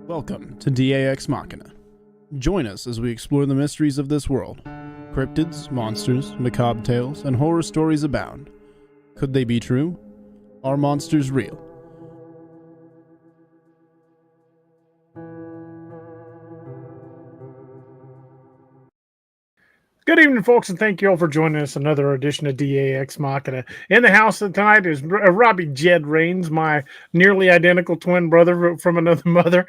Welcome to DAX Machina. Join us as we explore the mysteries of this world. Cryptids, monsters, macabre tales, and horror stories abound. Could they be true? Are monsters real? Good evening, folks, and thank you all for joining us. Another edition of DAX Machina. In the house tonight is Robbie Jed Rains, my nearly identical twin brother from another mother.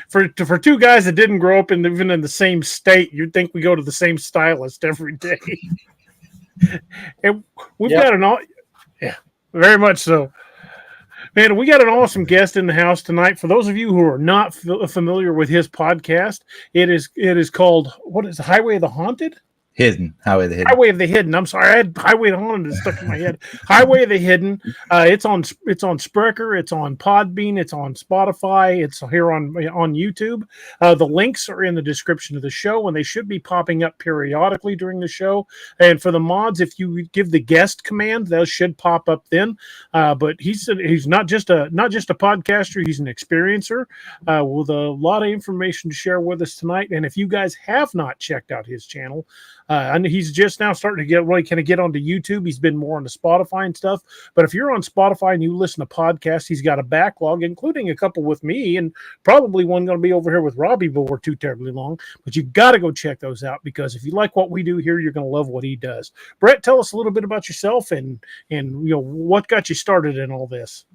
For two guys that didn't grow up even in the same state, you'd think we go to the same stylist every day. And we've got very much so. Man, we got an awesome guest in the house tonight. For those of you who are not familiar with his podcast, it is called, what is it, Highway of the Haunted? Highway of the Hidden. Highway of the Hidden. I'm sorry, I had Highway of the Haunted stuck in my head. Highway of the Hidden. It's on Spreaker. It's on Podbean. It's on Spotify. It's here on YouTube. The links are in the description of the show, and they should be popping up periodically during the show. And for the mods, if you give the guest command, those should pop up then. But he's not just a podcaster. He's an experiencer with a lot of information to share with us tonight. And if you guys have not checked out his channel, and he's just now starting to get onto YouTube. He's been more on the Spotify and stuff. But if you're on Spotify and you listen to podcasts, he's got a backlog, including a couple with me, and probably one going to be over here with Robbie before too terribly long. But you got to go check those out, because if you like what we do here, you're going to love what he does. Brett, tell us a little bit about yourself and what got you started in all this.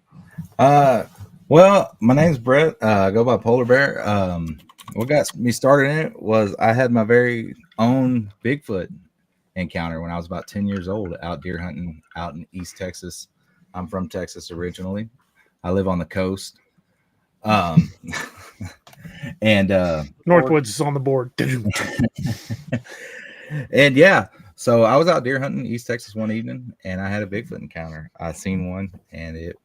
Well, my name's Brett. I go by Polar Bear. What got me started in it was I had my very own Bigfoot encounter when I was about 10 years old, out deer hunting out in East Texas. I'm from Texas originally. I live on the coast. And Northwoods is on the board. And yeah, so I was out deer hunting in East Texas one evening, and I had a Bigfoot encounter. I seen one, and it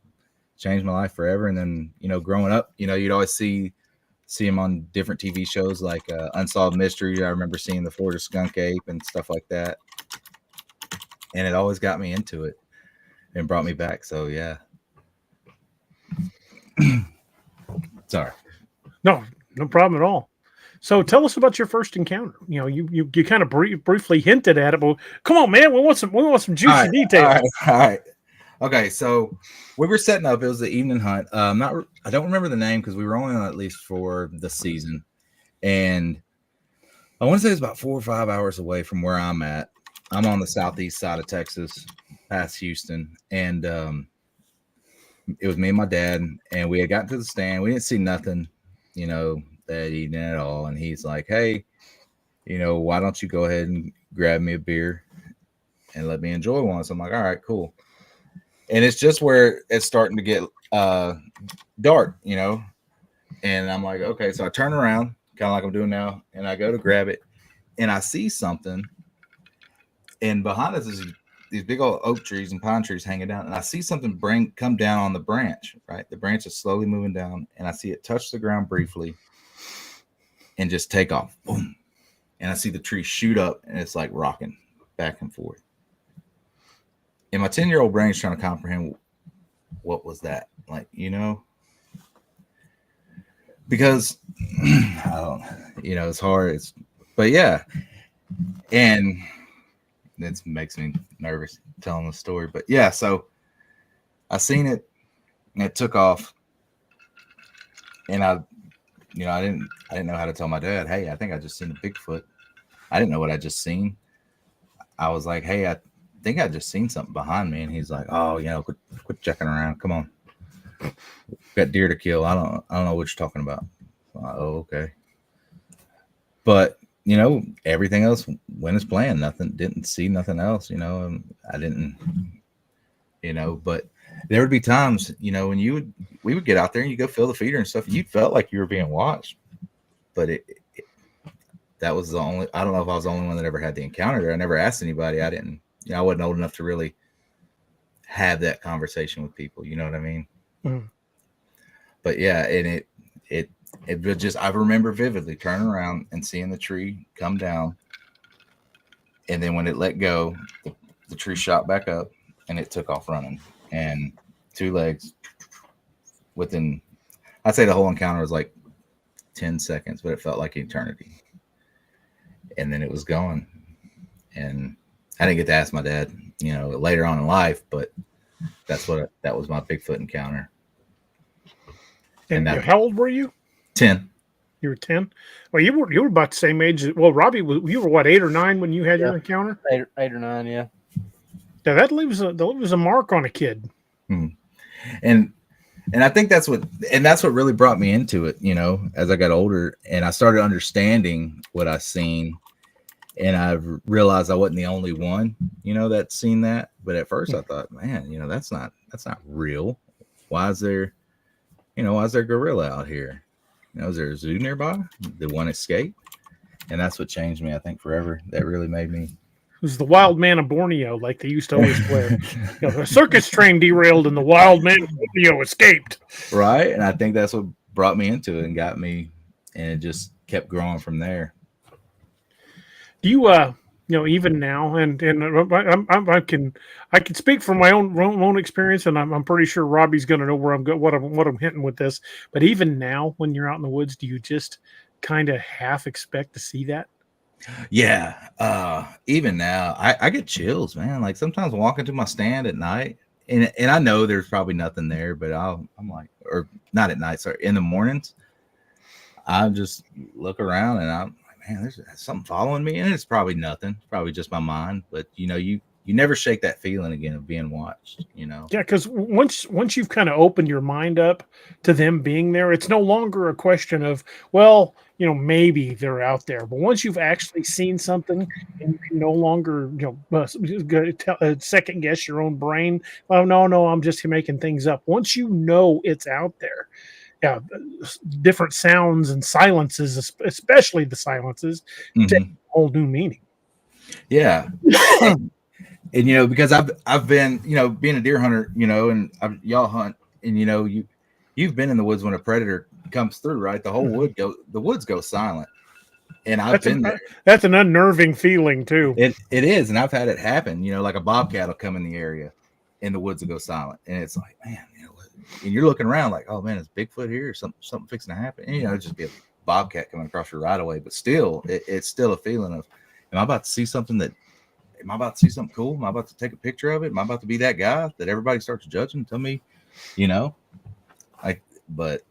changed my life forever. And then, growing up, you'd always see him on different TV shows like Unsolved Mystery. I remember seeing the Florida skunk ape and stuff like that. And it always got me into it and brought me back. So, yeah. Sorry. No problem at all. So tell us about your first encounter. You kind of briefly hinted at it, but come on, man, we want some juicy details. All right. Okay, so we were setting up. It was the evening hunt. I don't remember the name because we were only on at least for the season, and I want to say it's about 4 or 5 hours away from where I'm at. I'm on the southeast side of Texas, past Houston, and it was me and my dad, and we had gotten to the stand. We didn't see nothing, that evening at all. And he's like, "Hey, why don't you go ahead and grab me a beer and let me enjoy one?" So I'm like, "All right, cool." And it's just where it's starting to get dark, and I'm like, okay. So I turn around, kind of like I'm doing now, and I go to grab it, and I see something. And behind us is these big old oak trees and pine trees hanging down, and I see something come down on the branch, right? The branch is slowly moving down, and I see it touch the ground briefly and just take off. Boom. And I see the tree shoot up, and it's like rocking back and forth. And my 10-year-old brain is trying to comprehend what was that, because I don't, it's hard. But yeah, and it makes me nervous telling the story. But yeah, so I seen it, and it took off, and I didn't know how to tell my dad, "Hey, I think I just seen a Bigfoot." I didn't know what I just seen. I was like, "Hey, I think I just seen something behind me." And he's like, "Oh, quit checking around. Come on, got deer to kill. I don't know what you're talking about." Oh, okay. But everything else went as planned. Didn't see nothing else. I didn't. But there would be times, when we would get out there and you go fill the feeder and stuff. You felt like you were being watched, but that was the only. I don't know if I was the only one that ever had the encounter there. I never asked anybody. I didn't. I wasn't old enough to really have that conversation with people. You know what I mean? Mm. But yeah, and it just, I remember vividly turning around and seeing the tree come down. And then when it let go, the tree shot back up and it took off running, and 2 legs within I'd say the whole encounter was like 10 seconds, but it felt like eternity. And then it was gone. And I didn't get to ask my dad, later on in life, but that was my Bigfoot encounter. And how old were you? 10. You were 10. Well, you were about the same age. Well, Robbie, you were what, 8 or 9 when you had your encounter? 8 or 9, yeah. Yeah, that leaves a mark on a kid. And I think that's what really brought me into it, as I got older and I started understanding what I seen, and I realized I wasn't the only one, that's seen that. But at first I thought, man, that's not real. Why is there gorilla out here? Is there a zoo nearby? Did one escape? And that's what changed me, I think, forever. That really made me. It was the wild man of Borneo, like they used to always play. The circus train derailed and the wild man of Borneo escaped. Right. And I think that's what brought me into it and got me, and it just kept growing from there. Do you, even now, and I can speak from my own experience, and I'm pretty sure Robbie's going to know where what I'm hitting with this. But even now, when you're out in the woods, do you just kind of half expect to see that? Yeah. Even now, I get chills, man. Like sometimes walking to my stand at night, and I know there's probably nothing there, but I'm like, or not at night, sorry, in the mornings, I just look around and I'm like, man, there's something following me, and it's probably nothing. It's probably just my mind, but you never shake that feeling again of being watched, Yeah, because once you've kind of opened your mind up to them being there, it's no longer a question of, well, maybe they're out there. But once you've actually seen something, and you can no longer, second guess your own brain. Oh, no, I'm just making things up. Once you know it's out there, yeah, different sounds and silences, especially the silences, take a whole new meaning. Yeah. And because I've been, being a deer hunter, and y'all hunt, and you've been in the woods when a predator comes through, right? The whole woods go silent. And I've been there. That's an unnerving feeling too. It is, and I've had it happen. Like a bobcat will come in the area, and the woods will go silent, and it's like, man, and you're looking around like, oh man, is Bigfoot here or something fixing to happen? And just be a bobcat coming across your right away, but still, it's still a feeling of, am I about to see something cool? Am I about to take a picture of it? Am I about to be that guy that everybody starts judging? Tell me, but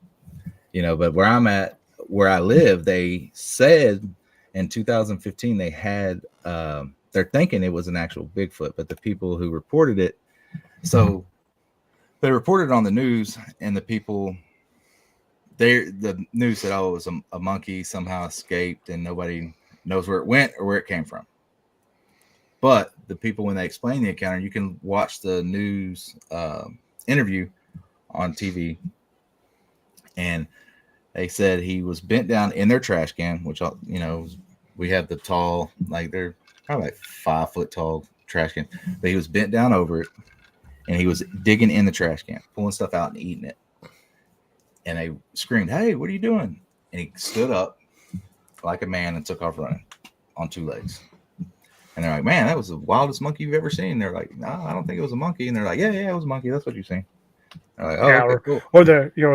where I'm at, where I live, they said in 2015 they had, they're thinking it was an actual Bigfoot, but the people who reported it, so they reported it on the news, and the news said, oh, it was a monkey somehow escaped, and nobody knows where it went or where it came from. But the people, when they explain the encounter, you can watch the news interview on TV, and they said he was bent down in their trash can, which, we have the tall, like they're probably like 5 foot tall trash can, but he was bent down over it, and he was digging in the trash can, pulling stuff out and eating it. And they screamed, "Hey, what are you doing?" And he stood up like a man and took off running on 2 legs. And they're like, "Man, that was the wildest monkey you've ever seen." They're like, "No, I don't think it was a monkey." And they're like, "Yeah, it was a monkey. That's what you've seen." They're like, "Oh, yeah, okay, cool." Or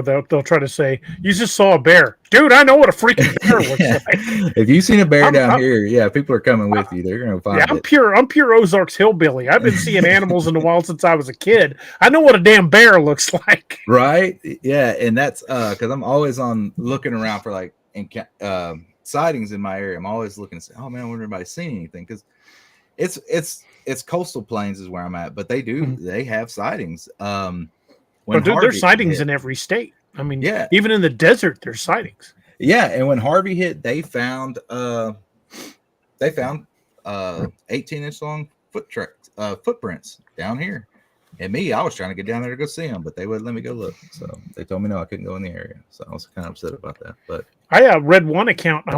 they'll try to say, "You just saw a bear, dude. I know what a freaking bear looks like." If you've seen a bear down here, yeah, people are coming with you. They're gonna find it. I'm pure Ozarks hillbilly. I've been seeing animals in the wild since I was a kid. I know what a damn bear looks like. Right? Yeah, and that's because I'm always looking around for like sightings in my area. I'm always looking to say, "Oh man, I wonder if anybody's seen anything," because it's coastal plains is where I'm at, but they have sightings. There's sightings in every state. I mean, yeah, even in the desert, there's sightings. Yeah, and when Harvey hit, they found 18-inch long footprints down here. And I was trying to get down there to go see them, but they wouldn't let me go look. So they told me no, I couldn't go in the area. So I was kind of upset about that. But I read one account. I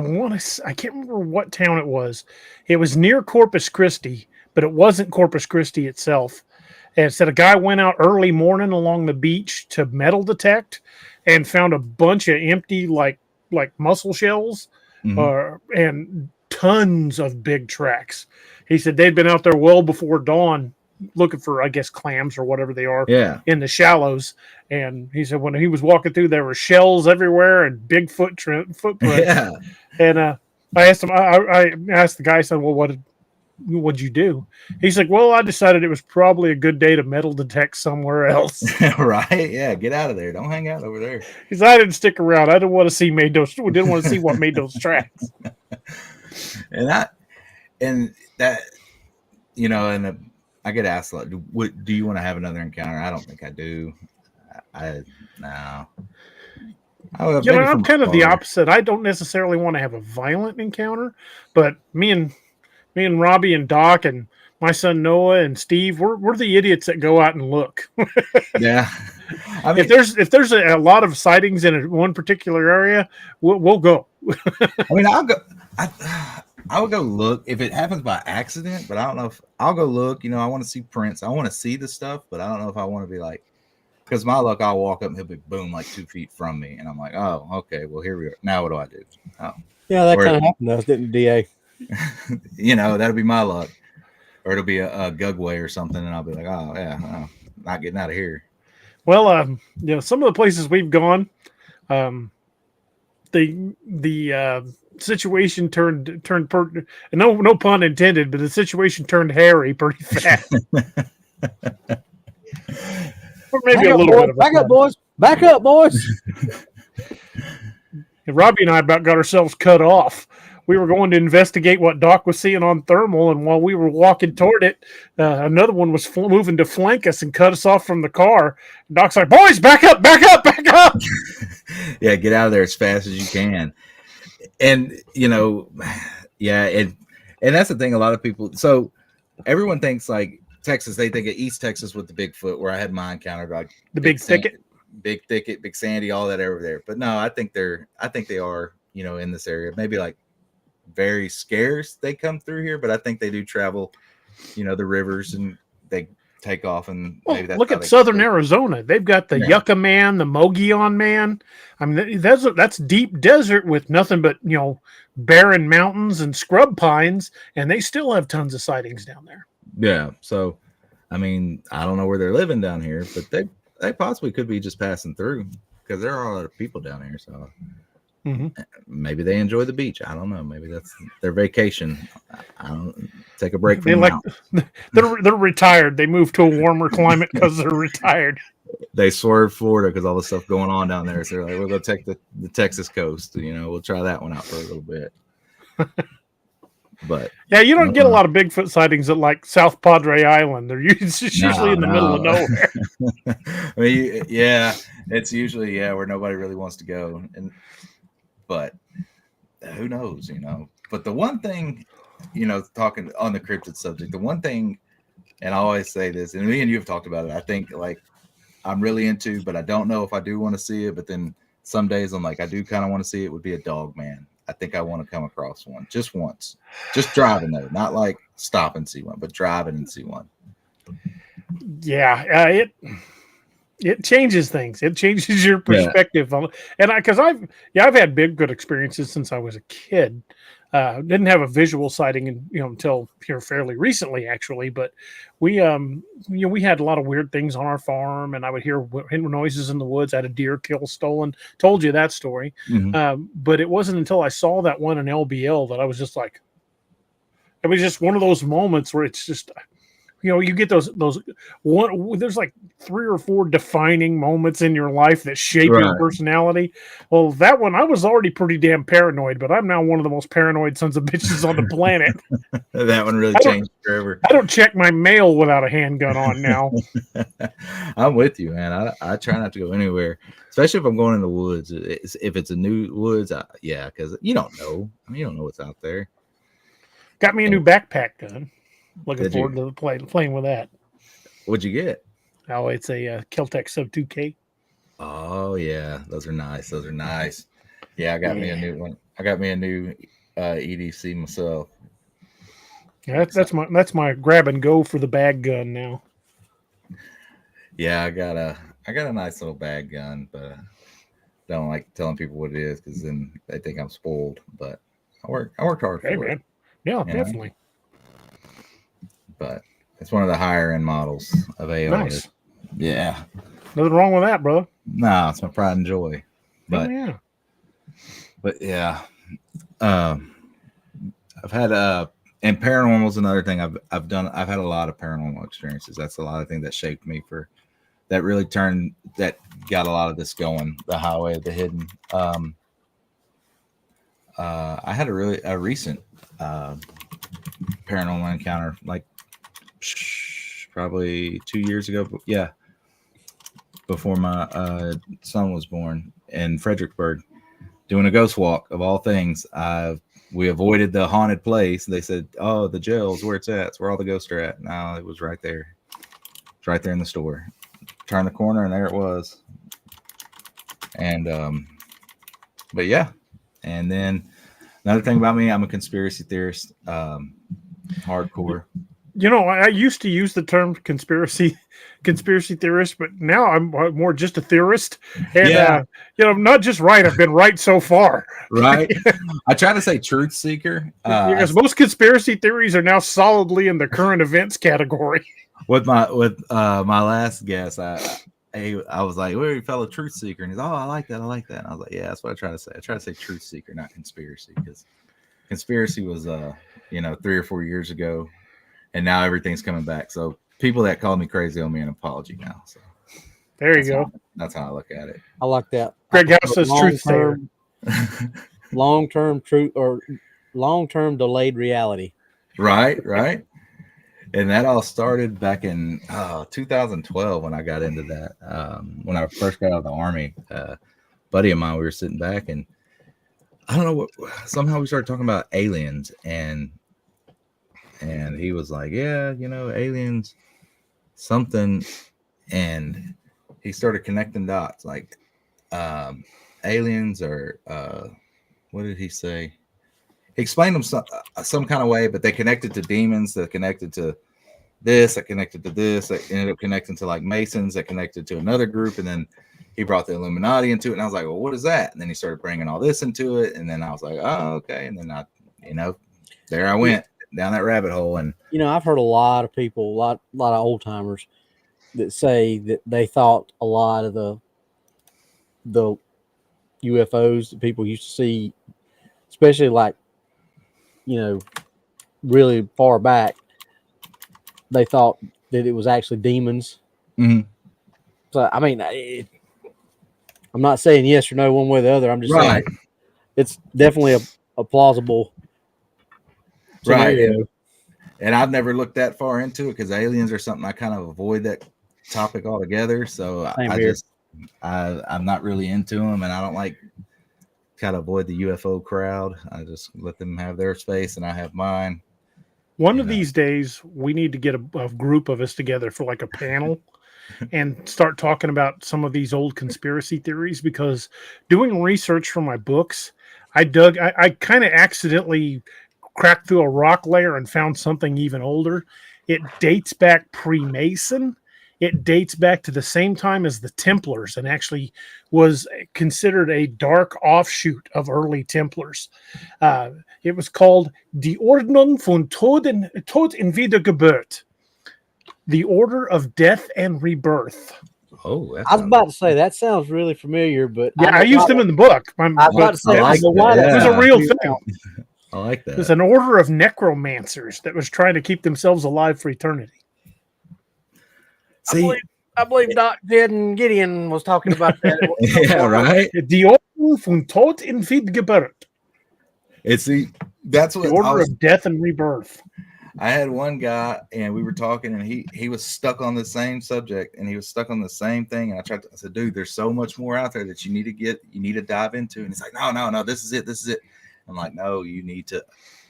can't remember what town it was. It was near Corpus Christi, but it wasn't Corpus Christi itself. And it said a guy went out early morning along the beach to metal detect and found a bunch of empty like mussel shells and tons of big tracks. He said they'd been out there well before dawn looking for, I guess, clams or whatever they are Yeah. in the shallows. And he said when he was walking through, there were shells everywhere and big footprints. Yeah. And I asked him, I asked the guy, I said, well, what'd you do? He's like, well, I decided it was probably a good day to metal detect somewhere else. Right. Yeah. Get out of there. Don't hang out over there. Because I didn't stick around. I didn't want to see what made those tracks. And that, and I get asked a lot, do you want to have another encounter? I don't think I do. No. I'm kind of the opposite. I don't necessarily want to have a violent encounter, but me and Robbie and Doc and my son Noah and Steve, we're the idiots that go out and look. Yeah. I mean, if there's a lot of sightings in one particular area, we'll go. I mean, I'll go. I would go look if it happens by accident, but I don't know if I'll go look. I want to see prints. I want to see the stuff, but I don't know if I want to be like, because my luck, I'll walk up and he'll be boom, like 2 feet from me, and I'm like, oh, okay, well here we are. Now what do I do? Oh, yeah, that kind of happened to us, didn't it, DA? That'll be my luck, or it'll be a gugway or something, and I'll be like, oh yeah, not getting out of here. Well, some of the places we've gone, the situation turned no pun intended, but the situation turned hairy pretty fast. Or maybe a little bit of back up, boys. Back up, boys. And Robbie and I about got ourselves cut off. We were going to investigate what Doc was seeing on thermal, and while we were walking toward it, another one was moving to flank us and cut us off from the car. And Doc's like, boys, back up, back up, back up. Yeah, get out of there as fast as you can. And, yeah, and that's the thing, a lot of people, so everyone thinks like Texas, they think of East Texas with the Bigfoot, where I had my encounter, like the big thicket, Big Sandy, all that over there. But no, I think they are, in this area, maybe like very scarce they come through here, but I think they do travel, the rivers, and they take off, and maybe that's look at southern Arizona. They've got the Yucca Man, the Mogollon Man. I mean, that's deep desert with nothing but barren mountains and scrub pines, and they still have tons of sightings down there. Yeah, so I mean, I don't know where they're living down here, but they possibly could be just passing through, because there are a lot of people down here. So maybe they enjoy the beach. I don't know. Maybe that's their vacation. I don't take a break from they're retired. They moved to a warmer climate because they're retired. They swerved Florida because all the stuff going on down there. So they're like, we'll go take the Texas coast. We'll try that one out for a little bit. But yeah, you don't get a lot of Bigfoot sightings at like South Padre Island. They're usually in the middle of nowhere. I mean, yeah, it's usually where nobody really wants to go. But who knows, But the one thing, talking on the cryptid subject, the one thing, and I always say this, and me and you have talked about it, I think like I'm really into, but I don't know if I do want to see it. But then some days I'm like, I do kind of want to see it, would be a dogman. I think I want to come across one just once, just driving though, not like stop and see one, but driving and see one. Yeah, it changes things. It changes your perspective. Yeah. And because I've had Bigfoot experiences since I was a kid. Didn't have a visual sighting until here fairly recently, actually. But we had a lot of weird things on our farm, and I would hear noises in the woods. I had a deer kill stolen. Told you that story. Mm-hmm. But it wasn't until I saw that one in LBL that I was just like, it was just one of those moments where it's just, you get those there's like 3 or 4 defining moments in your life that shape your personality. Well, that one, I was already pretty damn paranoid, but I'm now one of the most paranoid sons of bitches on the planet. That one really changed forever. I don't check my mail without a handgun on now. I'm with you, man. I try not to go anywhere, especially if I'm going in the woods. If it's a new woods, because you don't know. I mean, you don't know what's out there. Got me a new backpack gun. Looking forward to playing with that. What'd you get? Oh, it's a Kel-Tec Sub 2K. Oh yeah, those are nice. Yeah, I got me a new one. I got me a new EDC myself. Yeah, that's my grab and go for the bag gun now. Yeah, I got a nice little bag gun, but don't like telling people what it is because then they think I'm spoiled. But I worked hard for it. Yeah, definitely. But It's one of the higher end models of AO. Nice. Yeah. Nothing wrong with that, brother. No, it's my pride and joy. But Oh, yeah. but yeah. I've had and paranormal is another thing I've done. I've had a lot of paranormal experiences. That's a lot of things that shaped me that really got a lot of this going. The Highway of the Hidden. I had a recent paranormal encounter, like probably 2 years ago. But yeah, before my son was born in Fredericksburg, doing a ghost walk of all things. We avoided the haunted place. They said, "Oh, the jail's where it's at. It's where all the ghosts are at." No, it was right there. It's right there in the store. Turn the corner, and there it was. And but yeah. And then another thing about me, I'm a conspiracy theorist, hardcore. You know, I used to use the term conspiracy theorist, but now I'm more just a theorist. And, Yeah. Not just right. I've been right so far. Right. I try to say truth seeker. Because most conspiracy theories are now solidly in the current events category. With my last guest, I was like, "Where you fellow truth seeker?" And he's, "Oh, I like that. And I was like, "Yeah, that's what I try to say. I try to say truth seeker, not conspiracy, because conspiracy was 3 or 4 years ago, and now everything's coming back. So people that called me crazy owe me an apology now. So There you go. That's how I look at it. I like that. Greg House says truth there. Long-term truth or long-term delayed reality. Right. And that all started back in 2012 when I got into that. When I first got out of the Army, buddy of mine, we were sitting back, and I don't know what. Somehow we started talking about aliens, and he was like, "Yeah, aliens, something," and he started connecting dots, like aliens or what did he say? He explained them some kind of way, but they connected to demons, that connected to this, that connected to this, that ended up connecting to like Masons, that connected to another group, and then he brought the Illuminati into it, and I was like, "Well, what is that?" And then he started bringing all this into it, and then I was like, "Oh, okay." And then there I went down that rabbit hole, and I've heard a lot of people, a lot of old timers that say that they thought a lot of the UFOs that people used to see, especially like really far back, they thought that it was actually demons. Mhm. So I mean, I'm not saying yes or no one way or the other. I'm just saying it's definitely a plausible scenario. Right. And I've never looked that far into it because aliens are something I kind of avoid that topic altogether. So I'm not really into them, and I don't like kind of avoid the UFO crowd. I just let them have their space, and I have mine. One of these days, we need to get a group of us together for like a panel and start talking about some of these old conspiracy theories, because doing research for my books, I kind of accidentally cracked through a rock layer and found something even older. It dates back pre-Mason. It dates back to the same time as the Templars, and actually was considered a dark offshoot of early Templars. It was called Die Ordnung von Tod und Wiedergeburt, the Order of Death and Rebirth. Oh, I was about to say that sounds really familiar, but yeah, I used them in the book. I was about to say, it was a real thing. I like that. It was an order of necromancers that was trying to keep themselves alive for eternity. See, I believe Doc Jed and Gideon was talking about that. yeah, right. Die Ordnung von Tod und Wiedergeburt. That's what The Order of Death and Rebirth. I had one guy, and we were talking, and he was stuck on the same subject, and he was stuck on the same thing. And I said, "Dude, there's so much more out there that you need to dive into." And he's like, "No, this is it. I'm like, "No, you need to.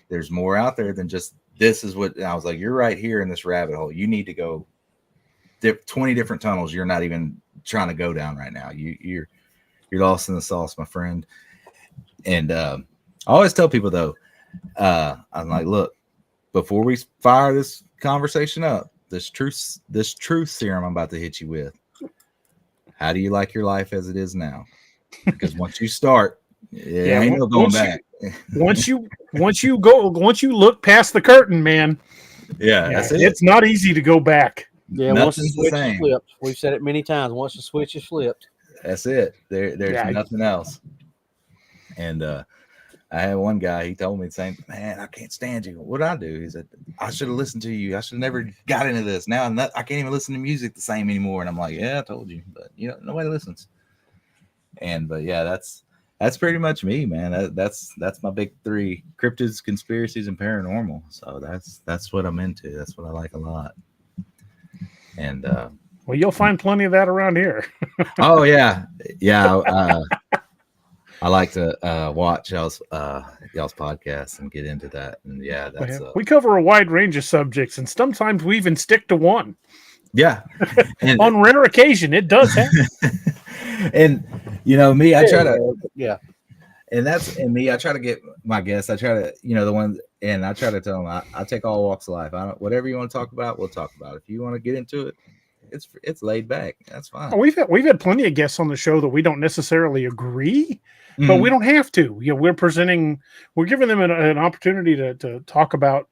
There's more out there than just this is what." And I was like, "You're right here in this rabbit hole. You need to go 20 different tunnels. You're not even trying to go down right now. You're lost in the sauce, my friend." And I always tell people though, I'm like, "Look, before we fire this conversation up, this truth serum I'm about to hit you with, how do you like your life as it is now? Because once you start, ain't no going back. Once you look past the curtain, man, Yeah, that's it. It's not easy to go back. Yeah, once the Nothing's the switch is same. flipped, we've said it many times. Once the switch is flipped, That's it. There's Yeah. nothing else. And I had one guy, he told me the same, man, I can't stand you. What'd I do? He said, I should have listened to you. I should have never got into this. Now I can't even listen to music the same anymore. And I'm like, yeah, I told you, but nobody listens. But yeah, that's pretty much me, man. That's my big three: cryptids, conspiracies, and paranormal. So that's what I'm into. That's what I like a lot. And Well, you'll find plenty of that around here. oh yeah. I like to watch y'all's podcasts and get into that. And yeah, that's We cover a wide range of subjects, and sometimes we even stick to one. yeah. And, On rare occasion, it does happen. and me, I try to and I try to get my guests. I try to the ones, and I try to tell them I take all walks of life. Whatever you want to talk about, we'll talk about. If you want to get into it, it's laid back. That's fine. We've had plenty of guests on the show that we don't necessarily agree, but we don't have to. We're giving them an opportunity to talk about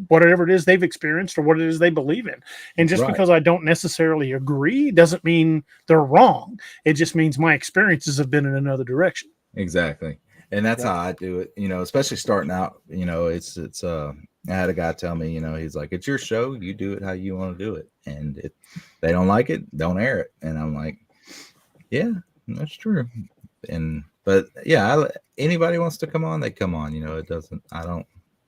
whatever it is they've experienced or what it is they believe in. And just because I don't necessarily agree doesn't mean they're wrong. It just means my experiences have been in another direction. Exactly. And that's how I do it, especially starting out. It's I had a guy tell me, he's like, it's your show, you do it how you want to do it. And if they don't like it, don't air it. And I'm like, yeah, that's true. But yeah, anybody wants to come on, they come on. I don't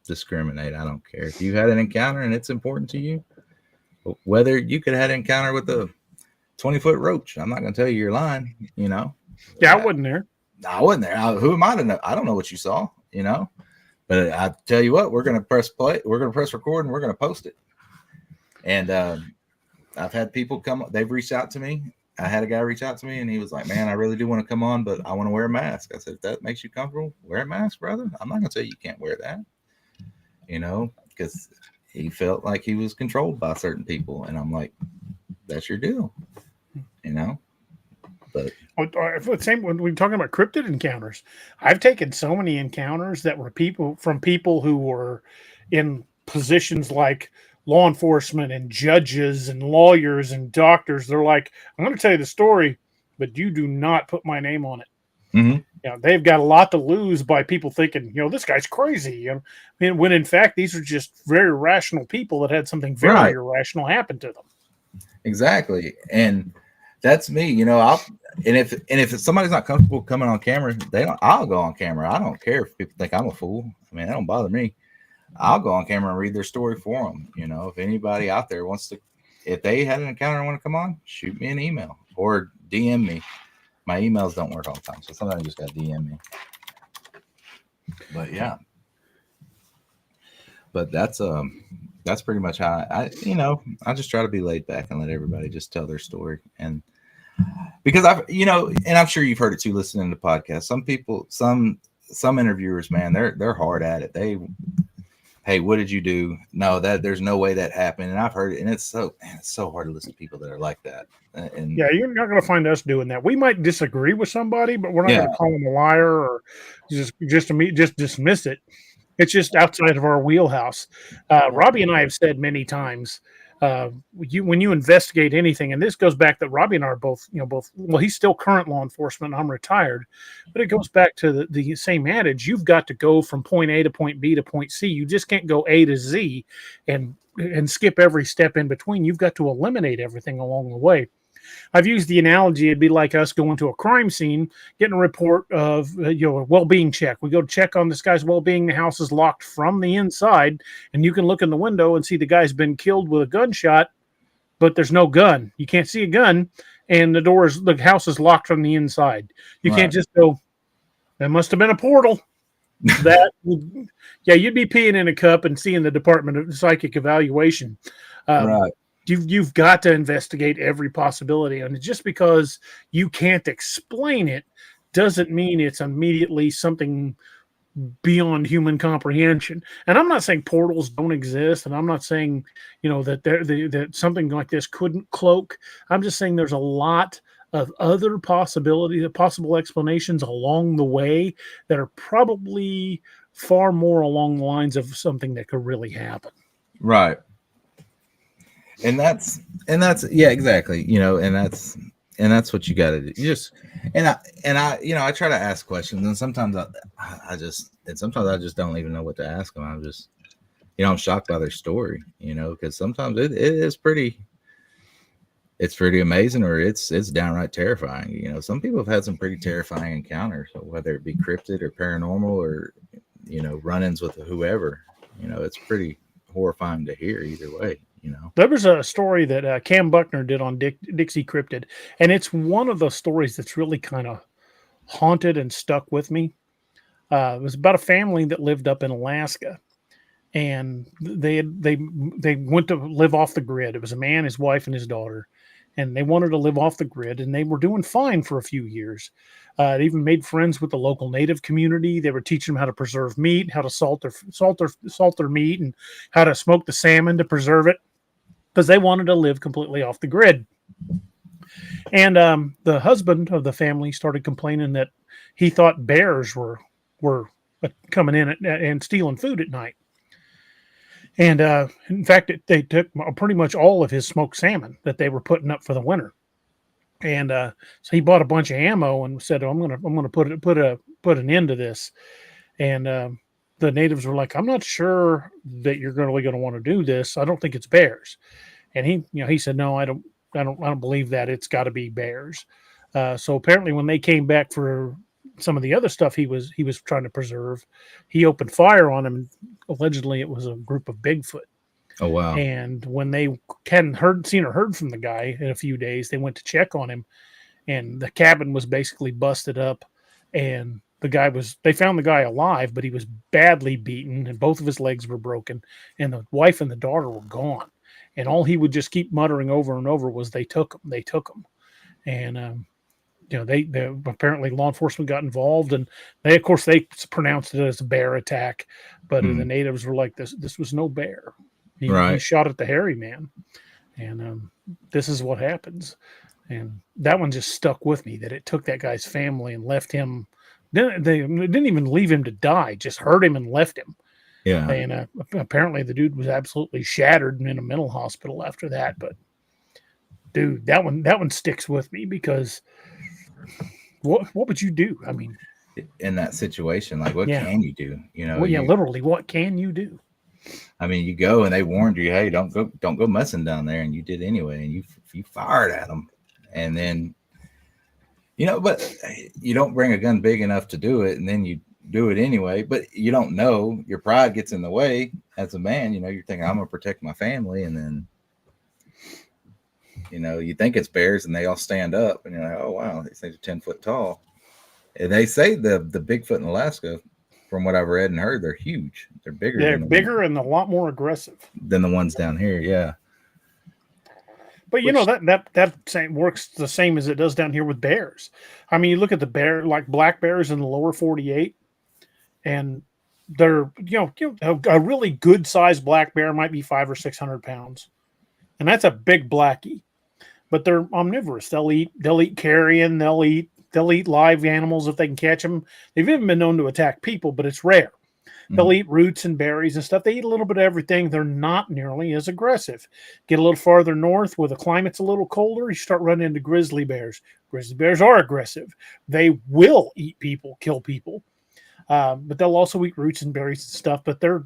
discriminate. I don't care. If you had an encounter and it's important to you, whether you could have an encounter with a 20-foot roach, I'm not going to tell you you're lying, Yeah, I wasn't there. I wasn't there. Who am I to know? I don't know what you saw, But I tell you what, we're going to press play. We're going to press record, and we're going to post it. And I've had people come. They've reached out to me. I had a guy reach out to me, and he was like, "Man, I really do want to come on, but I want to wear a mask." I said, "If that makes you comfortable, wear a mask, brother. I'm not going to tell you can't wear that." Because he felt like he was controlled by certain people, and I'm like, "That's your deal," But same when we're talking about cryptid encounters, I've taken so many encounters that were people who were in positions like law enforcement and judges and lawyers and doctors. They're like, I'm going to tell you the story, but you do not put my name on it. Mm-hmm. They've got a lot to lose by people thinking, this guy's crazy. When in fact, these are just very rational people that had something very irrational happen to them. Exactly. And that's me, and if somebody's not comfortable coming on camera, I'll go on camera. I don't care if people think I'm a fool. I mean, that don't bother me. I'll go on camera and read their story for them. If anybody out there wants to, if they had an encounter and want to come on, shoot me an email or DM me. My emails don't work all the time, so sometimes you just got to DM me. But yeah. But that's pretty much how I just try to be laid back and let everybody just tell their story. And because and I'm sure you've heard it too, listening to podcasts. Some people, some interviewers, man, they're hard at it. Hey, what did you do? No, there's no way that happened. And I've heard it, and it's so hard to listen to people that are like that. And yeah, you're not going to find us doing that. We might disagree with somebody, but we're not going to call them a liar or just dismiss it. It's just outside of our wheelhouse. Robbie and I have said many times, when you investigate anything, and this goes back that Robbie and I are both, well, he's still current law enforcement, I'm retired, but it goes back to the same adage. You've got to go from point A to point B to point C. You just can't go A to Z and skip every step in between. You've got to eliminate everything along the way. I've used the analogy, it'd be like us going to a crime scene, getting a report of a well-being check. We go to check on this guy's well-being. The house is locked from the inside, and you can look in the window and see the guy's been killed with a gunshot, but there's no gun. You can't see a gun, and the house is locked from the inside. You can't just go, that must have been a portal. You'd be peeing in a cup and seeing the Department of Psychic Evaluation. right. You've got to investigate every possibility, and just because you can't explain it doesn't mean it's immediately something beyond human comprehension. And I'm not saying portals don't exist, and I'm not saying that something like this couldn't cloak. I'm just saying there's a lot of other possible explanations along the way that are probably far more along the lines of something that could really happen. Right. and that's yeah, exactly. And that's what you got to do. You just and I I try to ask questions, and sometimes sometimes I just don't even know what to ask them. I'm just I'm shocked by their story, because sometimes it is pretty. It's pretty amazing, or it's downright terrifying. Some people have had some pretty terrifying encounters, whether it be cryptid or paranormal, or run-ins with whoever. It's pretty horrifying to hear either way. There was a story that Cam Buckner did on Dixie Cryptid, and it's one of those stories that's really kind of haunted and stuck with me. It was about a family that lived up in Alaska, and they went to live off the grid. It was a man, his wife, and his daughter, and they wanted to live off the grid, and they were doing fine for a few years. They even made friends with the local native community. They were teaching them how to preserve meat, how to salt their meat, and how to smoke the salmon to preserve it, because they wanted to live completely off the grid. And the husband of the family started complaining that he thought bears were coming in and stealing food at night. And in fact, they took pretty much all of his smoked salmon that they were putting up for the winter. And so he bought a bunch of ammo and said, "I'm gonna put an end to this." And the natives were like, "I'm not sure that you're really going to want to do this. I don't think it's bears." And he said, "No, I don't believe that. It's got to be bears." So apparently, when they came back for some of the other stuff he was trying to preserve, he opened fire on them. Allegedly, it was a group of Bigfoot. Oh wow! And when they hadn't seen or heard from the guy in a few days, they went to check on him, and the cabin was basically busted up, and they found the guy alive, but he was badly beaten, and both of his legs were broken, and the wife and the daughter were gone. And all he would just keep muttering over and over was, "They took him." And they apparently law enforcement got involved, and they pronounced it as a bear attack, but the natives were like, this was no bear. He shot at the hairy man, and this is what happens. And that one just stuck with me, that it took that guy's family and left him. They didn't even leave him to die, just hurt him and left him. Yeah. And apparently the dude was absolutely shattered and in a mental hospital after that. But dude, that one sticks with me, because what would you do? I mean, in that situation, like what can you do? Literally, what can you do? I mean, you go and they warned you, hey, don't go messing down there, and you did anyway, and you fired at them, and then but you don't bring a gun big enough to do it, and then you do it anyway, but you don't know, your pride gets in the way as a man. You're thinking, I'm gonna protect my family, and then you think it's bears, and they all stand up, and you're like, oh wow, these things are 10 foot tall. And they say the Bigfoot in Alaska, from what I've read and heard, they're huge. They're bigger. They're bigger and a lot more aggressive than the ones down here. Yeah. But that same works the same as it does down here with bears. I mean, you look at the bear, like black bears in the lower 48, and they're a really good sized black bear might be 500 or 600 pounds, and that's a big blackie. But they're omnivorous. They'll eat carrion. They'll eat live animals if they can catch them. They've even been known to attack people, but it's rare. They'll eat roots and berries and stuff. They eat a little bit of everything. They're not nearly as aggressive. Get a little farther north where the climate's a little colder, you start running into grizzly bears. Grizzly bears are aggressive. They will eat people, kill people. But they'll also eat roots and berries and stuff. But their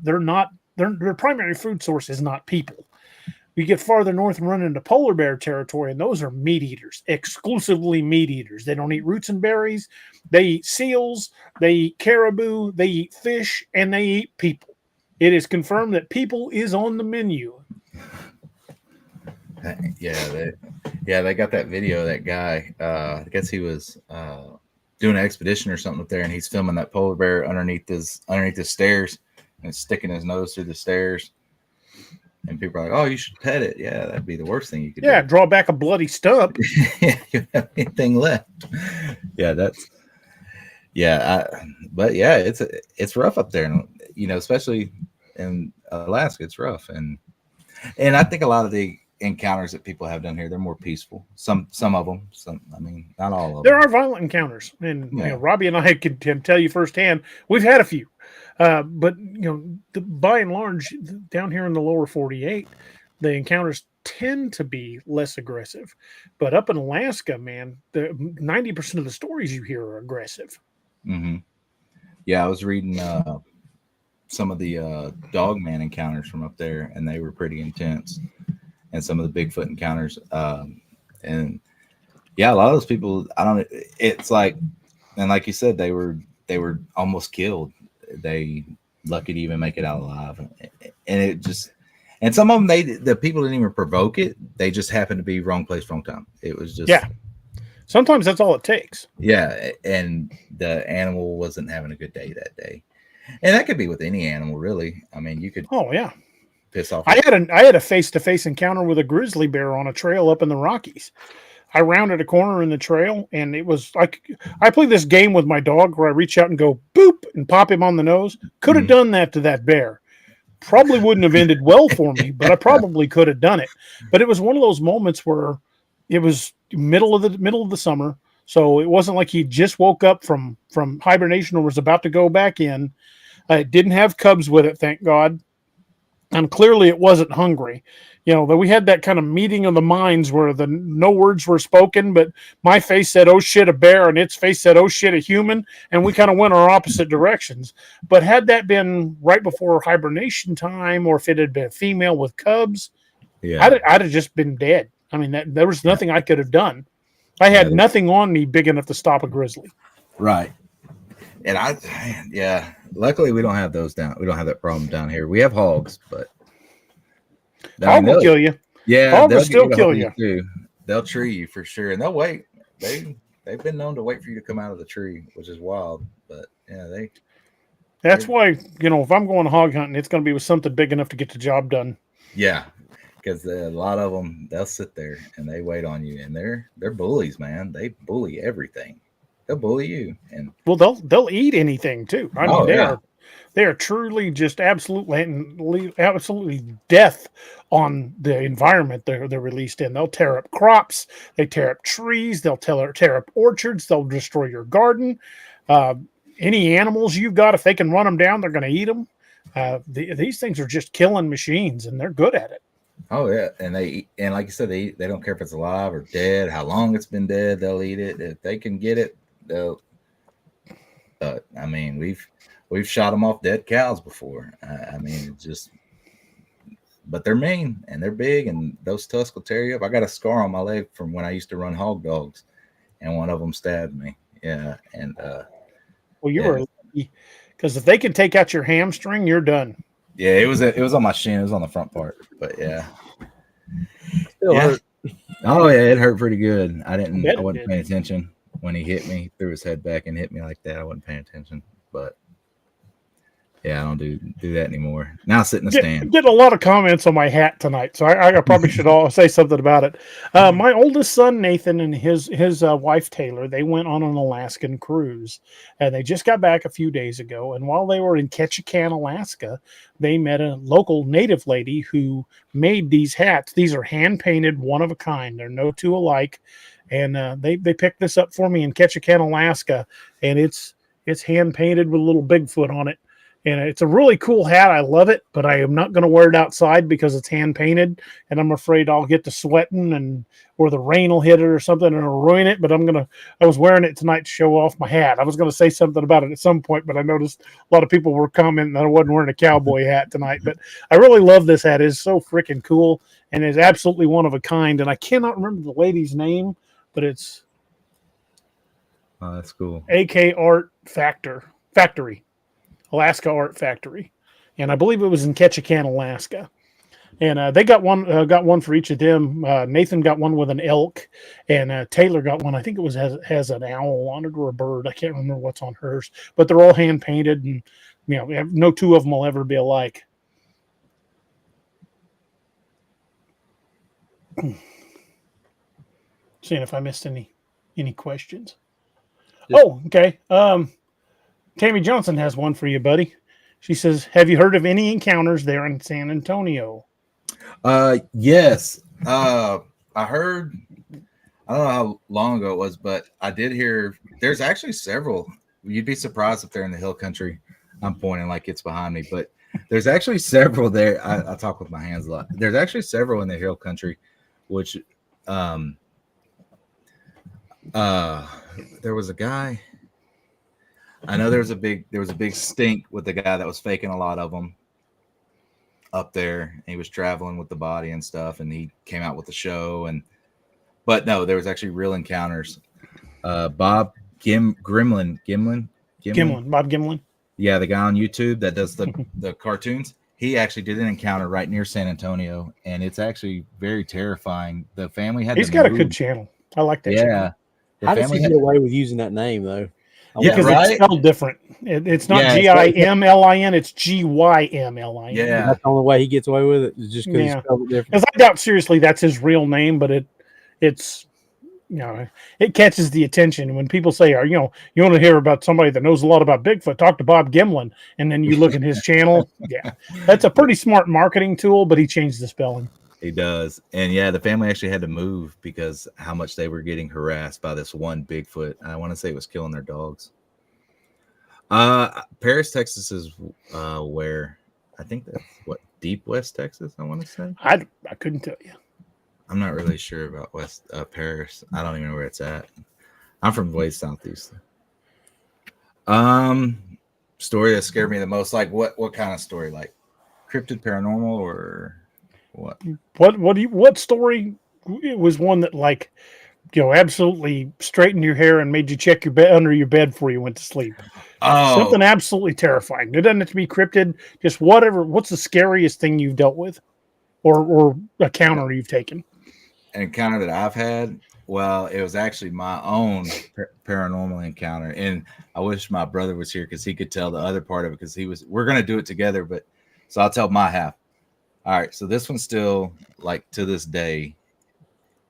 primary food source is not people. You get farther north and run into polar bear territory, and those are meat eaters, exclusively meat eaters. They don't eat roots and berries. They eat seals, they eat caribou, they eat fish, and they eat people. It is confirmed that people is on the menu. They got that video of that guy. I guess he was doing an expedition or something up there, and he's filming that polar bear underneath his stairs, and sticking his nose through the stairs. And people are like, "Oh, you should pet it." Yeah, that'd be the worst thing you could do. Yeah, draw back a bloody stump. Yeah, you don't have anything left. It's rough up there, especially in Alaska. It's rough, and I think a lot of the encounters that people have down here, they're more peaceful. Some of them. I mean, not all of them. There are violent encounters, and Robbie and I can tell you firsthand, we've had a few. But by and large, down here in the lower 48, the encounters tend to be less aggressive. But up in Alaska, man, the 90% of the stories you hear are aggressive. Mm-hmm. Yeah, I was reading some of the dogman encounters from up there, and they were pretty intense. And some of the Bigfoot encounters, and yeah, a lot of those people, I don't. It's like, and like you said, they were almost killed. They lucky to even make it out alive, and it just. And some of them, the people didn't even provoke it. They just happened to be wrong place, wrong time. It was just Sometimes that's all it takes. Yeah, and the animal wasn't having a good day that day, and that could be with any animal, really. I mean, you could. Oh yeah, piss off. I had a face-to-face encounter with a grizzly bear on a trail up in the Rockies. I rounded a corner in the trail, and it was like I play this game with my dog where I reach out and go boop and pop him on the nose. Could have done that to that bear. Probably wouldn't have ended well for me, but I probably could have done it. But it was one of those moments where it was middle of the summer, so it wasn't like he just woke up from hibernation or was about to go back in. It didn't have cubs with it, thank God, and clearly it wasn't hungry. But we had that kind of meeting of the minds where no words were spoken, but my face said, "Oh shit, a bear," and its face said, "Oh shit, a human," and we kind of went our opposite directions. But had that been right before hibernation time, or if it had been a female with cubs, I'd have just been dead. I mean, there was nothing I could have done. I had nothing on me big enough to stop a grizzly. Right. And luckily we don't have those down. We don't have that problem down here. We have hogs, but hog will kill you. Yeah, hog will still kill you too. They'll tree you for sure, and they'll wait. They've been known to wait for you to come out of the tree, which is wild. But yeah, That's why if I'm going hog hunting, it's going to be with something big enough to get the job done. Yeah, because a lot of them, they'll sit there and they wait on you, and they're bullies, man. They bully everything. They'll bully you, and they'll eat anything too. I mean, they are truly just absolutely death on the environment they're released in. They'll tear up crops, they tear up trees, they'll tear up orchards, they'll destroy your garden. Any animals you've got, if they can run them down, they're going to eat them. These things are just killing machines, and they're good at it. Oh yeah, and like you said, they don't care if it's alive or dead, how long it's been dead. They'll eat it if they can get it. They'll. I mean, we've shot them off dead cows before. I mean, but they're mean and they're big, and those tusks will tear you up. I got a scar on my leg from when I used to run hog dogs, and one of them stabbed me. Yeah, and well, you were lucky, because if they can take out your hamstring, you're done. Yeah, it was on my shin. It was on the front part, but yeah. Still hurt. Oh yeah, it hurt pretty good. I wasn't paying attention when he hit me. Threw his head back and hit me like that. I wasn't paying attention, but yeah, I don't do that anymore. Now I sit in the stand. Getting a lot of comments on my hat tonight, so I probably should all say something about it. My oldest son Nathan and his wife Taylor, they went on an Alaskan cruise, and they just got back a few days ago. And while they were in Ketchikan, Alaska, they met a local native lady who made these hats. These are hand painted, one of a kind. They're no two alike, and they picked this up for me in Ketchikan, Alaska, and it's hand painted with a little Bigfoot on it. And it's a really cool hat. I love it, but I am not going to wear it outside because it's hand painted, and I'm afraid I'll get to sweating or the rain will hit it or something and it'll ruin it. But I was wearing it tonight to show off my hat. I was going to say something about it at some point, but I noticed a lot of people were commenting that I wasn't wearing a cowboy hat tonight. But I really love this hat. It's so freaking cool, and it's absolutely one of a kind. And I cannot remember the lady's name, but it's that's cool. AK Art Factory. Alaska Art Factory, and I believe it was in Ketchikan, Alaska. And they got one for each of them. Nathan got one with an elk, and Taylor got one. I think it has an owl on it or a bird. I can't remember what's on hers, but they're all hand painted, and no two of them will ever be alike. Seeing if I missed any questions. Yeah. Oh, okay. Tammy Johnson has one for you, buddy. She says, "Have you heard of any encounters there in San Antonio?" Yes. I heard. I don't know how long ago it was, but I did hear. There's actually several. You'd be surprised if they're in the hill country. I'm pointing like it's behind me, but There's actually several there. I talk with my hands a lot. There's actually several in the hill country, which there was a guy. I know there was a big stink with the guy that was faking a lot of them up there. He was traveling with the body and stuff, and he came out with the show. But no, there was actually real encounters. Bob Gimlin. Bob Gimlin. Yeah, the guy on YouTube that does the cartoons. He actually did an encounter right near San Antonio, and it's actually very terrifying. The family had. He's got a good channel. I like that. Yeah. Channel. How does he get away with using that name though? Because it's spelled different. It's not Gimlin, it's Gymlin. Yeah, that's the only way he gets away with it. Is just because he spelled it different. Because I doubt seriously that's his real name, but it's it catches the attention when people say, you want to hear about somebody that knows a lot about Bigfoot, talk to Bob Gimlin, and then you look at his channel. Yeah, that's a pretty smart marketing tool, but he changed the spelling. He does. And yeah, the family actually had to move because how much they were getting harassed by this one Bigfoot. I want to say it was killing their dogs. Paris, Texas is where I think that's Deep West Texas, I want to say. I couldn't tell you. I'm not really sure about West Paris. I don't even know where it's at. I'm from way southeast. Story that scared me the most, like what kind of story? Like cryptid, paranormal, or what? What story? It was one that absolutely straightened your hair and made you check your bed under your bed before you went to sleep. Oh, something absolutely terrifying. It doesn't have to be cryptid. Just whatever. What's the scariest thing you've dealt with, or encounter you've taken? An encounter that I've had. Well, it was actually my own paranormal encounter, and I wish my brother was here because he could tell the other part of it. Because we're gonna do it together, but so I'll tell my half. All right, so this one still, like to this day,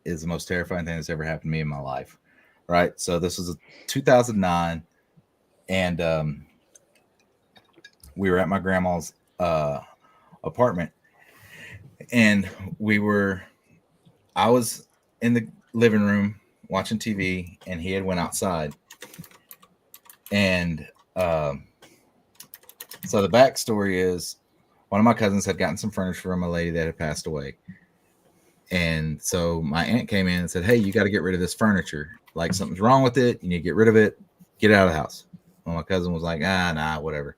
is the most terrifying thing that's ever happened to me in my life. Right, so this was 2009, and we were at my grandma's apartment, and I was in the living room watching TV, and he had went outside. And so the backstory is one of my cousins had gotten some furniture from a lady that had passed away. And so my aunt came in and said, "Hey, you got to get rid of this furniture. Like something's wrong with it. You need to get rid of it. Get it out of the house." Well, my cousin was like, nah, whatever.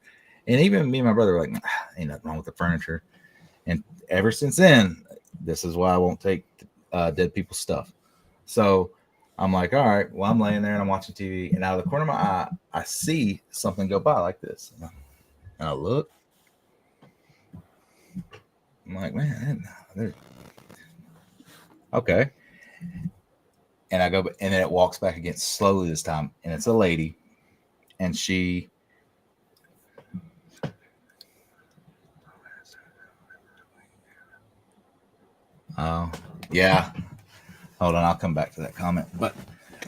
And even me and my brother were like, nah, ain't nothing wrong with the furniture. And ever since then, this is why I won't take dead people's stuff. So I'm like, all right, well, I'm laying there and I'm watching TV, and out of the corner of my eye, I see something go by like this. And I look. I'm like, man, okay. And I go, and then it walks back again slowly this time, and it's a lady, and she. Oh, yeah. Hold on, I'll come back to that comment.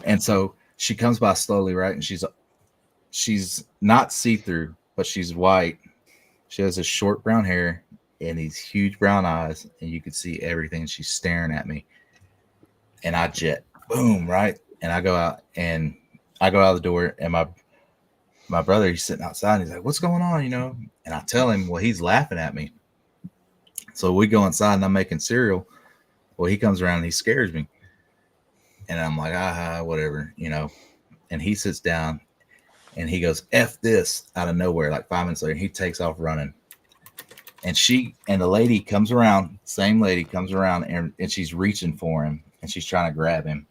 And so she comes by slowly, right? And she's not see-through, but she's white. She has this short brown hair and these huge brown eyes, and you could see everything. She's staring at me. And I jet, boom, right? And I go out of the door, and my brother, he's sitting outside, and he's like, "What's going on?" And I tell him, well, he's laughing at me. So we go inside, and I'm making cereal. Well, he comes around and he scares me. And I'm like, whatever, And he sits down and he goes, "F this," out of nowhere, like 5 minutes later. And he takes off running. And the lady comes around, same lady comes around, and she's reaching for him and she's trying to grab him.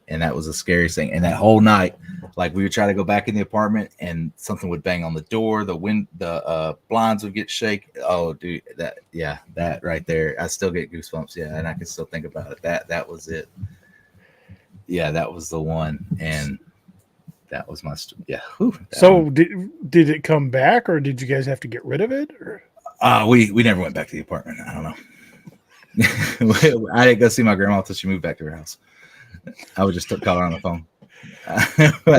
And that was the scariest thing. And that whole night, like we would try to go back in the apartment and something would bang on the door, the blinds would get shaken. Oh, dude, that right there. I still get goosebumps. Yeah. And I can still think about it. That was it. Yeah, that was the one. And that was my, yeah. Whew, so did it come back, or did you guys have to get rid of it? Or? We never went back to the apartment. I don't know. I didn't go see my grandma until she moved back to her house. I would just call her on the phone.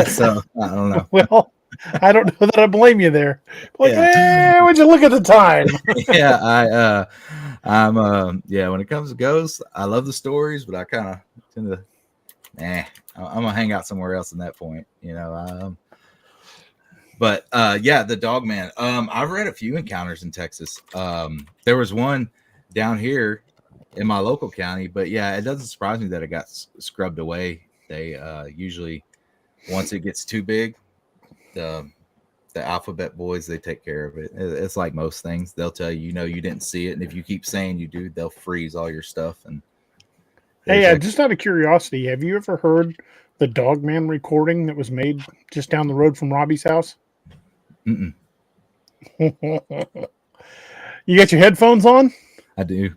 So I don't know. Well, I don't know that I blame you there. Like, hey, would you look at the time? Yeah, I'm when it comes to ghosts, I love the stories, but I kind of tend to, I'm gonna hang out somewhere else in that point, But But yeah, the dogman. I've read a few encounters in Texas. There was one down here in my local county, but yeah, it doesn't surprise me that it got scrubbed away. They usually, once it gets too big, the alphabet boys, they take care of it. It's like most things. They'll tell you, you didn't see it, and if you keep saying you do, they'll freeze all your stuff. And hey, just out of curiosity, have you ever heard the Dogman recording that was made just down the road from Robbie's house? Mm-mm. You got your headphones on? I do.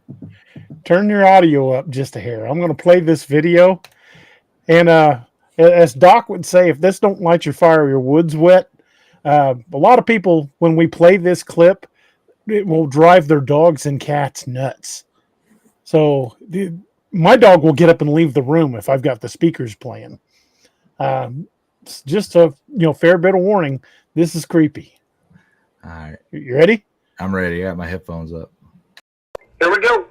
Turn your audio up just a hair. I'm going to play this video. And as Doc would say, if this don't light your fire, your wood's wet. A lot of people, when we play this clip, it will drive their dogs and cats nuts. So my dog will get up and leave the room if I've got the speakers playing. Just a fair bit of warning. This is creepy. All right. You ready? I'm ready. I got my headphones up. Here we go.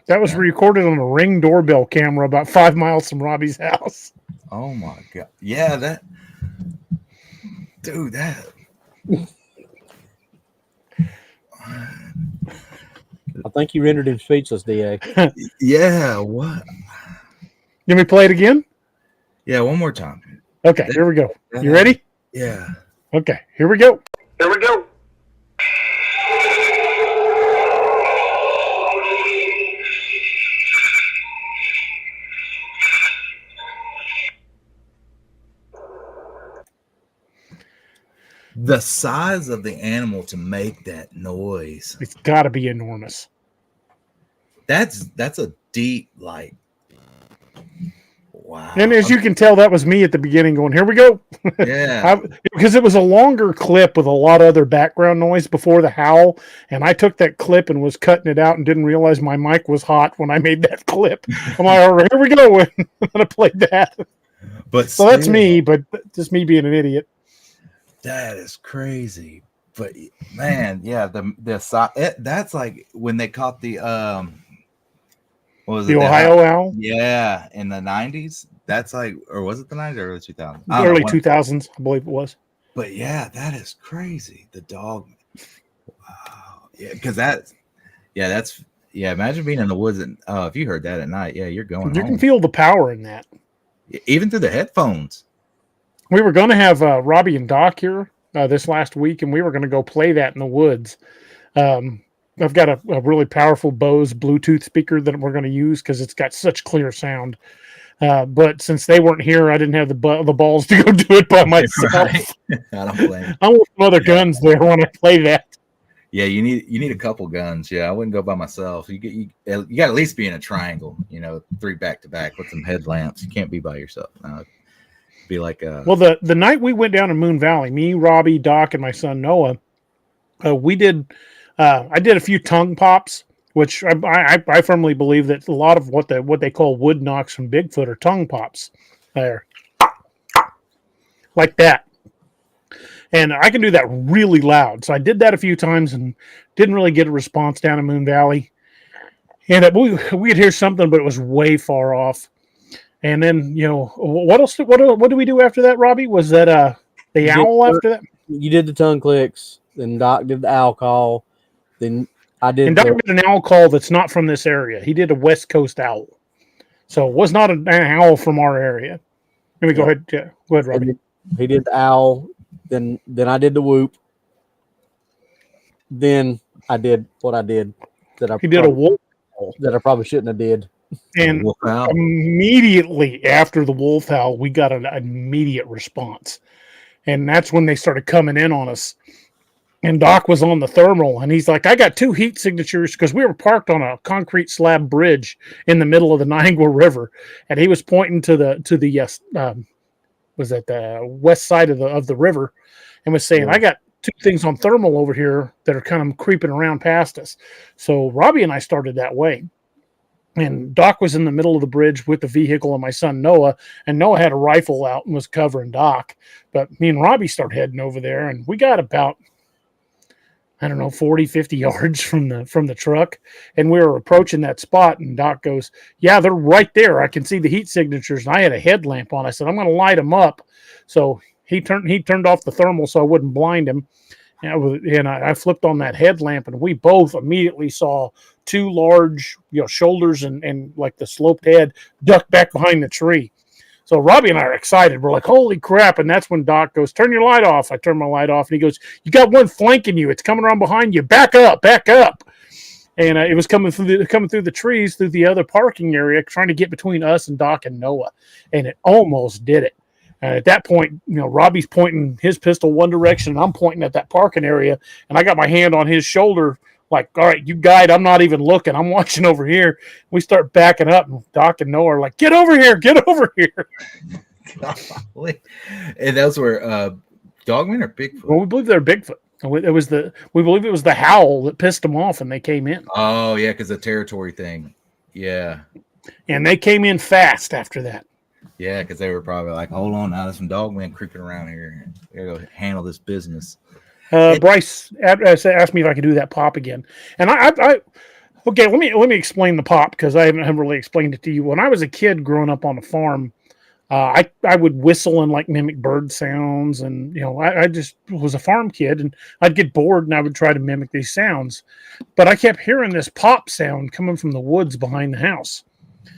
That was recorded on a Ring doorbell camera about 5 miles from Robbie's house. Oh my God. Yeah, that. Dude, that. I think you rendered him speechless, DA. Yeah, what? Let me play it again? Yeah, one more time. Okay, here we go. You ready? Yeah. Okay, here we go. Here we go. The size of the animal to make that noise. It's got to be enormous. That's a deep, like, wow. And as you can tell, that was me at the beginning going, here we go. Yeah. Because it was a longer clip with a lot of other background noise before the howl. And I took that clip and was cutting it out and didn't realize my mic was hot when I made that clip. I'm like, all right, here we go. And I played that. But so that's me, but just me being an idiot. That is crazy. But man, yeah, that's like when they caught the what was it? The Ohio owl? Yeah, in the 90s. That's like, or was it the 90s or early 2000s? Early 2000s, I believe it was. But yeah, that is crazy. The dog. Wow. Yeah, because that's imagine being in the woods and if you heard that at night, yeah, you're going. You home. can feel the power in that. Even through the headphones. We were going to have Robbie and Doc here this last week, and we were going to go play that in the woods. I've got a really powerful Bose Bluetooth speaker that we're going to use because it's got such clear sound. But since they weren't here, I didn't have the balls to go do it by myself. Right. I don't blame. I want some other guns there when I play that. Yeah, you need a couple guns. Yeah, I wouldn't go by myself. You got to at least be in a triangle. 3 back to back with some headlamps. You can't be by yourself. No, be like well, the night we went down to Moon Valley, me, Robbie, Doc, and my son Noah, we did. I did a few tongue pops, which I firmly believe that a lot of what they call wood knocks from Bigfoot are tongue pops, there, like that. And I can do that really loud. So I did that a few times and didn't really get a response down in Moon Valley. And we'd hear something, but it was way far off. And then, what else? What do we do after that, Robbie? Was that the owl after that? You did the tongue clicks. Then Doc did the owl call. Then I did. And Doc did an owl call that's not from this area. He did a West Coast owl. So it was not an owl from our area. Let me go ahead. Go ahead, Robbie. He did the owl. Then I did the whoop. Then I did what I did. He did a wolf that I probably shouldn't have did. And immediately after the wolf howl, we got an immediate response. And that's when they started coming in on us. And Doc was on the thermal, and he's like, I got 2 heat signatures because we were parked on a concrete slab bridge in the middle of the Niagara River. And he was pointing to the west side of the river and was saying, I got 2 things on thermal over here that are kind of creeping around past us. So Robbie and I started that way. And Doc was in the middle of the bridge with the vehicle and my son Noah, and Noah had a rifle out and was covering Doc. But me and Robbie started heading over there, and we got about, I don't know, 40, 50 yards from the truck. And we were approaching that spot, and Doc goes, yeah, they're right there. I can see the heat signatures. And I had a headlamp on. I said, I'm going to light them up. So he turned off the thermal so I wouldn't blind him. And I flipped on that headlamp, and we both immediately saw two large, shoulders and like the sloped head duck back behind the tree. So Robbie and I are excited. We're like, holy crap. And that's when Doc goes, turn your light off. I turn my light off, and he goes, you got one flanking you. It's coming around behind you. Back up, back up. And it was coming through the trees, through the other parking area, trying to get between us and Doc and Noah. And it almost did it. And at that point, Robbie's pointing his pistol one direction, and I'm pointing at that parking area. And I got my hand on his shoulder, like, all right, you guide. I'm not even looking. I'm watching over here. We start backing up, and Doc and Noah are like, get over here, get over here. And those were dogmen or Bigfoot? Well, we believe they're Bigfoot. We believe it was the howl that pissed them off, and they came in. Oh, yeah, because the Territory thing. Yeah. And they came in fast after that. Yeah, because they were probably like, hold on, now there's some dogmen creeping around here. They're going to handle this business. Bryce asked me if I could do that pop again. And okay, let me explain the pop, because I haven't really explained it to you. When I was a kid growing up on a farm, I would whistle and like mimic bird sounds, and I just was a farm kid, and I'd get bored and I would try to mimic these sounds, but I kept hearing this pop sound coming from the woods behind the house,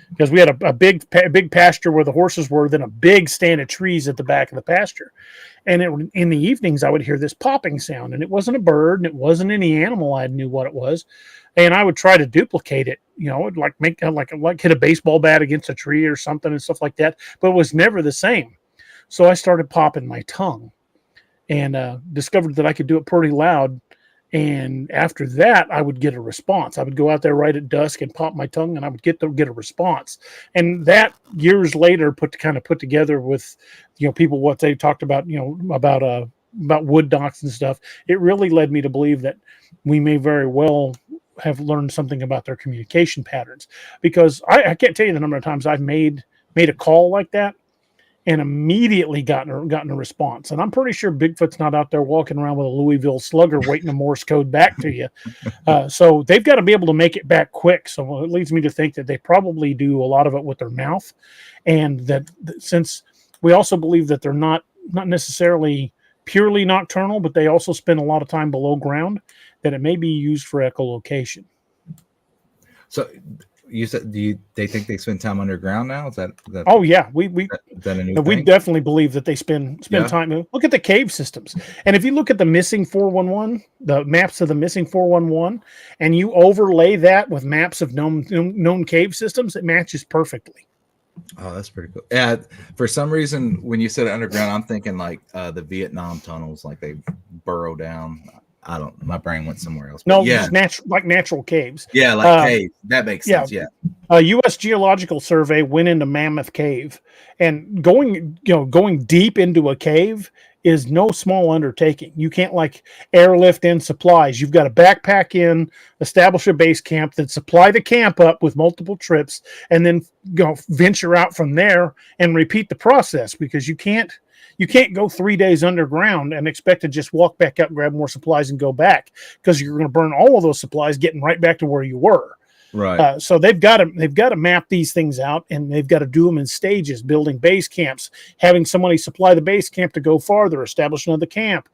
because we had a big pasture where the horses were, then a big stand of trees at the back of the pasture. And in the evenings, I would hear this popping sound, and it wasn't a bird, and it wasn't any animal I knew what it was. And I would try to duplicate it, like make like hit a baseball bat against a tree or something and stuff like that, but it was never the same. So I started popping my tongue, and discovered that I could do it pretty loud. And after that, I would get a response. I would go out there right at dusk and pop my tongue, and I would get a response. And that years later put together with, people, what they talked about, about wood docs and stuff. It really led me to believe that we may very well have learned something about their communication patterns, because I can't tell you the number of times I've made a call like that and immediately gotten a response. And I'm pretty sure Bigfoot's not out there walking around with a Louisville Slugger waiting a Morse code back to you. So they've got to be able to make it back quick. So it leads me to think that they probably do a lot of it with their mouth, and that since we also believe that they're not necessarily purely nocturnal, but they also spend a lot of time below ground, that it may be used for echolocation. So you said, they think they spend time underground now? Is that oh yeah, we definitely believe that they spend time. Look at the cave systems, and if you look at the missing 411, the maps of the missing 411, and you overlay that with maps of known cave systems, it matches perfectly. Oh, that's pretty cool. Yeah, for some reason when you said underground, I'm thinking like the Vietnam tunnels, like they burrow down. I don't. My brain went somewhere else. No, yeah, natural caves. Yeah, like caves. That makes sense. Yeah. A U.S. Geological Survey went into Mammoth Cave, and going deep into a cave is no small undertaking. You can't like airlift in supplies. You've got to backpack in, establish a base camp, then supply the camp up with multiple trips, and then venture out from there and repeat the process, because you can't go 3 days underground and expect to just walk back up, grab more supplies, and go back, because you're going to burn all of those supplies getting right back to where you were. Right. So they've got to map these things out, and they've got to do them in stages, building base camps, having somebody supply the base camp to go farther, establish another camp.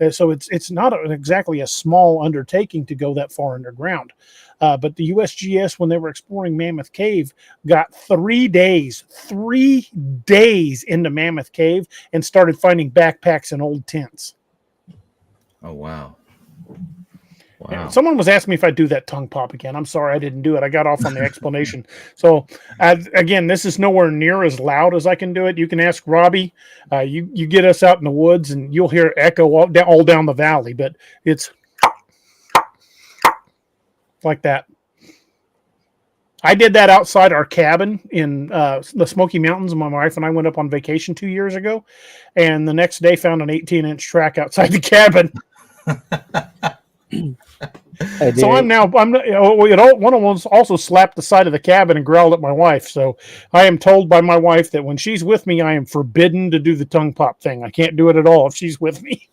So it's not exactly a small undertaking to go that far underground. But the USGS, when they were exploring Mammoth Cave, got 3 days into Mammoth Cave and started finding backpacks and old tents. Oh, wow. Wow. Yeah, someone was asking me if I'd do that tongue pop again. I'm sorry I didn't do it. I got off on the explanation. So, again, this is nowhere near as loud as I can do it. You can ask Robbie. You get us out in the woods, and you'll hear echo all down the valley, but it's like that. I did that outside our cabin in the Smoky Mountains. My wife and I went up on vacation 2 years ago, and the next day found an 18-inch track outside the cabin. So one of them also slapped the side of the cabin and growled at my wife. So I am told by my wife that when she's with me, I am forbidden to do the tongue pop thing. I can't do it at all if she's with me.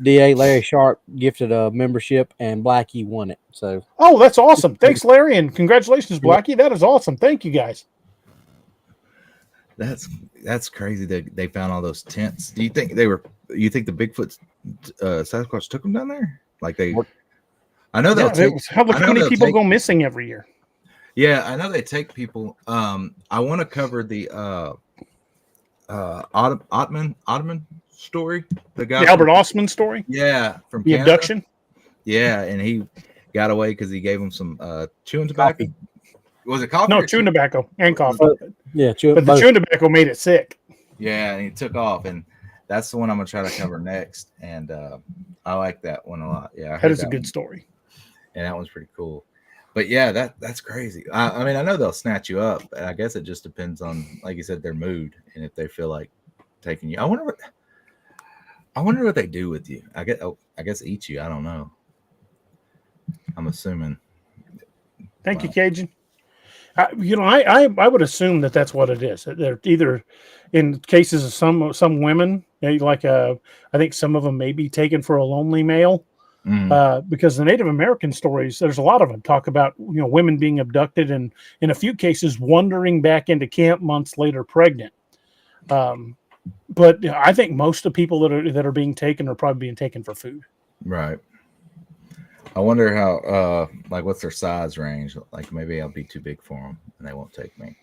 DA Larry Sharp gifted a membership, and Blackie won it. So, Oh, that's awesome. Thanks, Larry, and congratulations, Blackie. That is awesome. Thank you, guys. That's crazy that they found all those tents. Do you think you think the Bigfoot Sasquatch took them down there? Like I know they'll take. How many people go missing every year? Yeah, I know they take people. I want to cover the Ottoman story. The Albert Osman story. Yeah, from the Canada. abduction. Yeah, and he got away because he gave him some chewing tobacco. Coffee. Was it coffee? No, chewing tobacco and coffee. Yeah, but the chewing tobacco made it sick. Yeah, and he took off, and that's the one I'm gonna try to cover next. And I like that one a lot. Yeah, that is a good story. And that one's pretty cool. But yeah, that's crazy. I mean, I know they'll snatch you up, and I guess it just depends on, like you said, their mood and if they feel like taking you. I wonder what they do with you. I guess eat you. I don't know. I'm assuming. Thank you, Cajun. I would assume that's what it is. They're either, in cases of some women, like I think some of them may be taken for a lonely male, because the Native American stories, there's a lot of them talk about women being abducted and in a few cases wandering back into camp months later pregnant. But I think most of the people that are being taken are probably being taken for food. Right. I wonder how, what's their size range? Like maybe I'll be too big for them and they won't take me.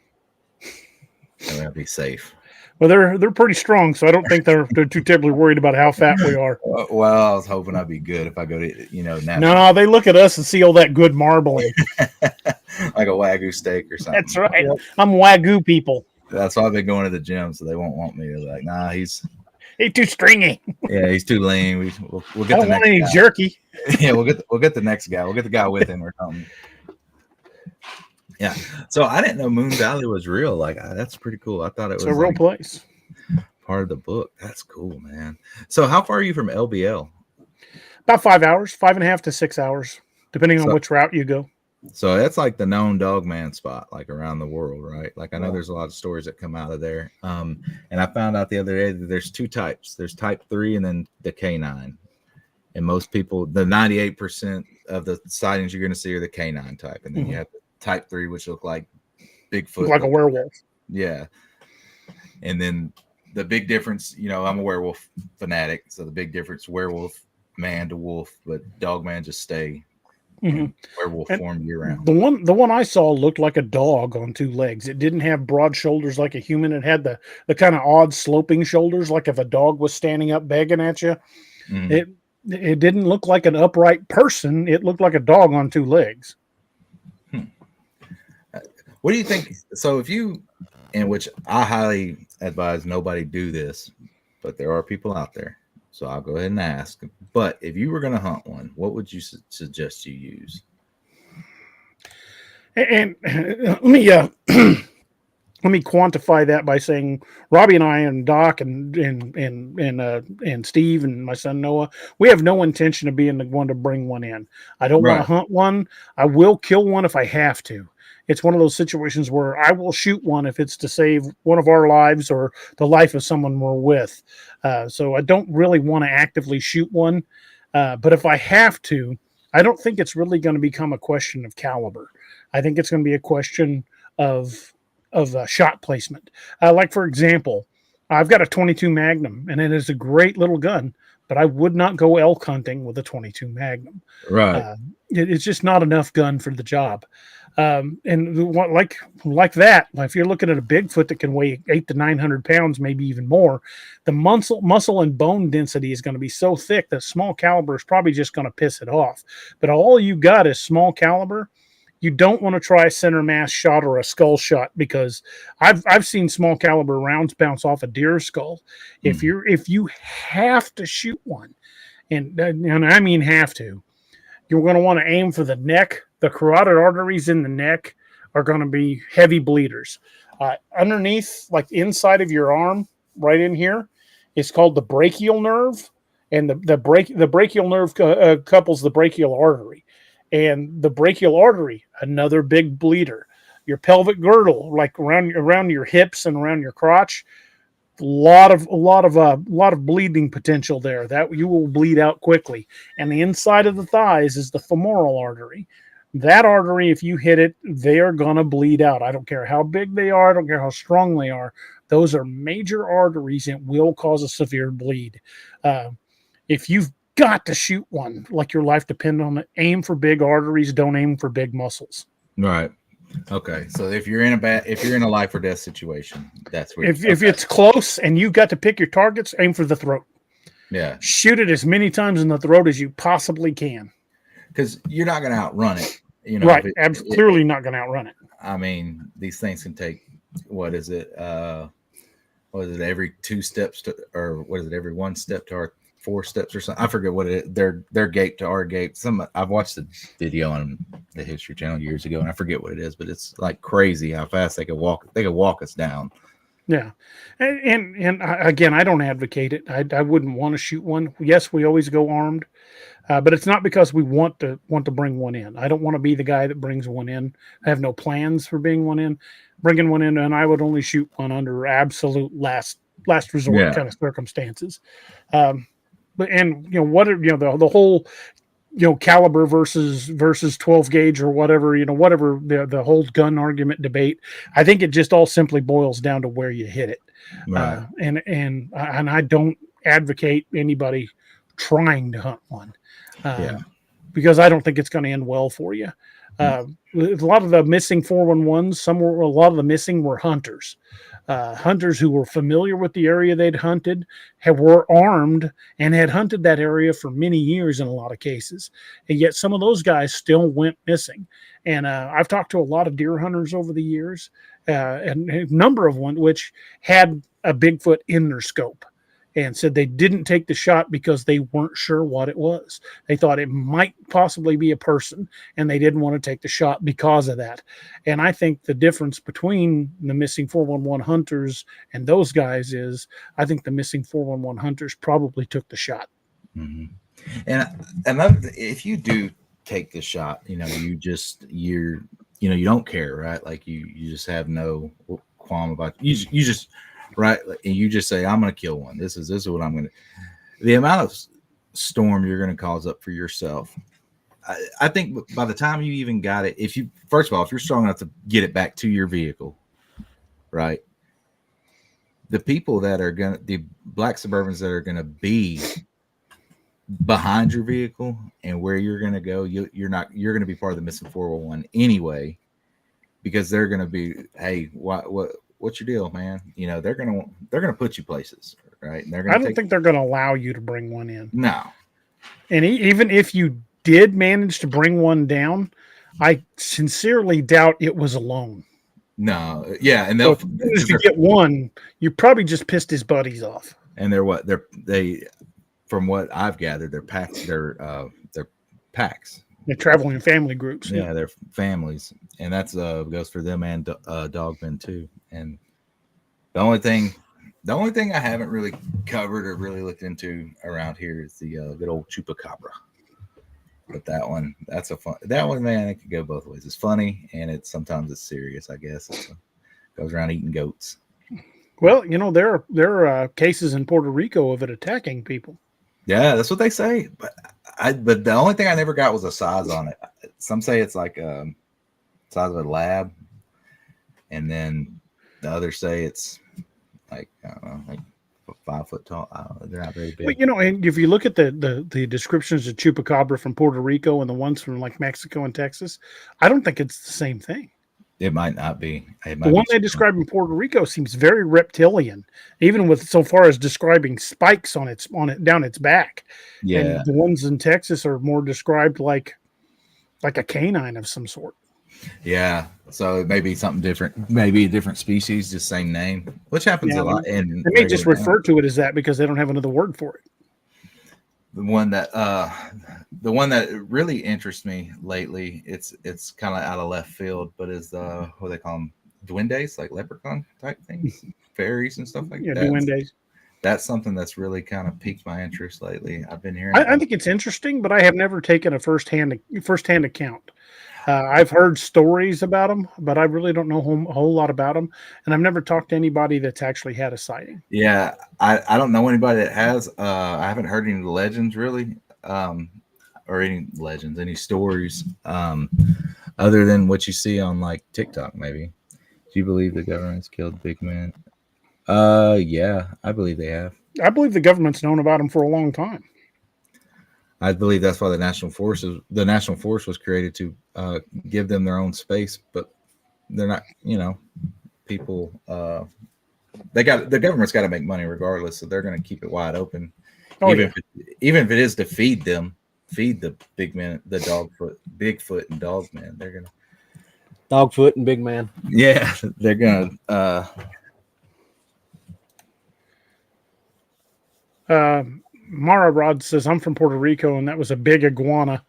Maybe I'll be safe. Well, they're pretty strong, so I don't think they're too terribly worried about how fat we are. Well, I was hoping I'd be good if I go to, No, they look at us and see all that good marbling. Like a Wagyu steak or something. That's right. I'm Wagyu people. That's why I've been going to the gym, so they won't want me to like, nah, he's too stringy. Yeah, he's too lean. We'll get I don't want any jerky. Yeah, we'll get the next guy. We'll get the guy with him or something. Yeah. So I didn't know Moon Valley was real. Like that's pretty cool. I thought it's a real place. Part of the book. That's cool, man. So how far are you from LBL? About 5 hours, 5.5 to 6 hours, depending on which route you go. So that's like the known dogman spot, like around the world, right? Like I know there's a lot of stories that come out of there. And I found out the other day that there's two types. There's type 3 and then the canine. And most people, the 98% of the sightings you're going to see are the canine type. And then you have the type 3, which look like Bigfoot. Like a werewolf. Yeah. And then the big difference, I'm a werewolf fanatic. So the big difference, werewolf man to wolf, but dogman just stay. Werewolf form year round. The one I saw looked like a dog on 2 legs. It didn't have broad shoulders like a human. It had the kind of odd sloping shoulders, like if a dog was standing up begging at you. It didn't look like an upright person. It looked like a dog on 2 legs. What do you think? So if you, in which I highly advise nobody do this, but there are people out there. So I'll go ahead and ask. But if you were going to hunt one, what would you suggest you use? And let me quantify that by saying Robbie and I and Doc and Steve and my son Noah, we have no intention of being the one to bring one in. I don't want to hunt one. I will kill one if I have to. It's one of those situations where I will shoot one if it's to save one of our lives or the life of someone we're with. So I don't really want to actively shoot one. But if I have to, I don't think it's really going to become a question of caliber. I think it's going to be a question of shot placement. Like, for example, I've got a 22 Magnum, and it is a great little gun, but I would not go elk hunting with a 22 Magnum. Right. It's just not enough gun for the job. And like that, if you're looking at a Bigfoot that can weigh 800 to 900 pounds, maybe even more, the muscle and bone density is going to be so thick that small caliber is probably just going to piss it off. But all you got is small caliber. You don't want to try a center mass shot or a skull shot, because I've seen small caliber rounds bounce off a deer skull. If you have to shoot one, and I mean have to, you're going to want to aim for the neck. The carotid arteries in the neck are going to be heavy bleeders. Underneath, like inside of your arm, right in here, is called the brachial nerve, and the brachial nerve couples the brachial artery, and the brachial artery, another big bleeder. Your pelvic girdle, like around your hips and around your crotch, A lot of bleeding potential there. That you will bleed out quickly. And the inside of the thighs is the femoral artery. That artery, if you hit it, they are gonna bleed out. I don't care how big they are. I don't care how strong they are. Those are major arteries and will cause a severe bleed. If you've got to shoot one, like your life depends on it, aim for big arteries. Don't aim for big muscles. Right. Okay. So if you're in a life or death situation, that's where. If it's close and you've got to pick your targets, aim for the throat. Yeah. Shoot it as many times in the throat as you possibly can. Because you're not going to outrun it. You know, right. Clearly not going to outrun it. I mean, these things can take, what is it? Every 2 steps or what is it? Every 1 step to our 4 steps or something. I forget what it is. Their gate to our gate. I've watched the video on the History Channel years ago, and I forget what it is, but it's like crazy how fast they could walk. They could walk us down. Yeah, and again, I don't advocate it. I wouldn't want to shoot one. Yes, we always go armed, but it's not because we want to bring one in. I don't want to be the guy that brings one in. I have no plans for bringing one in, and I would only shoot one under absolute last resort kind of circumstances. But the whole caliber versus 12 gauge or whatever, whatever the whole gun argument debate. I think it just all simply boils down to where you hit it. Right. And I don't advocate anybody trying to hunt one because I don't think it's going to end well for you. A lot of the missing 411s, a lot of the missing were hunters. Hunters who were familiar with the area they'd hunted, were armed, and had hunted that area for many years in a lot of cases. And yet some of those guys still went missing. And I've talked to a lot of deer hunters over the years, and a number of one which had a Bigfoot in their scope and said they didn't take the shot because they weren't sure what it was. They thought it might possibly be a person, and they didn't want to take the shot because of that. And I think the difference between the missing 411 hunters and those guys is I think the missing 411 hunters probably took the shot. Mm-hmm. And if you do take the shot, you don't care, right? Like you just have no qualm about it. You just right, and you just say, I'm going to kill one. This is what I'm going to. The amount of storm you're going to cause up for yourself. I think by the time you even got it, if you're strong enough to get it back to your vehicle, right? The people the black Suburbans that are going to be behind your vehicle and where you're going to go, you're going to be part of the missing 401 anyway, because they're going to be, hey, what's your deal, man? They're gonna put you places, right? And I don't think they're gonna allow you to bring one in. No. And even if you did manage to bring one down, I sincerely doubt it was alone. No, yeah, and as soon as you get one, you probably just pissed his buddies off. And they from what I've gathered, they're packs. They're packs. They're traveling in family groups. Yeah, they're families, and that's goes for them and dogmen too. And the only thing I haven't really covered or really looked into around here is the good old Chupacabra. But that one, man, it could go both ways. It's funny, and sometimes it's serious. I guess it goes around eating goats. Well, there are cases in Puerto Rico of it attacking people. Yeah, that's what they say. But the only thing I never got was a size on it. Some say it's like size of a lab, and then the others say it's like I don't know, like 5 foot tall. I don't know, they're not very big. But and if you look at the descriptions of Chupacabra from Puerto Rico and the ones from like Mexico and Texas, I don't think it's the same thing. It might not be. The one they describe in Puerto Rico seems very reptilian, even with so far as describing spikes on it down its back. Yeah, and the ones in Texas are more described like a canine of some sort. Yeah, so it may be something different, maybe a different species, just same name, which happens a lot. And they may just refer to it as that because they don't have another word for it. The one that really interests me lately, it's kind of out of left field, but is what they call them, duendes, like leprechaun type things, fairies and stuff like that. Yeah, duendes. That's something that's really kind of piqued my interest lately. I've been hearing. I think it's interesting, but I have never taken a firsthand account. I've heard stories about them, but I really don't know a whole lot about them. And I've never talked to anybody that's actually had a sighting. Yeah, I don't know anybody that has. I haven't heard any legends really, or any legends, any stories, other than what you see on like TikTok. Maybe. Do you believe the government's killed big men? Yeah, I believe they have. I believe the government's known about them for a long time. I believe that's why the National Force was created to give them their own space, but they're not. People. The government's got to make money regardless, so they're going to keep it wide open, even if it is to feed the big men, the Bigfoot and dogman. They're gonna Dogfoot and big man. Yeah, they're gonna. Mara Rod says, I'm from Puerto Rico, and that was a big iguana,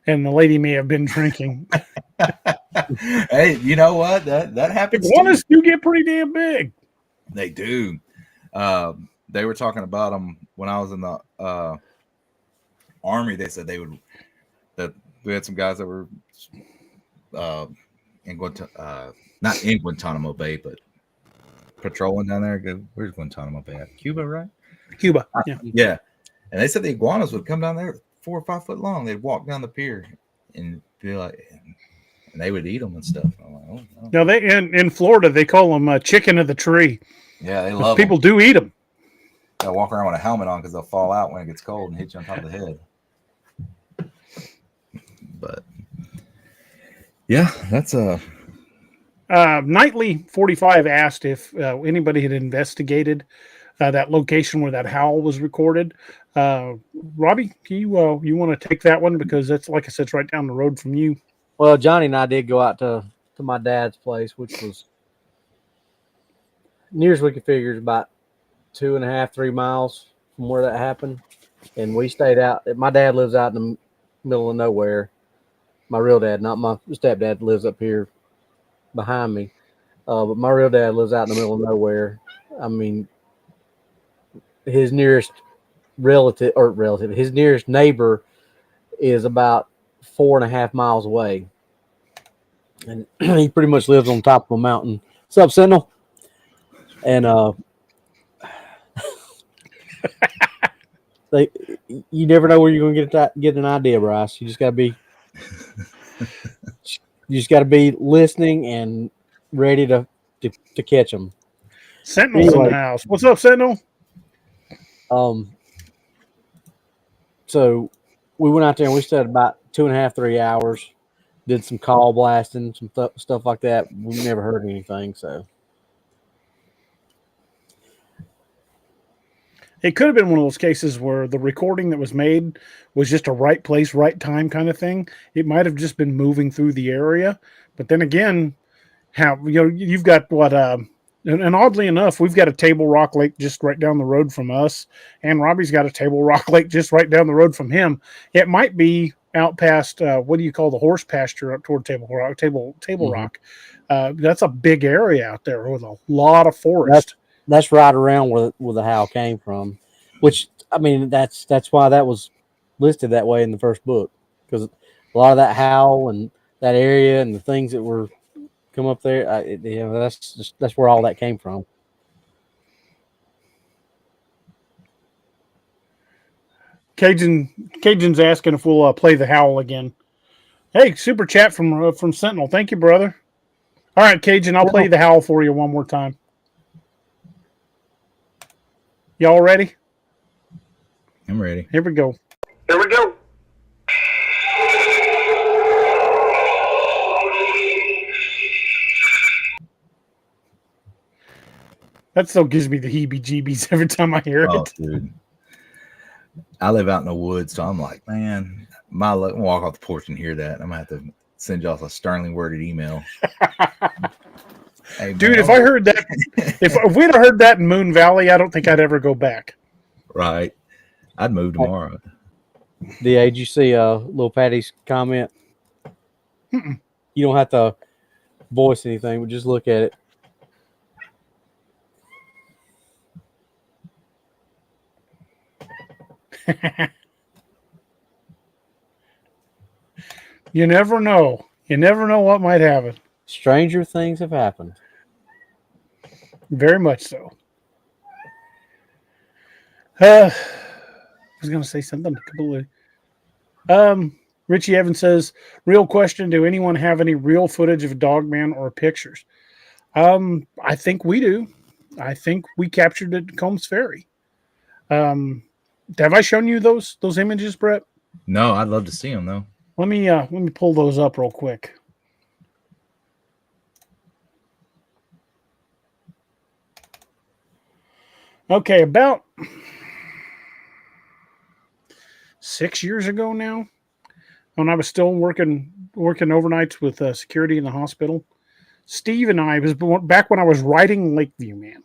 and the lady may have been drinking. Hey, you know what? That happens. Iguanas do get pretty damn big. They do. They were talking about them when I was in the Army. They said that we had some guys that were not in Guantanamo Bay, but patrolling down there. Where's Guantanamo Bay at? Cuba, right? Cuba. Yeah. Yeah. And they said the iguanas would come down there 4 or 5 foot long. They'd walk down the pier and be like, and they would eat them and stuff. I'm like, oh, no. No, they in Florida they call them chicken of the tree. Yeah, they love people them. do eat them. They'll walk around with a helmet on because they'll fall out when it gets cold and hit you on top of the head. But yeah, that's Nightly 45 asked if anybody had investigated that location where that howl was recorded. Robbie, you want to take that one because that's, like I said, it's right down the road from you. Well, Johnny and I did go out to my dad's place, which was near as we could figure is about 2.5, 3 miles from where that happened. And we stayed out. My dad lives out in the middle of nowhere. My real dad, not my stepdad, lives up here behind me. But my real dad lives out in the middle of nowhere. I mean, his nearest his nearest neighbor is about 4.5 miles away. And he pretty much lives on top of a mountain. What's up, Sentinel? And you never know where you're going to get an idea, Bryce. You just got to be listening and ready to catch them. Sentinel's in the house. What's up, Sentinel? So we went out there and we stayed about 2.5, 3 hours. Did some call blasting, some stuff like that. We never heard anything. So it could have been one of those cases where the recording that was made was just a right place, right time kind of thing. It might have just been moving through the area. But then again, you've got what, and oddly enough, we've got a Table Rock Lake just right down the road from us, and Robbie's got a Table Rock Lake just right down the road from him. It might be out past what do you call the horse pasture up toward Table Rock? Mm-hmm. Rock. That's a big area out there with a lot of forest. That's right around where the howl came from, which I mean that's why that was listed that way in the first book, because a lot of that howl and that area and the things that were come up there, that's where all that came from. Cajun's asking if we'll play the howl again. Hey, super chat from Sentinel. Thank you, brother. All right, Cajun, I'll play the howl for you one more time. Y'all ready? I'm ready. Here we go. Here we go. That still gives me the heebie-jeebies every time I hear it. Dude. I live out in the woods, so I'm like, man, my luck. I'm walk off the porch and hear that. I'm gonna have to send y'all a sternly worded email. Hey, dude, if I heard that, if we'd have heard that in Moon Valley, I don't think I'd ever go back. Right, I'd move tomorrow. DA, did you see little Patty's comment? Mm-mm. You don't have to voice anything, but just look at it. You never know. You never know what might happen. Stranger things have happened. Very much so. I was going to say something completely. Richie Evans says, real question, do anyone have any real footage of Dogman or pictures? I think we do. I think we captured it at Combs Ferry. Have I shown you those images, Brett? No, I'd love to see them though. Let me pull those up real quick. Okay, about 6 years ago now, when I was still working overnights with security in the hospital, Steve and I was back when I was writing Lakeview, man.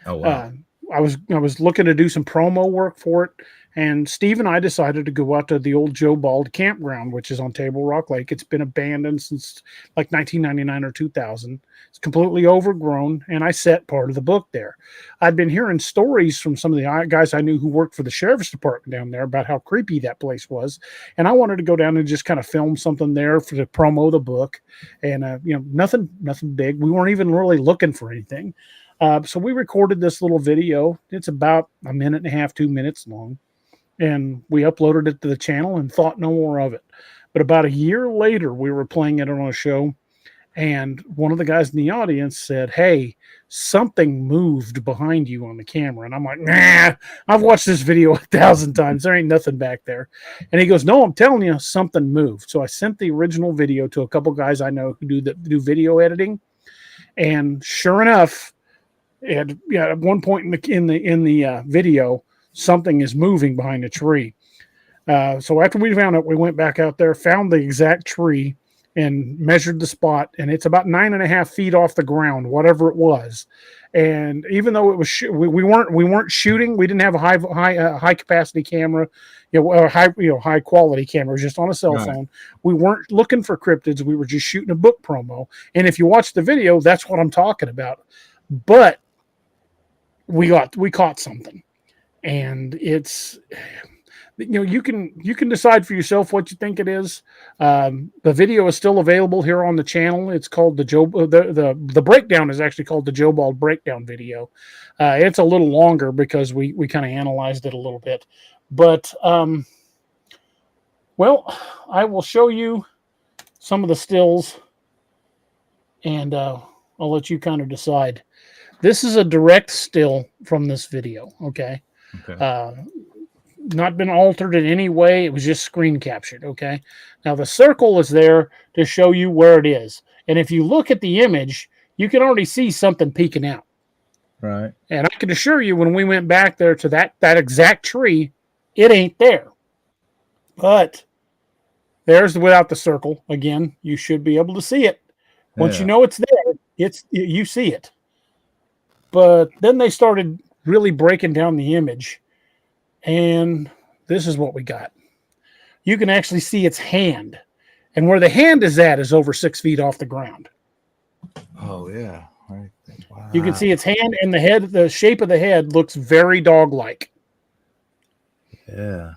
Oh wow. I was looking to do some promo work for it, and Steve and I decided to go out to the old Joe Bald campground, which is on Table Rock Lake. It's been abandoned since like 1999 or 2000. It's completely overgrown, and I set part of the book there. I'd been hearing stories from some of the guys I knew who worked for the sheriff's department down there about how creepy that place was, and I wanted to go down and just kind of film something there to promo the book, and nothing big. We weren't even really looking for anything. So we recorded this little video. It's about 1.5 minutes, 2 minutes long. And we uploaded it to the channel and thought no more of it. But about a year later, we were playing it on a show. And one of the guys in the audience said, hey, something moved behind you on the camera. And I'm like, nah, I've watched this video 1,000 times. There ain't nothing back there. And he goes, no, I'm telling you, something moved. So I sent the original video to a couple guys I know who do video editing. And sure enough, at one point in the video, something is moving behind a tree. So after we found it, we went back out there, found the exact tree, and measured the spot. And it's about 9.5 feet off the ground, whatever it was. And even though it was, we weren't shooting. We didn't have a high capacity camera, high quality camera, just on a cell phone. We weren't looking for cryptids. We were just shooting a book promo. And if you watch the video, that's what I'm talking about. But we caught something. And it's, you can decide for yourself what you think it is. The video is still available here on the channel. It's called the breakdown is actually called the Joe Bald breakdown video. It's a little longer because we kind of analyzed it a little bit. But well, I will show you some of the stills, and I'll let you kind of decide. This is a direct still from this video. Okay. Not been altered in any way. It was just screen captured. Okay. Now the circle is there to show you where it is. And if you look at the image, you can already see something peeking out. Right. And I can assure you, when we went back there to that exact tree, it ain't there. But there's without the circle. Again, you should be able to see it. Once you know it's there, you see it. But then they started really breaking down the image, and this is what we got. You can actually see its hand, and where the hand is at is over 6 feet off the ground. Oh yeah, right. Wow. You can see its hand, and the head. The shape of the head looks very dog-like. Yeah,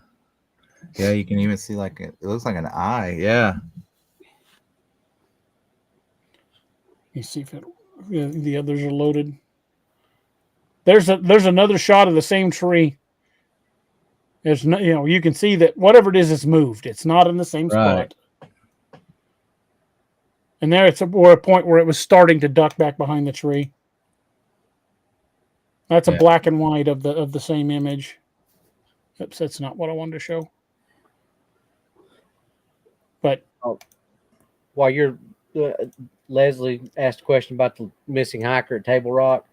you can even see it looks like an eye. Yeah. You see if the others are loaded. There's another shot of the same tree. There's no, you can see that whatever it is, it's moved. It's not in the same spot. And there it's a point where it was starting to duck back behind the tree. That's a black and white of the same image. Oops, that's not what I wanted to show. But while you're Leslie asked a question about the missing hiker at Table Rock.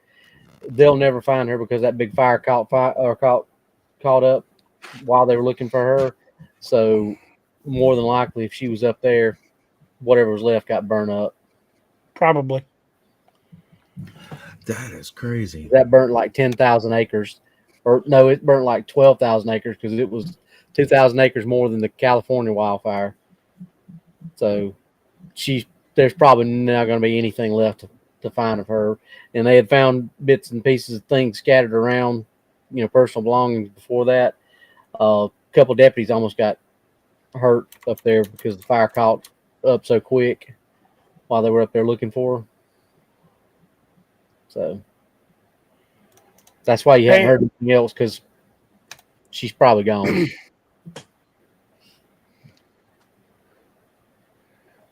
They'll never find her because that big fire caught up while they were looking for her. So more than likely, if she was up there, whatever was left got burned up. Probably. That is crazy. That burnt like 10,000 acres. Or no, it burnt like 12,000 acres because it was 2,000 acres more than the California wildfire. So there's probably not going to be anything left to find of her. And they had found bits and pieces of things scattered around, personal belongings before that. A couple of deputies almost got hurt up there because the fire caught up so quick while they were up there looking for her. So that's why you haven't heard anything else, because she's probably gone.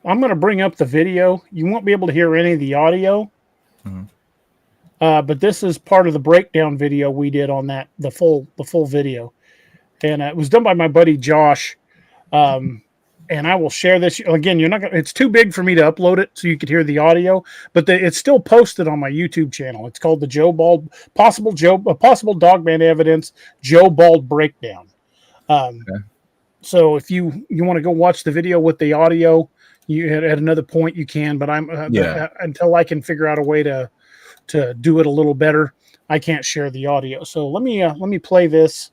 I'm going to bring up the video. You won't be able to hear any of the audio. But this is part of the breakdown video we did on that, the full video. And it was done by my buddy Josh. And I will share this again. You're not gonna, it's too big for me to upload it so you could hear the audio, but it's still posted on my YouTube channel. It's called the possible dogman evidence Joe Bald breakdown. So if you want to go watch the video with the audio, you at another point you can. But until I can figure out a way to do it a little better, I can't share the audio. So let me play this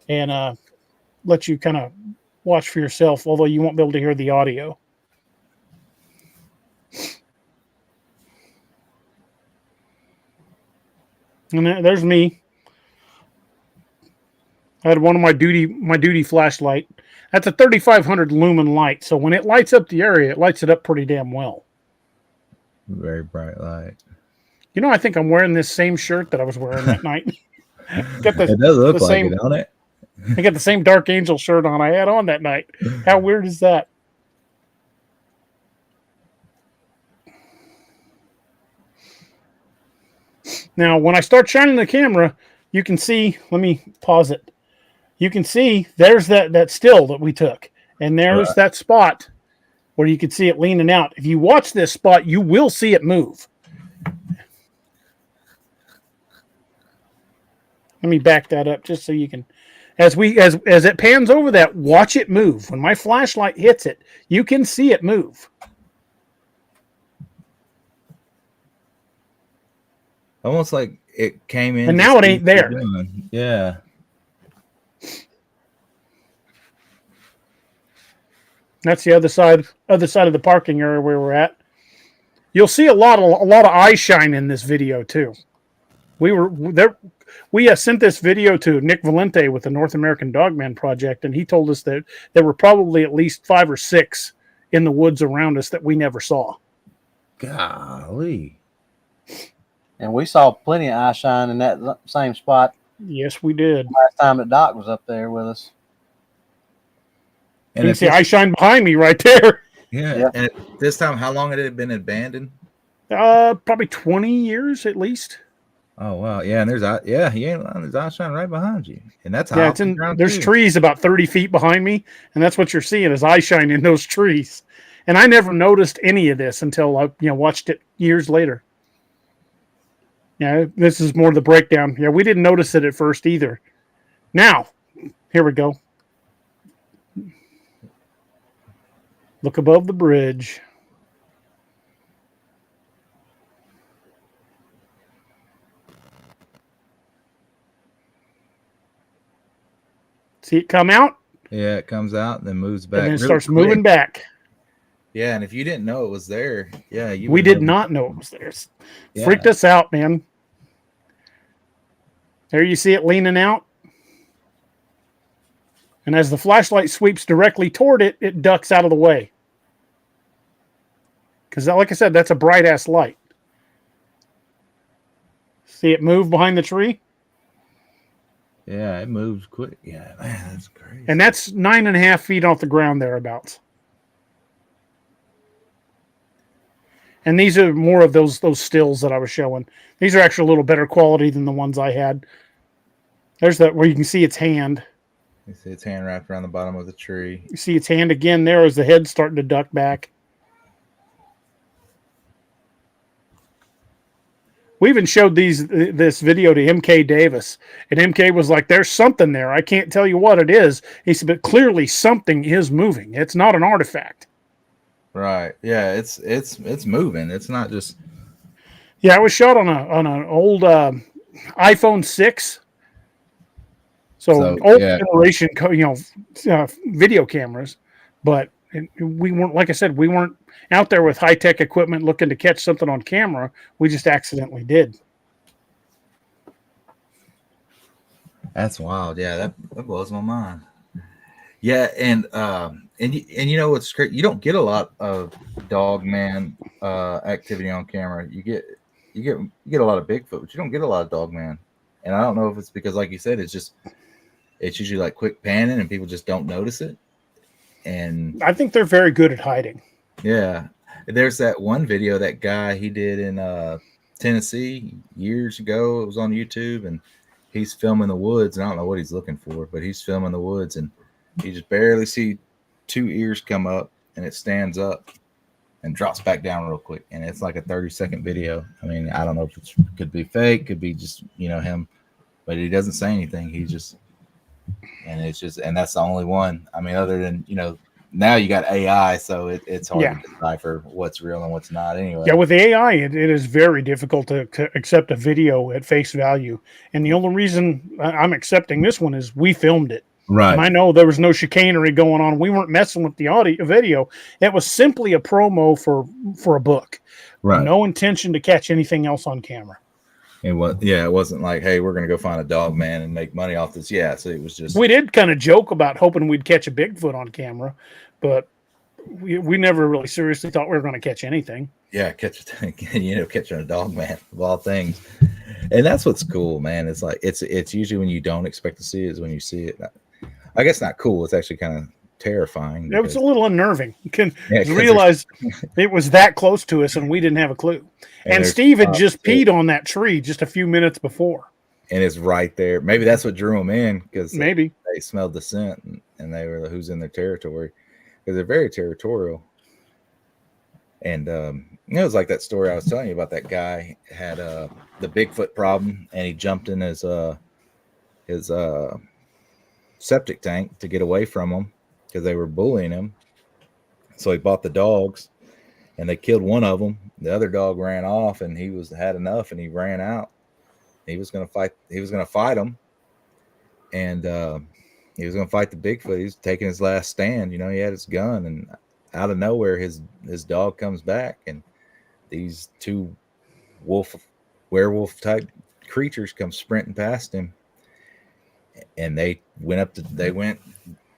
and let you kind of watch for yourself, although you won't be able to hear the audio. And there's me. I had one of my duty flashlight. That's a 3500 lumen light, so when it lights up the area, it lights it up pretty damn well. Very bright light. You know, I think I'm wearing this same shirt that I was wearing that night. It does look like it, don't it? I got the same Dark Angel shirt on I had on that night. How weird is that? Now, when I start shining the camera, you can see, let me pause it. You can see there's that still that we took. And there's that spot where you can see it leaning out. If you watch this spot, you will see it move. Let me back that up just so you can, as it pans over that, watch it move. When my flashlight hits it, you can see it move. Almost like it came in, and now it ain't there. Yeah. That's the other side of the parking area where we're at. You'll see a lot of eye shine in this video too. We were there. We sent this video to Nick Valente with the North American Dogman Project, and he told us that there were probably at least 5 or 6 in the woods around us that we never saw. Golly. And we saw plenty of eye shine in that same spot. Yes, we did. Last time that Doc was up there with us. And you can see eye shine behind me right there. Yeah. And this time, how long had it been abandoned? Probably 20 years at least. Oh wow, yeah, and there's eye shine right behind you, and that's how there's trees about 30 feet behind me, and that's what you're seeing is eye shine in those trees. And I never noticed any of this until I watched it years later. Yeah, this is more the breakdown. Yeah, we didn't notice it at first either. Now, here we go. Look above the bridge. See it come out? Yeah, it comes out and then moves back. And then it starts moving back. Yeah, and if you didn't know it was there, we did not know it was there. Freaked us out, man. There you see it leaning out. And as the flashlight sweeps directly toward it, it ducks out of the way. Because, like I said, that's a bright-ass light. See it move behind the tree? Yeah, it moves quick. Yeah, man, that's crazy. And that's 9.5 feet off the ground thereabouts. And these are more of those stills that I was showing. These are actually a little better quality than the ones I had. There's that where you can see its hand. You see its hand wrapped around the bottom of the tree. You see its hand again there as the head's starting to duck back. We even showed this video to MK Davis, and MK was like, "There's something there. I can't tell you what it is." He said, "But clearly something is moving. It's not an artifact." Right. Yeah. It's moving. It's not just. Yeah, it was shot on an old iPhone 6. So old generation, video cameras, but we weren't, like I said, we weren't out there with high-tech equipment looking to catch something on camera. We just accidentally did. That's wild. Yeah, that blows my mind. Yeah, and you know what's great? You don't get a lot of dogman activity on camera. You get a lot of Bigfoot, but you don't get a lot of dogman. And I don't know if it's because, like you said, it's usually like quick panning and people just don't notice it. And I think they're very good at hiding. yeah, there's that one video that guy he did in Tennessee years ago. It was on YouTube, and he's filming the woods. And I don't know what he's looking for, but he's filming the woods, and you just barely see two ears come up, and it stands up and drops back down real quick. And it's like a 30-second video. I mean, I don't know if it could be fake, could be just, him, but he doesn't say anything. He just, and that's the only one. I mean, other than, now you got AI, so it's hard to decipher what's real and what's not anyway. Yeah, with the AI, it is very difficult to accept a video at face value. And the only reason I'm accepting this one is we filmed it. Right. And I know there was no chicanery going on. We weren't messing with the video. It was simply a promo for a book. Right. No intention to catch anything else on camera. It wasn't like, hey, we're going to go find a dog man and make money off this. Yeah, so it was just... We did kind of joke about hoping we'd catch a Bigfoot on camera, but we never really seriously thought we were going to catch anything. Yeah, catching a dog man of all things. And that's what's cool, man. It's like, it's usually when you don't expect to see it is when you see it. I guess not cool. It's actually kind of terrifying. It was a little unnerving. You can realize it was that close to us and we didn't have a clue. And Steve had just peed on that tree just a few minutes before. And it's right there. Maybe that's what drew them in, because maybe they smelled the scent and they were who's in their territory, because they're very territorial. And it was like that story I was telling you about. That guy had the Bigfoot problem, and he jumped in his septic tank to get away from them because they were bullying him. So he bought the dogs, and they killed one of them. The other dog ran off, and he had enough, and he ran out. He was going to fight. He was going to fight him, and he was going to fight the Bigfoot. He was taking his last stand. He had his gun, and out of nowhere, his dog comes back, and these two werewolf type creatures come sprinting past him. And they went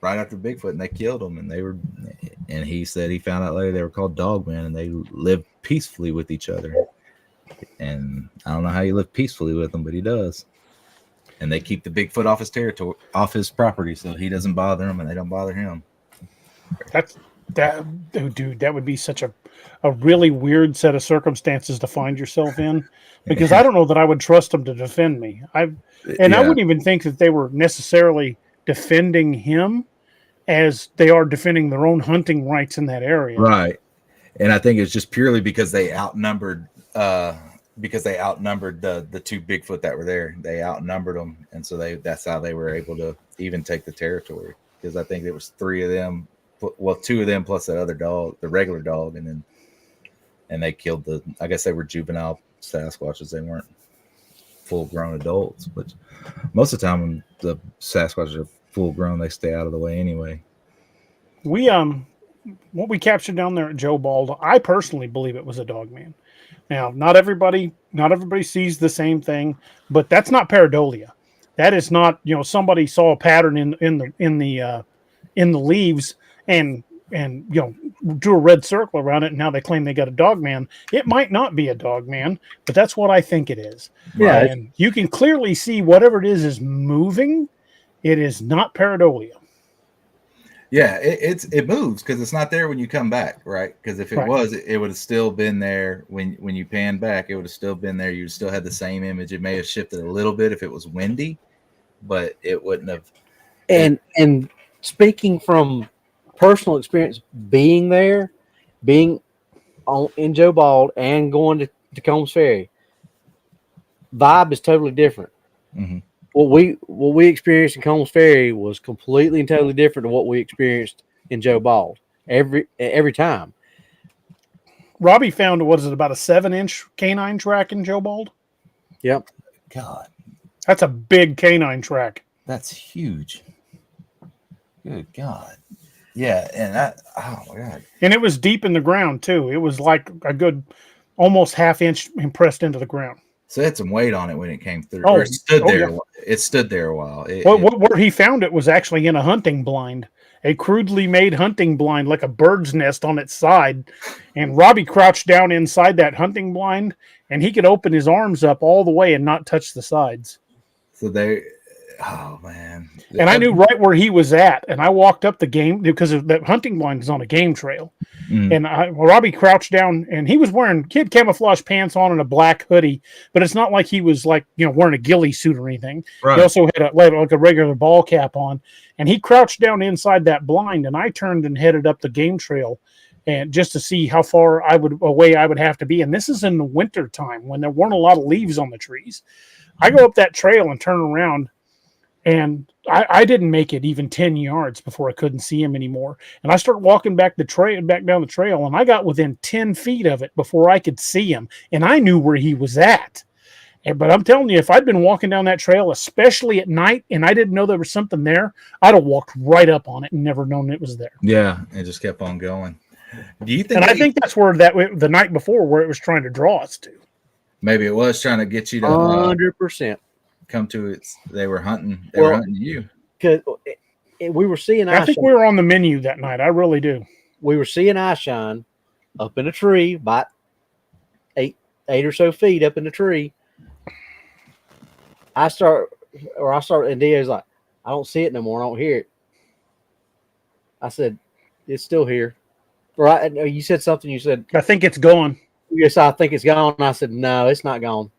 right after Bigfoot, and they killed him. And he said he found out later they were called dogmen, and they lived peacefully with each other. And I don't know how you live peacefully with them, but he does. And they keep the Bigfoot off his territory, off his property, so he doesn't bother them, and they don't bother him. Dude, that would be such a really weird set of circumstances to find yourself in, because I don't know that I would trust them to defend me. I wouldn't even think that they were necessarily defending him as they are defending their own hunting rights in that area. Right. And I think it's just purely because they outnumbered the two Bigfoot that were there. They outnumbered them, and so that's how they were able to even take the territory, because I think there was three of them. Well, two of them plus that other dog, the regular dog, and they killed I guess they were juvenile Sasquatches. They weren't full-grown adults, but most of the time when the Sasquatches are full-grown, they stay out of the way anyway. What we captured down there at Joe Bald, I personally believe it was a dogman. Now, not everybody sees the same thing, but that's not pareidolia. That is not, somebody saw a pattern in the leaves and drew a red circle around it, and now they claim they got a dogman. It might not be a dogman, but that's what I think it is. Yeah, and you can clearly see whatever it is moving. It is not pareidolia. Yeah, it moves because it's not there when you come back, right? Because if it was, it would have still been there when you pan back. It would have still been there. You still had the same image. It may have shifted a little bit if it was windy, but it wouldn't have. And speaking from personal experience, being there, being in Joe Bald and going to Combs Ferry, vibe is totally different. Mm-hmm. What we experienced in Combs Ferry was completely and totally different to what we experienced in Joe Bald every time. Robbie found, what is it, about a 7-inch canine track in Joe Bald? Yep. God, that's a big canine track. That's huge. Good God. Yeah, and oh my God. And it was deep in the ground too. It was like a good almost half-inch impressed into the ground. So it had some weight on it when it came through. It stood there. Yeah. It stood there a while. Where he found it was actually in a hunting blind, a crudely made hunting blind like a bird's nest on its side. And Robbie crouched down inside that hunting blind, and he could open his arms up all the way and not touch the sides. So they, oh man. And I knew right where he was at. And I walked up the game because the hunting blind is on a game trail. And Robbie crouched down, and he was wearing kid camouflage pants on and a black hoodie, but it's not like he was like, wearing a ghillie suit or anything. Right. He also had like a regular ball cap on, and he crouched down inside that blind, and I turned and headed up the game trail, and just to see how far away I would have to be. And this is in the winter time when there weren't a lot of leaves on the trees. I go up that trail and turn around, and I didn't make it even 10 yards before I couldn't see him anymore. And I start walking back down the trail, and I got within 10 feet of it before I could see him. And I knew where he was at. But I'm telling you, if I'd been walking down that trail, especially at night, and I didn't know there was something there, I'd have walked right up on it and never known it was there. Yeah, it just kept on going. Do you think? And I think that's where the night before where it was trying to draw us to. Maybe it was trying to get you to 100%. come to it. They were hunting. They were hunting you. Because we were seeing I think we were on the menu that night. I really do. We were seeing eye shine up in a tree, about eight or so feet up in the tree. I start, and Dio's like, I don't see it no more. I don't hear it. I said, it's still here. Right? You said something. You said, I think it's gone. Yes, I think it's gone. I said, no, it's not gone.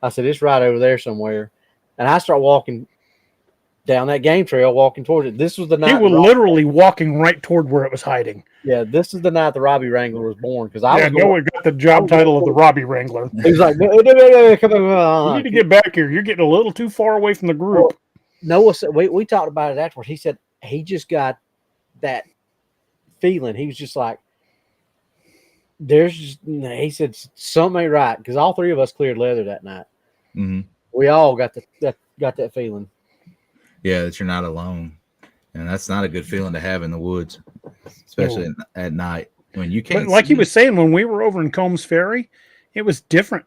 I said, it's right over there somewhere. And I start walking down that game trail, walking towards it. This was the night. He was literally walking right toward where it was hiding. Yeah, this is the night the Robbie Wrangler was born. Because Noah got the job title of the Robbie Wrangler. He was like, no, come on. You need to get back here. You're getting a little too far away from the group. Noah said, we talked about it afterwards. He said he just got that feeling. He was just like, he said something ain't right, because all three of us cleared leather that night. Mm-hmm. We all got that feeling. Yeah, that you're not alone, and that's not a good feeling to have in the woods, especially at night when you can't. But like he was saying, when we were over in Combs Ferry, it was different.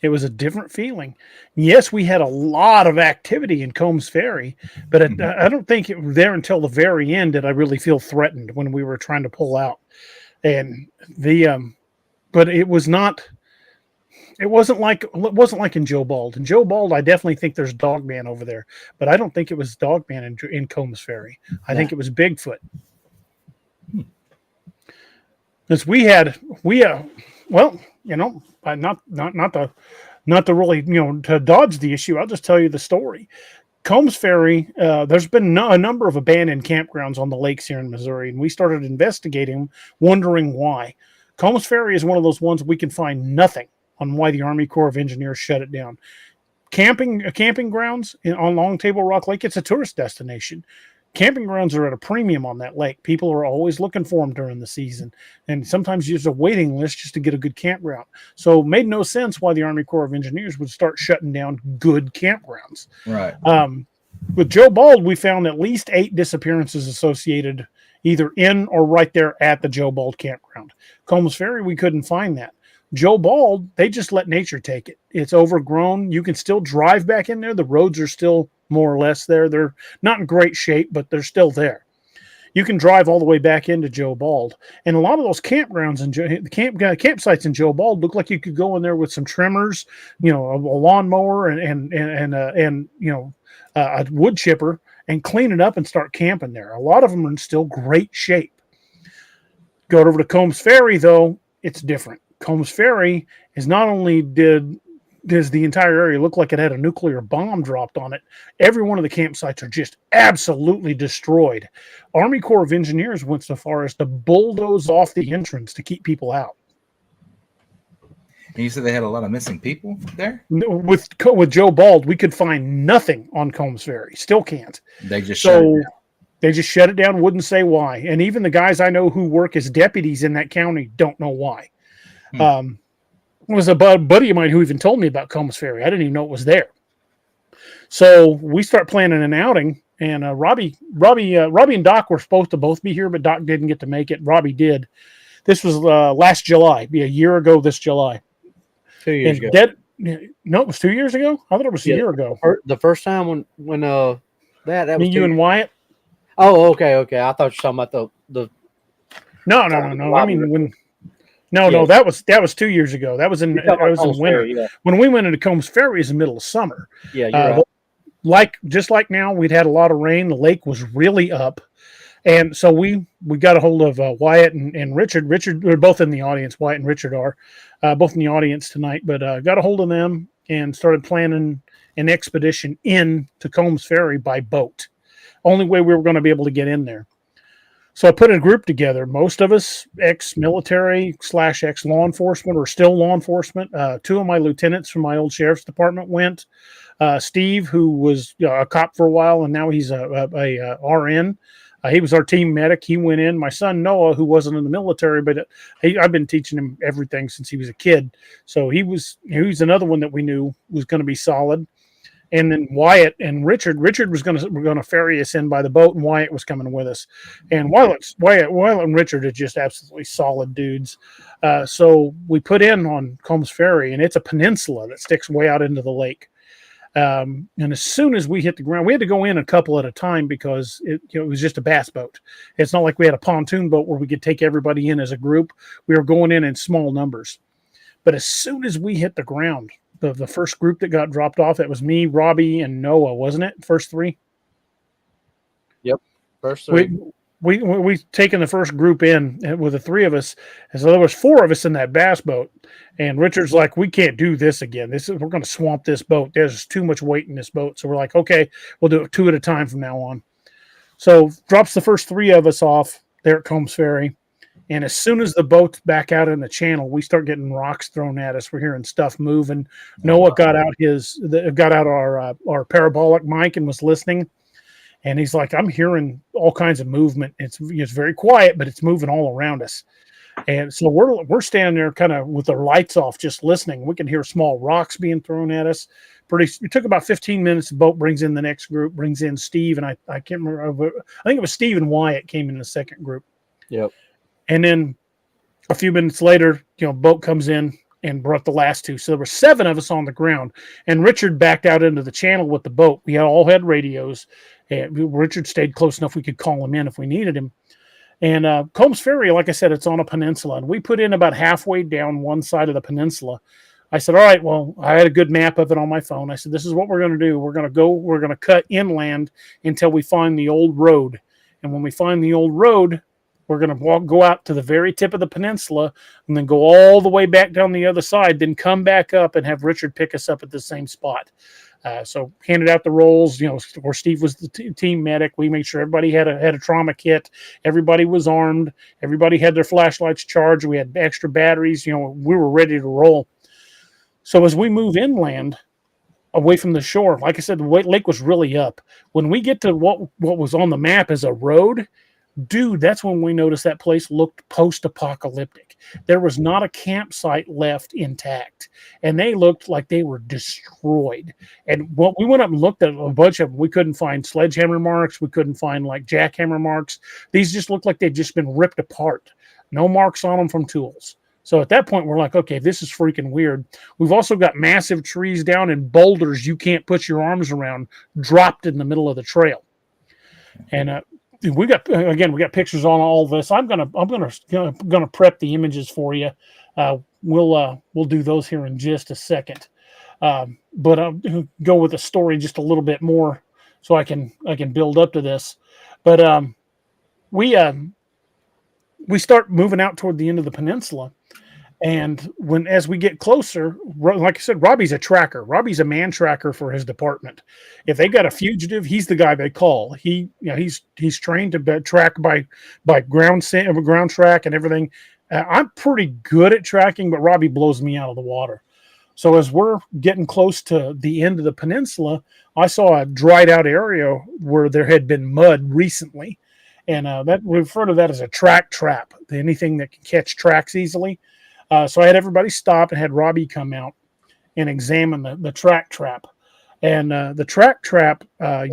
It was a different feeling. Yes, we had a lot of activity in Combs Ferry, but I don't think it was there until the very end did I really feel threatened when we were trying to pull out. And but it was not. It wasn't like in Joe Bald. In Joe Bald, I definitely think there's Dogman over there, but I don't think it was Dogman in Combs Ferry. I think it was Bigfoot. Because not to really to dodge the issue. I'll just tell you the story. Combs Ferry, there's been a number of abandoned campgrounds on the lakes here in Missouri, and we started investigating, wondering why. Combs Ferry is one of those ones we can find nothing on why the Army Corps of Engineers shut it down. Camping grounds on Long Table Rock Lake, it's a tourist destination. Camping grounds are at a premium on that lake. People are always looking for them during the season, and sometimes there's a waiting list just to get a good campground. So it made no sense why the Army Corps of Engineers would start shutting down good campgrounds. Right. With Joe Bald, we found at least 8 disappearances associated either in or right there at the Joe Bald campground. Combs Ferry, we couldn't find that. Joe Bald, they just let nature take it. It's overgrown. You can still drive back in there. The roads are still more or less there. They're not in great shape, but they're still there. You can drive all the way back into Joe Bald. And a lot of those campgrounds and campsites in Joe Bald look like you could go in there with some trimmers, a lawnmower and a wood chipper and clean it up and start camping there. A lot of them are in still great shape. Go over to Combs Ferry, though, it's different. Combs Ferry is not only does the entire area look like it had a nuclear bomb dropped on it, every one of the campsites are just absolutely destroyed. Army Corps of Engineers went so far as to bulldoze off the entrance to keep people out. And you said they had a lot of missing people there? With Joe Bald, we could find nothing on Combs Ferry. Still can't. They just shut it down. They just shut it down, wouldn't say why. And even the guys I know who work as deputies in that county don't know why. It was a buddy of mine who even told me about Combs Ferry. I didn't even know it was there. So we start planning an outing, and Robbie and Doc were supposed to both be here, but Doc didn't get to make it. Robbie did. This was last July, a year ago this July. 2 years ago. No, it was 2 years ago? I thought it was a year ago. The first time when that me, you, and Wyatt? Oh, okay. I thought you were talking about the No. I mean, no, Yeah. that was 2 years ago. That was in You're talking about in Coles winter. Ferry, yeah. When we went into Combs Ferry, is the middle of summer. Yeah, you're right. Just like now, we'd had a lot of rain. The lake was really up, and so we got a hold of Wyatt and Richard. Richard, we're both in the audience. Wyatt and Richard are both in the audience tonight. But got a hold of them and started planning an expedition in to Combs Ferry by boat. Only way we were going to be able to get in there. So I put a group together. Most of us ex-military / ex-law enforcement or still law enforcement. Two of my lieutenants from my old sheriff's department went. Steve, who was a cop for a while, and now he's a RN. He was our team medic. He went in. My son Noah, who wasn't in the military, but I've been teaching him everything since he was a kid. So he was another one that we knew was going to be solid. And then Wyatt and Richard was going to ferry us in by the boat, and Wyatt was coming with us. And Wyatt and Richard are just absolutely solid dudes. So we put in on Combs Ferry, and it's a peninsula that sticks way out into the lake. And as soon as we hit the ground, we had to go in a couple at a time because it was just a bass boat. It's not like we had a pontoon boat where we could take everybody in as a group. We were going in small numbers. But as soon as we hit the ground, the first group that got dropped off, it was me, Robbie, and Noah, wasn't it? First three? Yep. First three. We taken the first group in with the three of us, and so there was four of us in that bass boat. And Richard's like, we can't do this again. We're going to swamp this boat. There's too much weight in this boat. So we're like, okay, we'll do it two at a time from now on. So drops the first three of us off there at Combs Ferry. And as soon as the boat's back out in the channel, we start getting rocks thrown at us. We're hearing stuff moving. Noah got out our parabolic mic and was listening. And he's like, I'm hearing all kinds of movement. It's very quiet, but it's moving all around us. And so we're standing there kind of with our lights off, just listening. We can hear small rocks being thrown at us. It took about 15 minutes. The boat brings in the next group, brings in Steve, and I can't remember. I think it was Steve and Wyatt came in the second group. Yep. And then a few minutes later, boat comes in and brought the last two. So there were seven of us on the ground. And Richard backed out into the channel with the boat. We all had radios. And Richard stayed close enough we could call him in if we needed him. And Combs Ferry, like I said, it's on a peninsula. And we put in about halfway down one side of the peninsula. I said, all right, well, I had a good map of it on my phone. I said, this is what we're going to do. We're going to cut inland until we find the old road. And when we find the old road, we're going to go out to the very tip of the peninsula and then go all the way back down the other side, then come back up and have Richard pick us up at the same spot. So handed out the rolls, where Steve was the team medic. We made sure everybody had a trauma kit. Everybody was armed. Everybody had their flashlights charged. We had extra batteries. We were ready to roll. So as we move inland away from the shore, like I said, the lake was really up. When we get to what was on the map as a road, dude, that's when we noticed that place looked post-apocalyptic. There was not a campsite left intact, and they looked like they were destroyed. And we went up and looked at a bunch of them. We couldn't find sledgehammer marks. We couldn't find jackhammer marks. These just looked like they'd just been ripped apart. No marks on them from tools. So at that point, we're like, okay, this is freaking weird. We've also got massive trees down and boulders you can't put your arms around dropped in the middle of the trail. And we got pictures on all this. I'm gonna prep the images for you. We'll do those here in just a second. But I'll go with the story just a little bit more so I can build up to this. But we start moving out toward the end of the peninsula. And as we get closer, like I said, Robbie's a tracker. Robbie's a man tracker for his department. If they got a fugitive, he's the guy they call. He's trained to track by ground track and everything. I'm pretty good at tracking, but Robbie blows me out of the water. So as we're getting close to the end of the peninsula, I saw a dried out area where there had been mud recently, and that we refer to that as a track trap. Anything that can catch tracks easily. So I had everybody stop and had Robbie come out and examine the track trap. And the track trap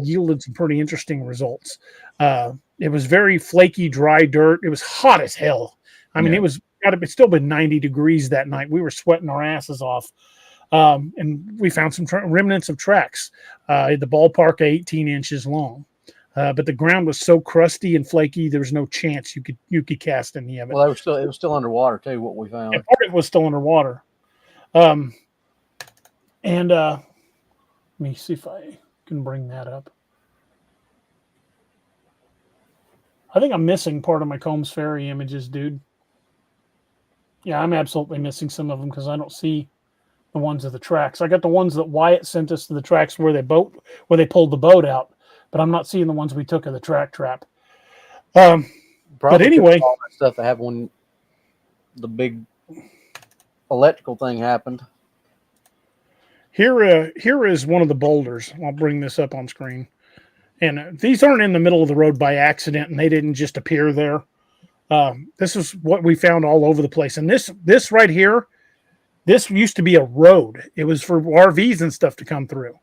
yielded some pretty interesting results. It was very flaky, dry dirt. It was hot as hell. I mean, it's still been 90 degrees that night. We were sweating our asses off. And we found some remnants of tracks. The ballpark 18 inches long. But the ground was so crusty and flaky, there was no chance you could cast any of it. Well, it was still underwater too. What we found. And part of it was still underwater. Let me see if I can bring that up. I think I'm missing part of my Combs Ferry images, dude. Yeah, I'm absolutely missing some of them because I don't see the ones of the tracks. I got the ones that Wyatt sent us to the tracks where they pulled the boat out, but I'm not seeing the ones we took of the track trap. But anyway, all that stuff that happened when the big electrical thing happened. Here is one of the boulders. I'll bring this up on screen. And these aren't in the middle of the road by accident, and they didn't just appear there. This is what we found all over the place. And this right here, this used to be a road. It was for RVs and stuff to come through.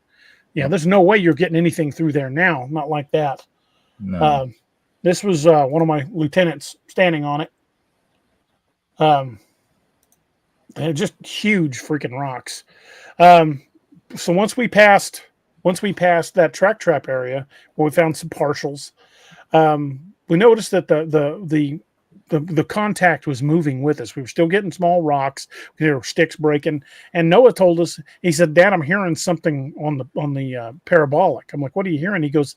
Yeah, there's no way you're getting anything through there now. Not like that. No. This was one of my lieutenants standing on it. They're just huge freaking rocks. So once we passed that track trap area where we found some partials, we noticed that the contact was moving with us. We were still getting small rocks. There were sticks breaking. And Noah told us, he said, "Dad, I'm hearing something on the parabolic." I'm like, "What are you hearing?" He goes,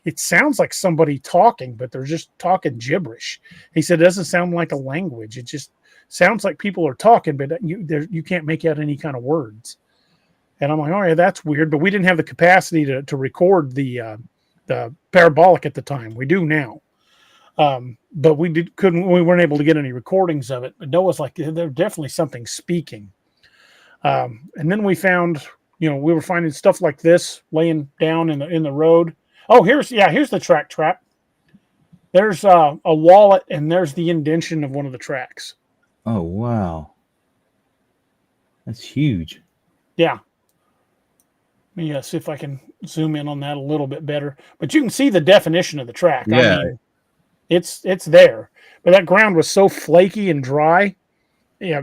"It sounds like somebody talking, but they're just talking gibberish." He said, "It doesn't sound like a language. It just sounds like people are talking, but you can't make out any kind of words." And I'm like, "Oh yeah, that's weird." But we didn't have the capacity to record the parabolic at the time. We do now. But we weren't able to get any recordings of it. But Noah's like, there's definitely something speaking. And then we found, we were finding stuff like this laying down in the road. Oh, here's the track trap. There's a wallet, and there's the indention of one of the tracks. Oh wow, that's huge. Yeah. Let me see if I can zoom in on that a little bit better. But you can see the definition of the track. Yeah. I mean, it's there. But that ground was so flaky and dry. Yeah,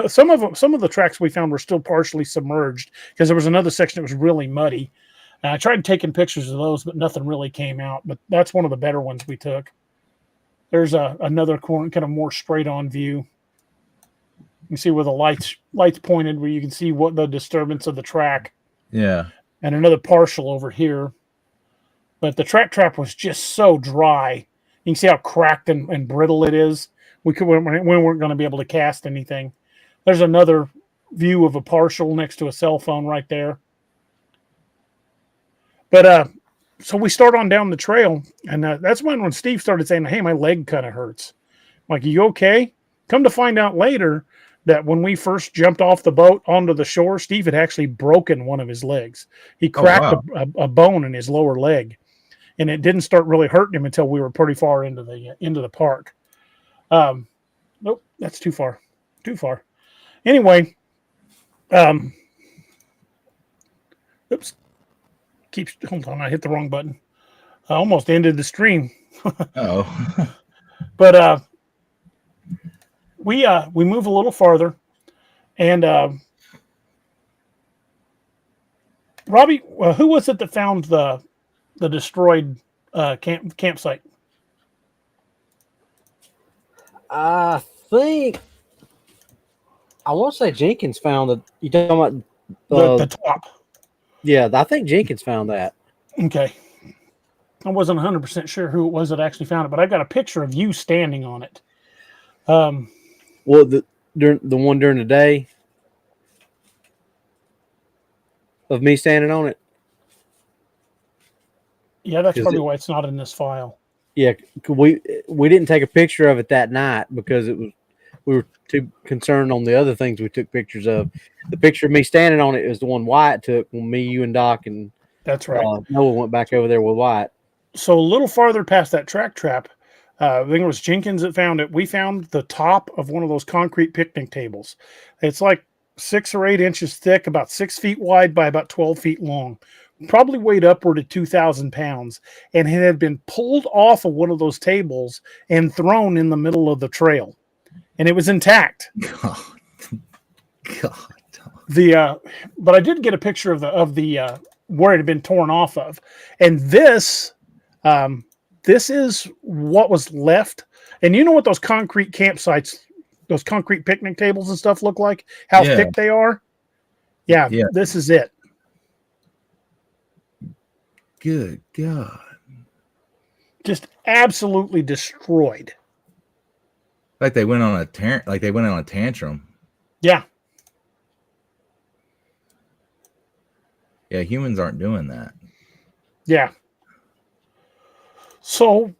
some of the tracks we found were still partially submerged because there was another section that was really muddy. I tried taking pictures of those, but nothing really came out. But that's one of the better ones we took. There's another corner, kind of more straight on view. You can see where the lights pointed, where you can see what the disturbance of the track. Yeah. And another partial over here. But the track trap was just so dry. You can see how cracked and brittle it is. We weren't going to be able to cast anything. There's another view of a partial next to a cell phone right there. But so we start on down the trail, and that's when Steve started saying, "Hey, my leg kind of hurts." I'm like, "You okay?" Come to find out later that when we first jumped off the boat onto the shore, Steve had actually broken one of his legs. He cracked a bone in his lower leg, and it didn't start really hurting him until we were pretty far into the park. Nope, that's too far. Anyway, oops. Hold on, I hit the wrong button. I almost ended the stream. Oh. But we move a little farther, and Robbie, who was it that found the destroyed campsite? I think I want to say Jenkins found it. You talking about The top. Yeah, I think Jenkins found that. Okay. I wasn't 100% sure who it was that actually found it, but I got a picture of you standing on it. Well, the one during the day of me standing on it. Yeah, that's probably why it's not in this file. Yeah, we didn't take a picture of it that night because we were too concerned on the other things we took pictures of. The picture of me standing on it is the one Wyatt took when me, you, and Doc and that's right. Noah went back over there with Wyatt. So a little farther past that track trap, I think it was Jenkins that found it. We found the top of one of those concrete picnic tables. It's like 6 or 8 inches thick, about 6 feet wide by about 12 feet long. Probably weighed upward of 2,000 pounds, and it had been pulled off of one of those tables and thrown in the middle of the trail, and it was intact. God. But I did get a picture of the where it had been torn off of, and this This is what was left. And you know what those concrete campsites, those concrete picnic tables and stuff look like? How Yeah. thick they are? Yeah, Yeah. this is it. Good God. Just absolutely destroyed. Like they went on a tantrum. Yeah. Yeah, humans aren't doing that. Yeah. So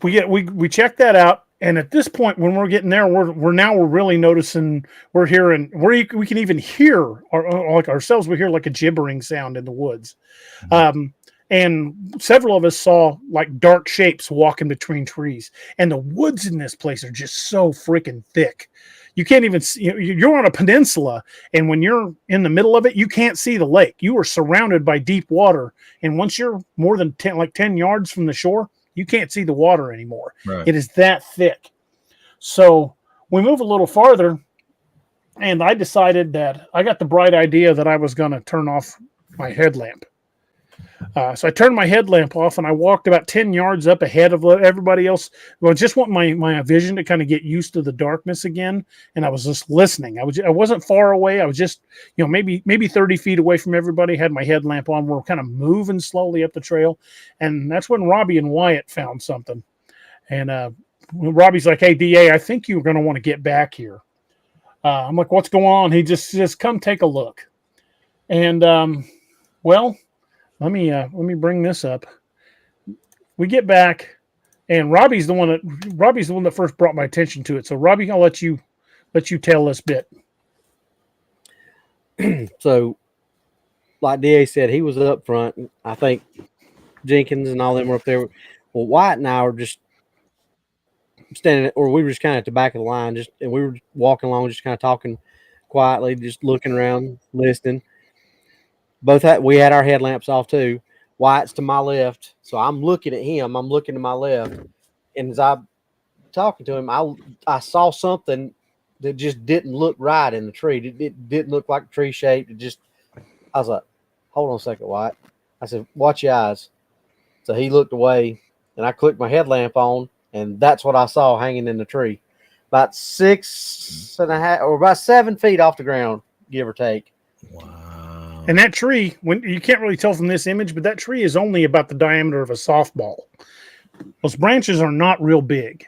we check that out, and at this point, when we're getting there, we're really noticing, we're hearing, we can even hear like ourselves. We hear like a gibbering sound in the woods, and several of us saw like dark shapes walking between trees. And the woods in this place are just so freaking thick. You can't even see, you're on a peninsula, and when you're in the middle of it, you can't see the lake. You are surrounded by deep water, and once you're more than 10 yards from the shore, you can't see the water anymore. Right. It is that thick. So we move a little farther, and I decided that I got the bright idea that I was going to turn off my headlamp. So I turned my headlamp off, and I walked about 10 yards up ahead of everybody else. Well, I just want my vision to kind of get used to the darkness again. And I was just listening. I wasn't far away. I was just, maybe 30 feet away from everybody, had my headlamp on. We're kind of moving slowly up the trail. And that's when Robbie and Wyatt found something. And Robbie's like, "Hey, DA, I think you're going to want to get back here." I'm like, "What's going on?" He just says, "Come take a look." And, well, let me bring this up. We get back, and Robbie's the one that first brought my attention to it. So Robbie, I'll let you tell this bit. So, like DA said, he was up front. I think Jenkins and all them were up there. Well, White and I were just standing, or we were just kind of at the back of the line, and we were walking along, just kind of talking quietly, just looking around, listening. We had our headlamps off too. White's to my left, so I'm looking at him. I'm looking to my left, and as I'm talking to him, I saw something that just didn't look right in the tree. It didn't look like tree shaped. I was like, "Hold on a second, White." I said, "Watch your eyes." So he looked away, and I clicked my headlamp on, and that's what I saw hanging in the tree, about 6.5 or about 7 feet off the ground, give or take. Wow. And that tree, when you can't really tell from this image, but that tree is only about the diameter of a softball. Those branches are not real big.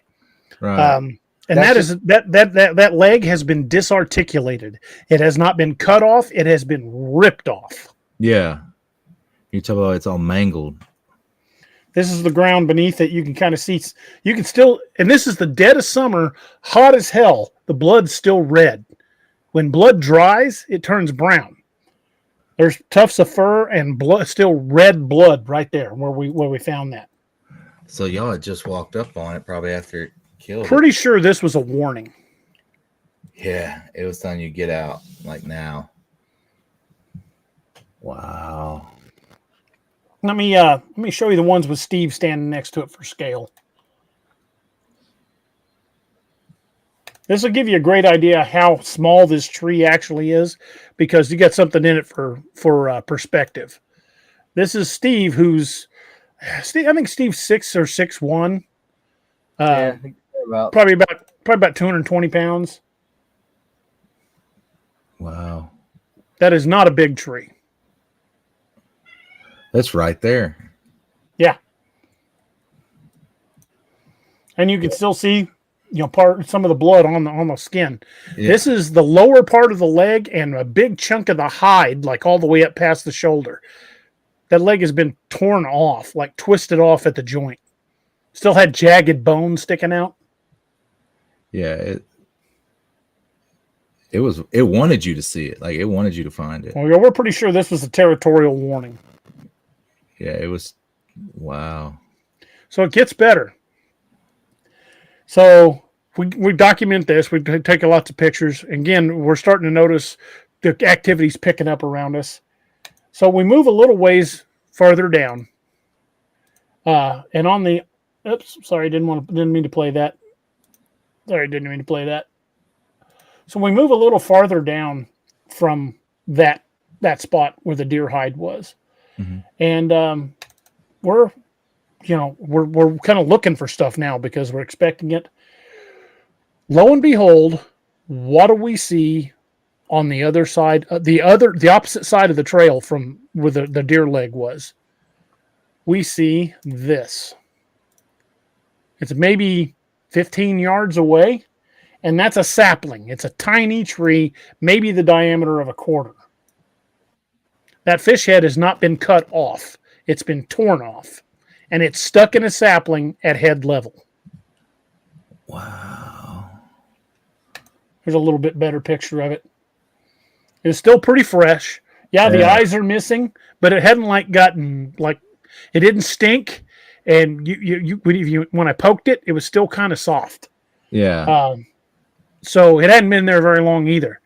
Right. And that leg has been disarticulated. It has not been cut off. It has been ripped off. Yeah. You talk about it's all mangled. This is the ground beneath it. You can kind of see. You can still, and this is the dead of summer, hot as hell. The blood's still red. When blood dries, it turns brown. There's tufts of fur and blood, still red blood right there where we found that. So y'all had just walked up on it probably after it killed. Pretty sure this was a warning. Yeah, it was telling you get out like now. Wow. Let me show you the ones with Steve standing next to it for scale. This will give you a great idea how small this tree actually is, because you got something in it for perspective. This is Steve, I think Steve's 6 or 6'1". Yeah, probably about 220 pounds. Wow. That is not a big tree. That's right there. Yeah. And you can still see, some of the blood on the skin. Yeah. This is the lower part of the leg and a big chunk of the hide, like all the way up past the shoulder. That leg has been torn off, like twisted off at the joint. Still had jagged bones sticking out. Yeah, it wanted you to see it. Like it wanted you to find it. Well, we're pretty sure this was a territorial warning. Yeah, it was. Wow. So it gets better. So we document this. We take lots of pictures. Again, we're starting to notice the activities picking up around us. So we move a little ways farther down. And on the, oops, sorry, didn't mean to play that. Sorry, didn't mean to play that. So we move a little farther down from that spot where the deer hide was. Mm-hmm. And we're we're kind of looking for stuff now because we're expecting it. Lo and behold, what do we see on the other side, the opposite side of the trail from where the deer leg was? We see this. It's maybe 15 yards away, and that's a sapling. It's a tiny tree, maybe the diameter of a quarter. That fish head has not been cut off. It's been torn off, and it's stuck in a sapling at head level. Wow. Here's a little bit better picture of it. It's still pretty fresh. Yeah, the eyes are missing, but it hadn't gotten it didn't stink. And when I poked it, it was still kind of soft. Yeah. So it hadn't been there very long either.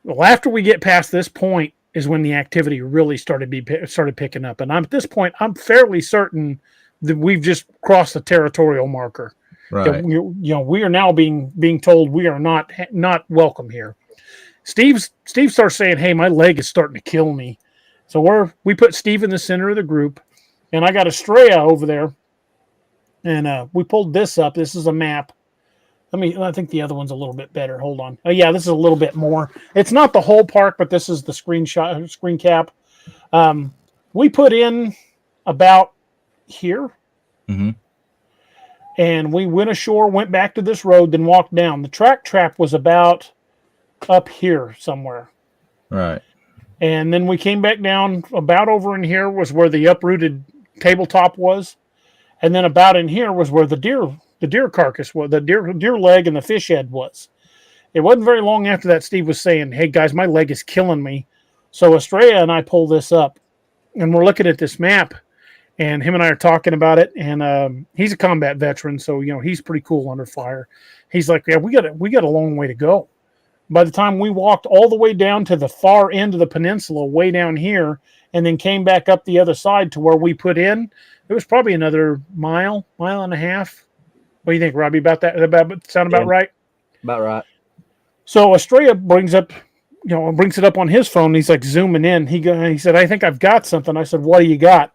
Well, after we get past this point is when the activity really started picking up. And at this point, I'm fairly certain that we've just crossed the territorial marker. Right. We are now being told we are not welcome here. Steve starts saying, "Hey, my leg is starting to kill me." So we put Steve in the center of the group, and I got Estrella over there, and we pulled this up. This is a map. I think the other one's a little bit better. Hold on. Oh yeah, this is a little bit more. It's not the whole park, but this is the screen cap. We put in about here. Mm-hmm. And we went ashore, went back to this road, then walked down. The track trap was about up here somewhere. Right. And then we came back down. About over in here was where the uprooted tabletop was. And then about in here was where the deer carcass was, the deer leg and the fish head was. It wasn't very long after that Steve was saying, "Hey guys, my leg is killing me." So Estrella and I pull this up, and we're looking at this map. And him and I are talking about it, and he's a combat veteran, so he's pretty cool under fire. He's like, "Yeah, we got a long way to go." By the time we walked all the way down to the far end of the peninsula, way down here, and then came back up the other side to where we put in, it was probably another mile and a half. What do you think, Robbie? About that? Sound about right? About right. So Estrella brings it up on his phone. He's like zooming in. He said, "I think I've got something." I said, "What do you got?"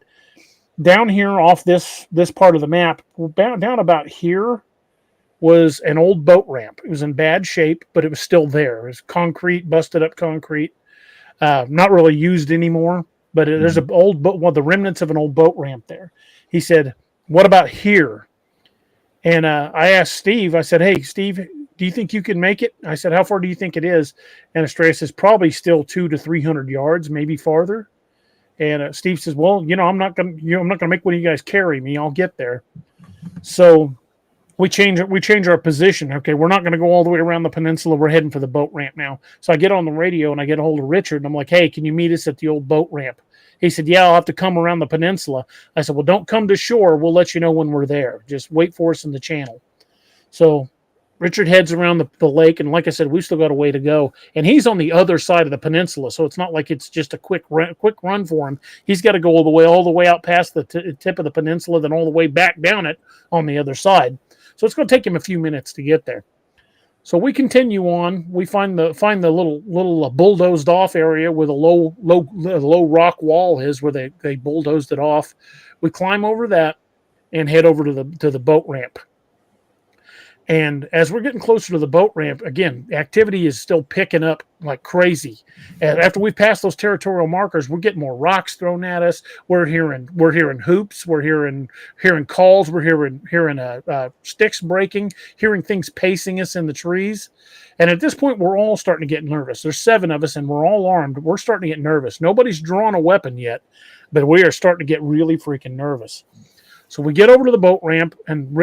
Down here off this part of the map, down about here was an old boat ramp. It was in bad shape, but it was still there. It was concrete, busted up concrete, not really used anymore. But there's an old boat, the remnants of an old boat ramp there. He said, "What about here?" And I asked Steve. I said, "Hey, Steve, do you think you can make it?" I said, "How far do you think it is?" And Estrella says, "Probably still 200 to 300 yards, maybe farther." And Steve says, "Well, I'm not gonna make one of you guys carry me. I'll get there." So we change our position. Okay, we're not gonna go all the way around the peninsula. We're heading for the boat ramp now. So I get on the radio and I get a hold of Richard, and I'm like, "Hey, can you meet us at the old boat ramp?" He said, "Yeah, I'll have to come around the peninsula." I said, "Well, don't come to shore. We'll let you know when we're there. Just wait for us in the channel." So Richard heads around the lake, and like I said, we've still got a way to go. And he's on the other side of the peninsula, so it's not like it's just a quick run for him. He's got to go all the way out past the tip of the peninsula, then all the way back down it on the other side. So it's going to take him a few minutes to get there. So we continue on. We find the little bulldozed off area where the low rock wall is, where they bulldozed it off. We climb over that and head over to the boat ramp. And as we're getting closer to the boat ramp, again, activity is still picking up like crazy. And after we pass those territorial markers, we're getting more rocks thrown at us. We're hearing hoops. We're hearing calls. We're hearing sticks breaking. Hearing things pacing us in the trees. And at this point, we're all starting to get nervous. There's 7 of us, and we're all armed. We're starting to get nervous. Nobody's drawn a weapon yet, but we are starting to get really freaking nervous. So we get over to the boat ramp, and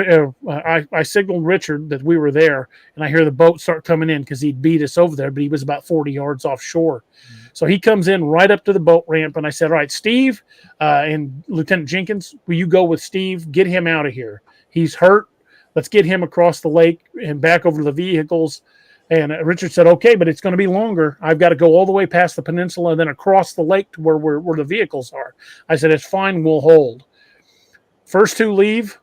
I signaled Richard that we were there, and I hear the boat start coming in because he'd beat us over there, but he was about 40 yards offshore. So he comes in right up to the boat ramp, and I said, "All right, Steve and Lieutenant Jenkins, will you go with Steve? Get him out of here. He's hurt. Let's get him across the lake and back over to the vehicles." And Richard said, "Okay, but it's going to be longer. I've got to go all the way past the peninsula and then across the lake to where the vehicles are." I said, "It's fine. We'll hold." First 2 leave,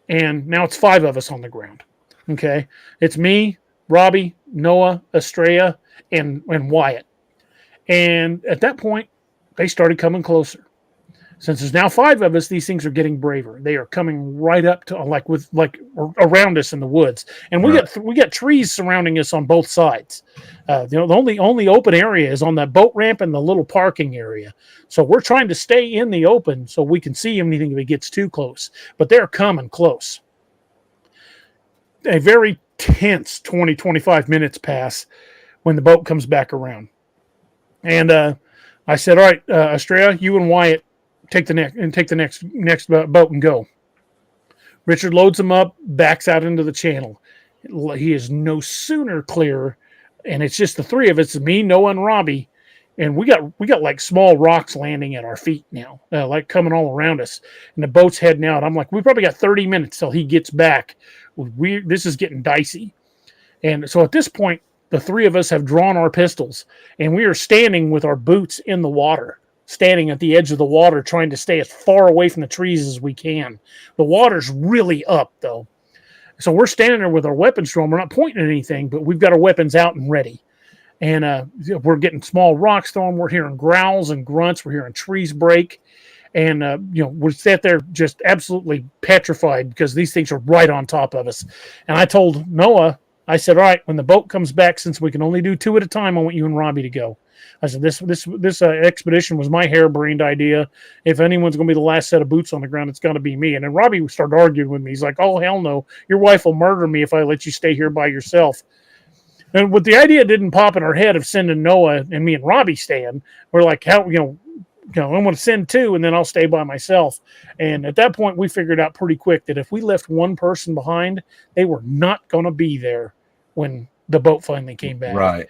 and now it's 5 of us on the ground. Okay, it's me, Robbie, Noah, Estrella, and Wyatt. And at that point, they started coming closer. Since there's now 5 of us, these things are getting braver. They are coming right up to around us in the woods, and we got trees surrounding us on both sides. The only open area is on that boat ramp and the little parking area. So we're trying to stay in the open so we can see anything if it gets too close. But they're coming close. A very tense 20-25 minutes pass when the boat comes back around, and I said, "All right, Estrella, you and Wyatt." Take the next boat and go. Richard loads him up, backs out into the channel. He is no sooner clear, and it's just the 3 of us, me, Noah, and Robbie, and we got like small rocks landing at our feet now, like coming all around us, and the boat's heading out. I'm like, we probably got 30 minutes till he gets back. This is getting dicey, and so at this point, the 3 of us have drawn our pistols, and we are standing with our boots in the water. Standing at the edge of the water, trying to stay as far away from the trees as we can. The water's really up, though. So we're standing there with our weapons drawn. We're not pointing at anything, but we've got our weapons out and ready. And we're getting small rocks thrown. We're hearing growls and grunts. We're hearing trees break. And, we're sat there just absolutely petrified because these things are right on top of us. And I told Noah, I said, all right, when the boat comes back, since we can only do 2 at a time, I want you and Robbie to go. I said, this expedition was my harebrained idea. If anyone's going to be the last set of boots on the ground, it's got to be me. And then Robbie started arguing with me. He's like, oh, hell no. Your wife will murder me if I let you stay here by yourself. And with the idea didn't pop in our head of sending Noah and me and Robbie staying, we're like, I'm going to send 2, and then I'll stay by myself. And at that point, we figured out pretty quick that if we left one person behind, they were not going to be there when the boat finally came back. Right.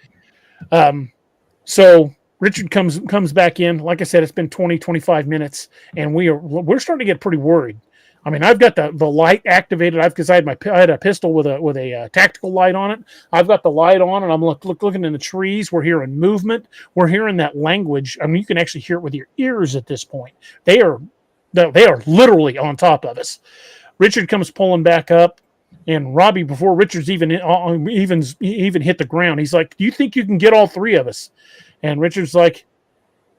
So Richard comes back in. Like I said, it's been 20-25 minutes, and we're starting to get pretty worried. I mean, I've got the light activated. Because I had a pistol with a tactical light on it. I've got the light on, and I'm looking in the trees. We're hearing movement. We're hearing that language. I mean, you can actually hear it with your ears at this point. They are literally on top of us. Richard comes pulling back up. And Robbie, before Richard's even hit the ground, he's like, do you think you can get all 3 of us? And Richard's like,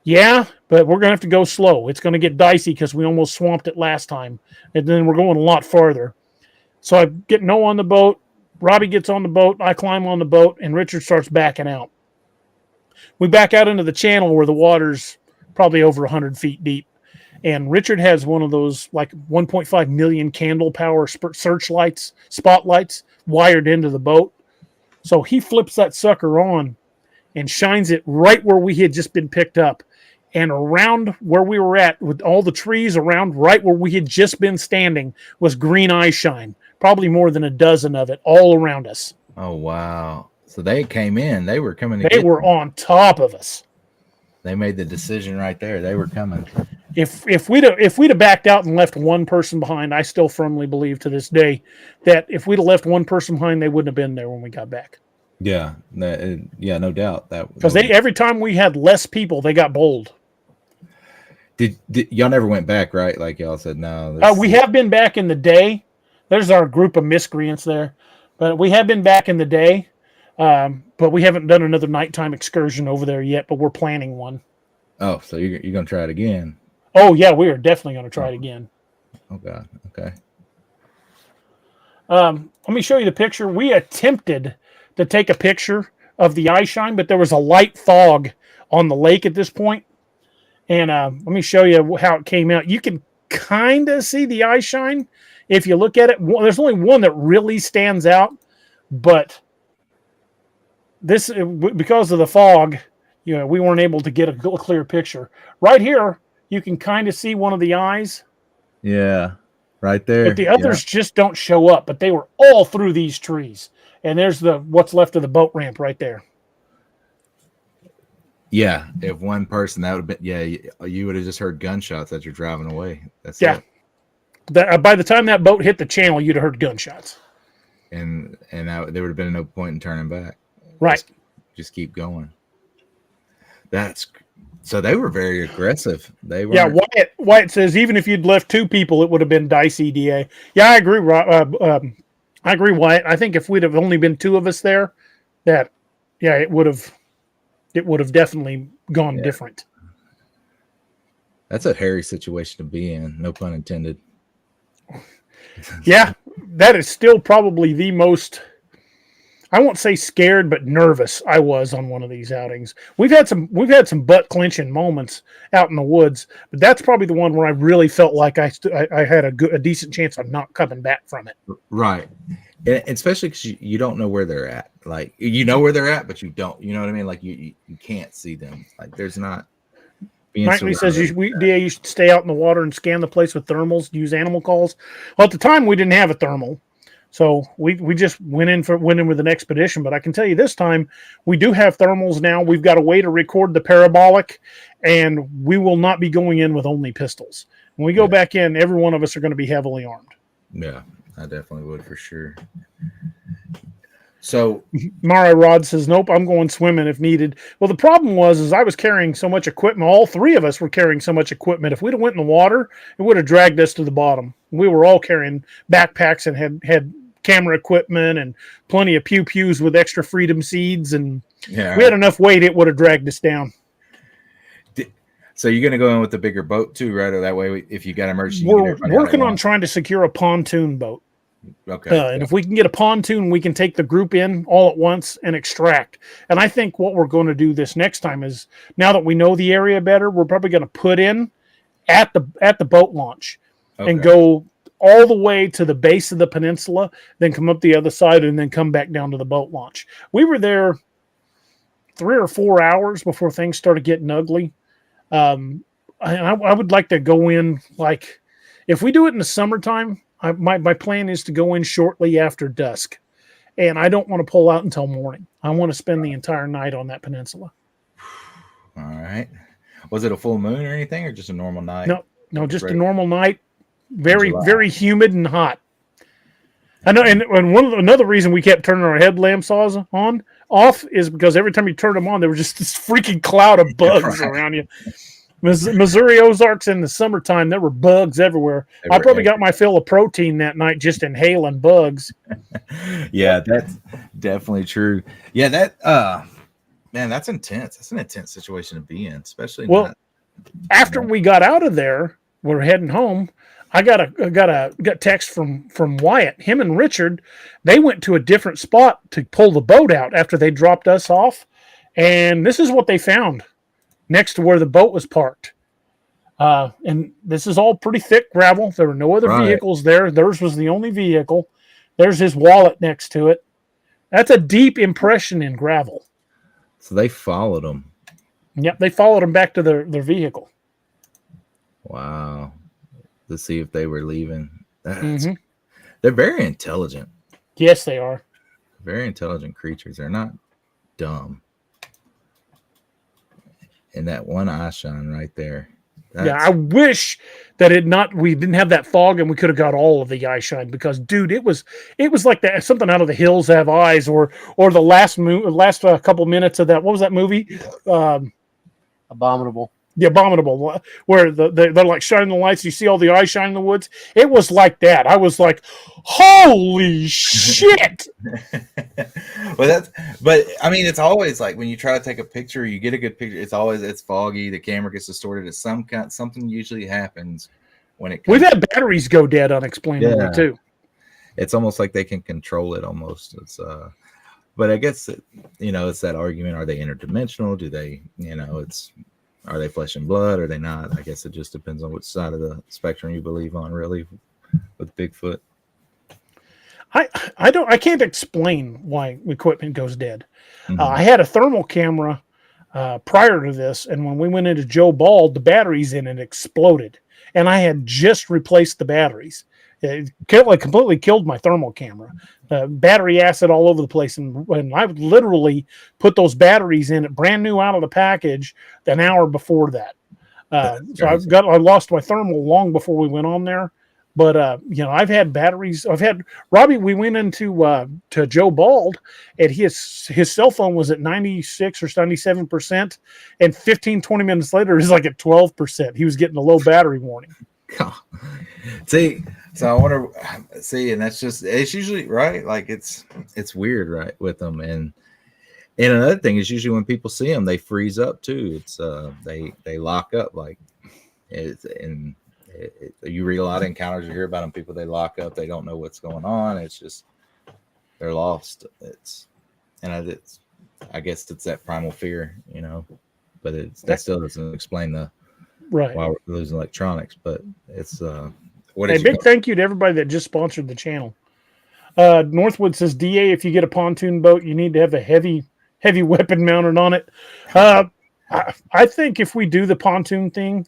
yeah, but we're going to have to go slow. It's going to get dicey because we almost swamped it last time. And then we're going a lot farther. So I get Noah on the boat. Robbie gets on the boat. I climb on the boat, and Richard starts backing out. We back out into the channel where the water's probably over 100 feet deep. And Richard has one of those like 1.5 million candle power searchlights, spotlights wired into the boat. So he flips that sucker on and shines it right where we had just been picked up. And around where we were at, with all the trees around right where we had just been standing, was green eye shine. Probably more than a dozen of it all around us. Oh, wow. So they came in. They were coming to They were on top of us. They made the decision right there. They were coming. If we'd have backed out and left one person behind, I still firmly believe to this day that if we'd have left one person behind, they wouldn't have been there when we got back. Yeah, no doubt that because every time we had less people, they got bold. Did y'all never went back, right? Like y'all said, no. We have been back in the day. There's our group of miscreants there, but we have been back in the day. But we haven't done another nighttime excursion over there yet. But we're planning one. Oh, so you're gonna try it again? Oh yeah, we are definitely gonna try it again. Oh God, okay. Let me show you the picture. We attempted to take a picture of the eye shine, but there was a light fog on the lake at this point. And let me show you how it came out. You can kind of see the eye shine if you look at it. There's only one that really stands out, but this, because of the fog, we weren't able to get a clear picture. Right here, you can kind of see one of the eyes. Yeah, right there. But the others just don't show up. But they were all through these trees. And there's what's left of the boat ramp right there. Yeah, if one person, that would have been, you would have just heard gunshots as you're driving away. That's it. By the time that boat hit the channel, you'd have heard gunshots. And there would have been no point in turning back. Right. Just keep going. So they were very aggressive. They were. Yeah, Wyatt says even if you'd left two people, it would have been dicey, DA. Yeah, I agree. I agree, Wyatt. I think if we'd have only been two of us there, it would have definitely gone different. That's a hairy situation to be in. No pun intended. Yeah, that is still probably the most, I won't say scared, but nervous I was on one of these outings. We've had some butt clenching moments out in the woods, but that's probably the one where I really felt like I had a decent chance of not coming back from it. Right. And especially because you don't know where they're at. Like, you know where they're at, but you don't. You know what I mean? Like, you can't see them. Like, there's not. Nightly says you should stay out in the water and scan the place with thermals, use animal calls. Well, at the time we didn't have a thermal, so we just went in with an expedition. But I can tell you this time we do have thermals now. We've got a way to record the parabolic, and we will not be going in with only pistols. When we go back in, every one of us are going to be heavily armed. Yeah, I definitely would for sure. So Mara Rod says, nope, I'm going swimming if needed. Well, the problem was I was carrying so much equipment. All three of us were carrying so much equipment. If we'd have went in the water, it would have dragged us to the bottom. We were all carrying backpacks and had camera equipment and plenty of pew-pews with extra freedom seeds. And we had enough weight, it would have dragged us down. So you're going to go in with the bigger boat too, right? Or that way, if you got emergency, we're working on trying to secure a pontoon boat. Okay. And if we can get a pontoon, we can take the group in all at once and extract. And I think what we're going to do this next time is, now that we know the area better, we're probably going to put in at the boat launch and go all the way to the base of the peninsula, then come up the other side and then come back down to the boat launch. We were there 3 or 4 hours before things started getting ugly. I would like to go in, like, if we do it in the summertime, my plan is to go in shortly after dusk, and I don't want to pull out until morning. I want to spend the entire night on that peninsula. All right. Was it a full moon or anything, or just a normal night? No, just a normal night. Very humid and hot. I know, and another reason we kept turning our headlamps off is because every time you turned them on, there was just this freaking cloud of bugs around you. Missouri Ozarks in the summertime, there were bugs everywhere. I probably got my fill of protein that night just inhaling bugs. Yeah, that's definitely true. Yeah, man, that's intense. That's an intense situation to be in, especially. Well, after we got out of there, we're heading home. I got text from Wyatt. Him and Richard, they went to a different spot to pull the boat out after they dropped us off, and this is what they found next to where the boat was parked. And this is all pretty thick gravel. There were no other vehicles there. Theirs was the only vehicle. There's his wallet next to it. That's a deep impression in gravel. So they followed them. Yep, they followed them back to their vehicle. Wow. To see if they were leaving. They're very intelligent. Yes, they are. Very intelligent creatures. They're not dumb. And that one eye shine right there. I wish that we didn't have that fog and we could have got all of the eye shine, because dude, it was like that, something out of The Hills Have Eyes, or the last couple minutes of that. What was that movie? Abominable. The Abominable, where they're like shining the lights. You see all the eye shine in the woods. It was like that. I was like, holy shit. But I mean, it's always like when you try to take a picture, you get a good picture. It's foggy. The camera gets distorted. It's something usually happens when it comes. We've had batteries go dead unexplainably too. It's almost like they can control it almost. It's but I guess it's that argument. Are they interdimensional? Do they, are they flesh and blood? Are they not? I guess it just depends on which side of the spectrum you believe on, really, with Bigfoot. I can't explain why equipment goes dead. I had a thermal camera prior to this, and when we went into Joe Bald, the batteries in it exploded, and I had just replaced the batteries. It completely killed my thermal camera. Battery acid all over the place, and I would literally put those batteries in it brand new out of the package an hour before that. So I lost my thermal long before we went on there. But I've had batteries. I've had Robbie. We went into to Joe Bald, and his cell phone was at 96 or 97%, and 15-20 minutes later, he's like at 12%. He was getting a low battery warning. See, so I wonder. See, and it's usually right. Like it's weird, right, with them. And another thing is usually when people see them, they freeze up too. It's they lock up. Like You read a lot of encounters, you hear about them, people they lock up, they don't know what's going on. It's just they're lost. I guess it's that primal fear, but that still doesn't explain why we're losing electronics. But it's thank you to everybody that just sponsored the channel. Northwood says, DA, if you get a pontoon boat, you need to have a heavy weapon mounted on it. I think if we do the pontoon thing,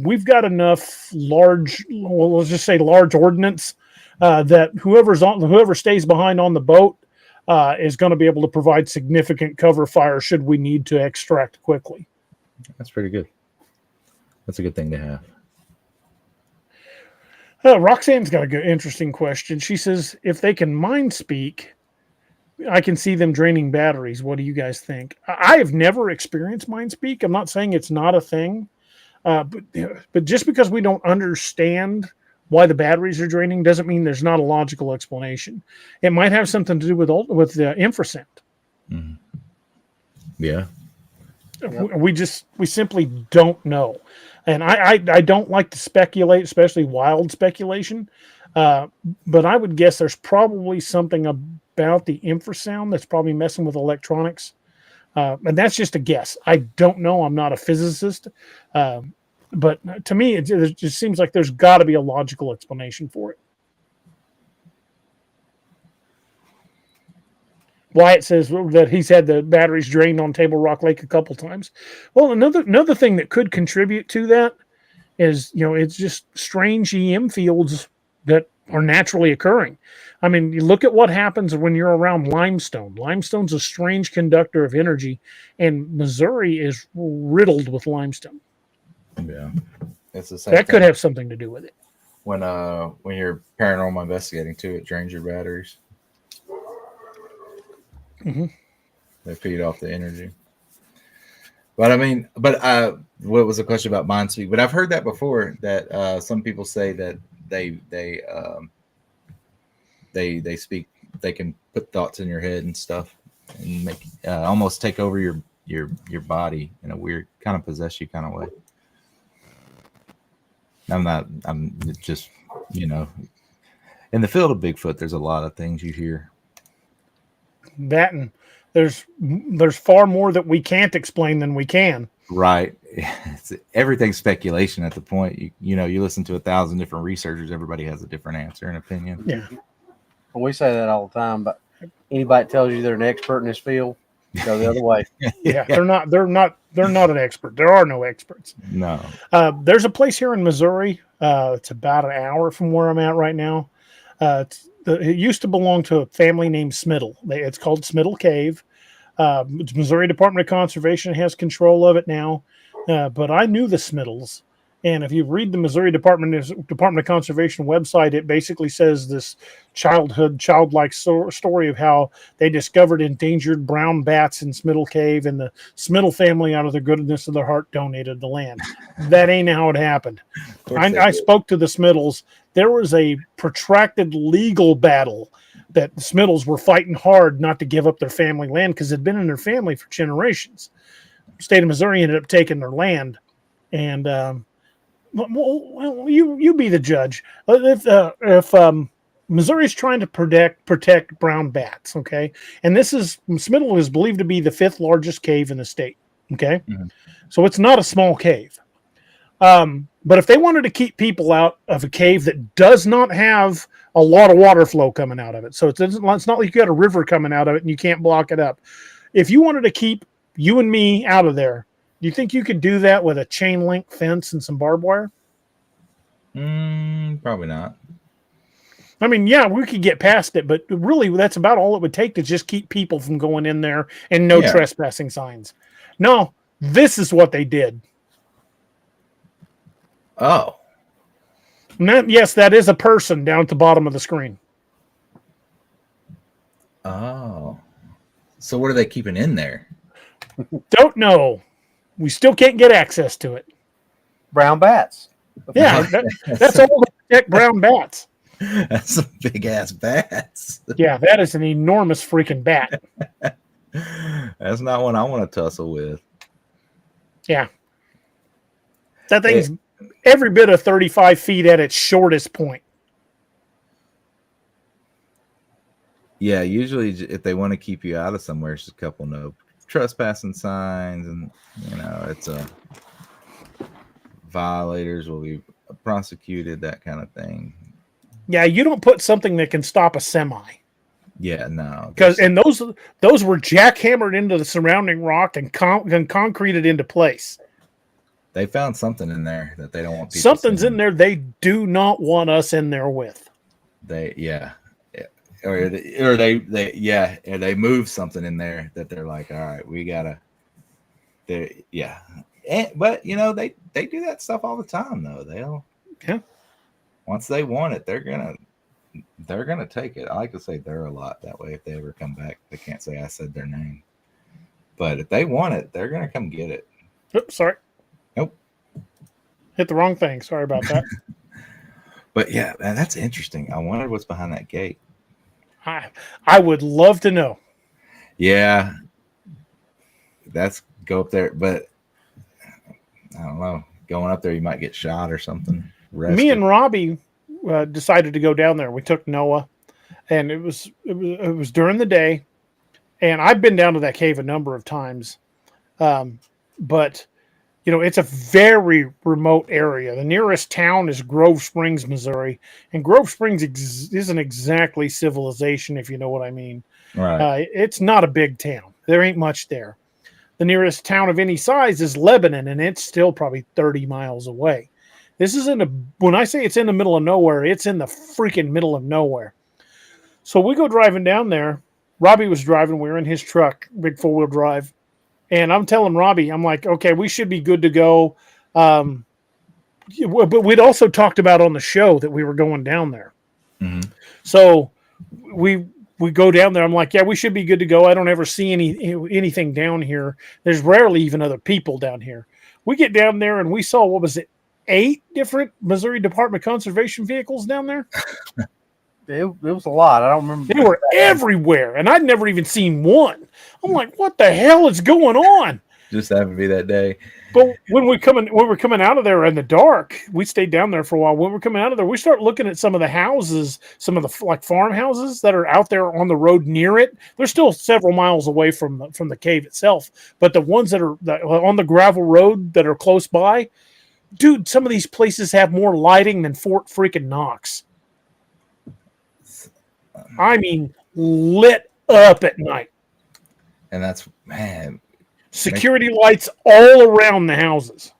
we've got enough large ordnance that whoever stays behind on the boat is going to be able to provide significant cover fire should we need to extract quickly. That's pretty good. That's a good thing to have. Roxanne's got a good, interesting question. She says, if they can mind speak, I can see them draining batteries. What do you guys think? I have never experienced mind speak. I'm not saying it's not a thing, but just because we don't understand why the batteries are draining doesn't mean there's not a logical explanation. It might have something to do with the infrasound. Mm-hmm. Yeah. We simply don't know. And I don't like to speculate, especially wild speculation. But I would guess there's probably something about the infrasound that's probably messing with electronics. And that's just a guess. I don't know. I'm not a physicist. But to me, it just seems like there's got to be a logical explanation for it. Wyatt says that he's had the batteries drained on Table Rock Lake a couple times. Well, another thing that could contribute to that is, it's just strange EM fields that are naturally occurring. I mean, you look at what happens when you're around limestone. Limestone's a strange conductor of energy, and Missouri is riddled with limestone. Yeah, it's the same. That could have something to do with it. When you're paranormal investigating too, it drains your batteries. Mm-hmm. They feed off the energy. But what was the question about mind speak? But I've heard that before, that some people say that they speak, they can put thoughts in your head and stuff and make almost take over your body in a weird kind of possess you kind of way. I'm just, in the field of Bigfoot, there's a lot of things you hear. That, and there's far more that we can't explain than we can. Right. Everything's speculation at the point. You listen to 1,000 different researchers, everybody has a different answer and opinion. Yeah. Well, we say that all the time, but anybody tells you they're an expert in this field, go the other way. Yeah, they're not an expert. There are no experts. No. There's a place here in Missouri. It's about an hour from where I'm at right now. It used to belong to a family named Smittle. It's called Smittle Cave. Missouri Department of Conservation has control of it now. But I knew the Smittles. And if you read the Missouri Department of Conservation website, it basically says this childlike story of how they discovered endangered brown bats in Smittle Cave, and the Smittle family, out of the goodness of their heart, donated the land. That ain't how it happened. I spoke to the Smittles. There was a protracted legal battle that the Smittles were fighting hard not to give up their family land because it had been in their family for generations. The state of Missouri ended up taking their land, and well, you be the judge. If Missouri's trying to protect brown bats, okay, and Smittle is believed to be the 5th largest cave in the state, okay, so it's not a small cave. But if they wanted to keep people out of a cave that does not have a lot of water flow coming out of it, so it's not like you got a river coming out of it and you can't block it up. If you wanted to keep you and me out of there, do you think you could do that with a chain link fence and some barbed wire? Probably not. I mean, yeah, we could get past it, but really that's about all it would take to just keep people from going in there, and no trespassing signs. No, this is what they did. Oh. Yes, that is a person down at the bottom of the screen. Oh. So what are they keeping in there? Don't know. We still can't get access to it. Brown bats. Yeah, that's all to protect brown bats. That's some big ass bats. Yeah, that is an enormous freaking bat. That's not one I want to tussle with. Yeah. That thing's every bit of 35 feet at its shortest point. Yeah, usually if they want to keep you out of somewhere, it's just a couple no trespassing signs, and it's a violators will be prosecuted, that kind of thing. Yeah, you don't put something that can stop a semi. Yeah, no, because those were jackhammered into the surrounding rock and concreted into place. They found something in there that they don't want people Something's seeing. in there they do not want us in there with. Or they move something in there that they're like, all right, we gotta. But they do that stuff all the time though. Once they want it, they're gonna take it. I like to say they're a lot, that way if they ever come back, they can't say I said their name. But if they want it, they're gonna come get it. Oops, sorry. Nope. Hit the wrong thing. Sorry about that. But yeah, man, that's interesting. I wonder what's behind that gate. I would love to know. Yeah. That's go up there, but I don't know. Going up there, you might get shot or something. Me and Robbie decided to go down there. We took Noah, and it was during the day. And I've been down to that cave a number of times, but it's a very remote area. The nearest town is Grove Springs, Missouri, and Grove Springs isn't exactly civilization, if you know what I mean. Right. It's not a big town. There ain't much there. The nearest town of any size is Lebanon, and it's still probably 30 miles away. This is when I say it's in the middle of nowhere, it's in the freaking middle of nowhere. So we go driving down there. Robbie was driving. We were in his truck, big 4-wheel drive. And I'm telling Robbie, I'm like, okay, we should be good to go. But we'd also talked about on the show that we were going down there. Mm-hmm. So we go down there. I'm like, yeah, we should be good to go. I don't ever see anything down here. There's rarely even other people down here. We get down there and we saw, 8 different Missouri Department of Conservation vehicles down there? It was a lot. I don't remember. They were everywhere, and I'd never even seen one. I'm like, what the hell is going on? Just happened to be that day. But when we were coming out of there in the dark, we stayed down there for a while. When we're coming out of there, we start looking at some of the houses, some of the farmhouses that are out there on the road near it. They're still several miles away from the cave itself, but the ones that are on the gravel road that are close by, dude, some of these places have more lighting than Fort freaking Knox. I mean, lit up at night. And that's, man. Security lights all around the houses.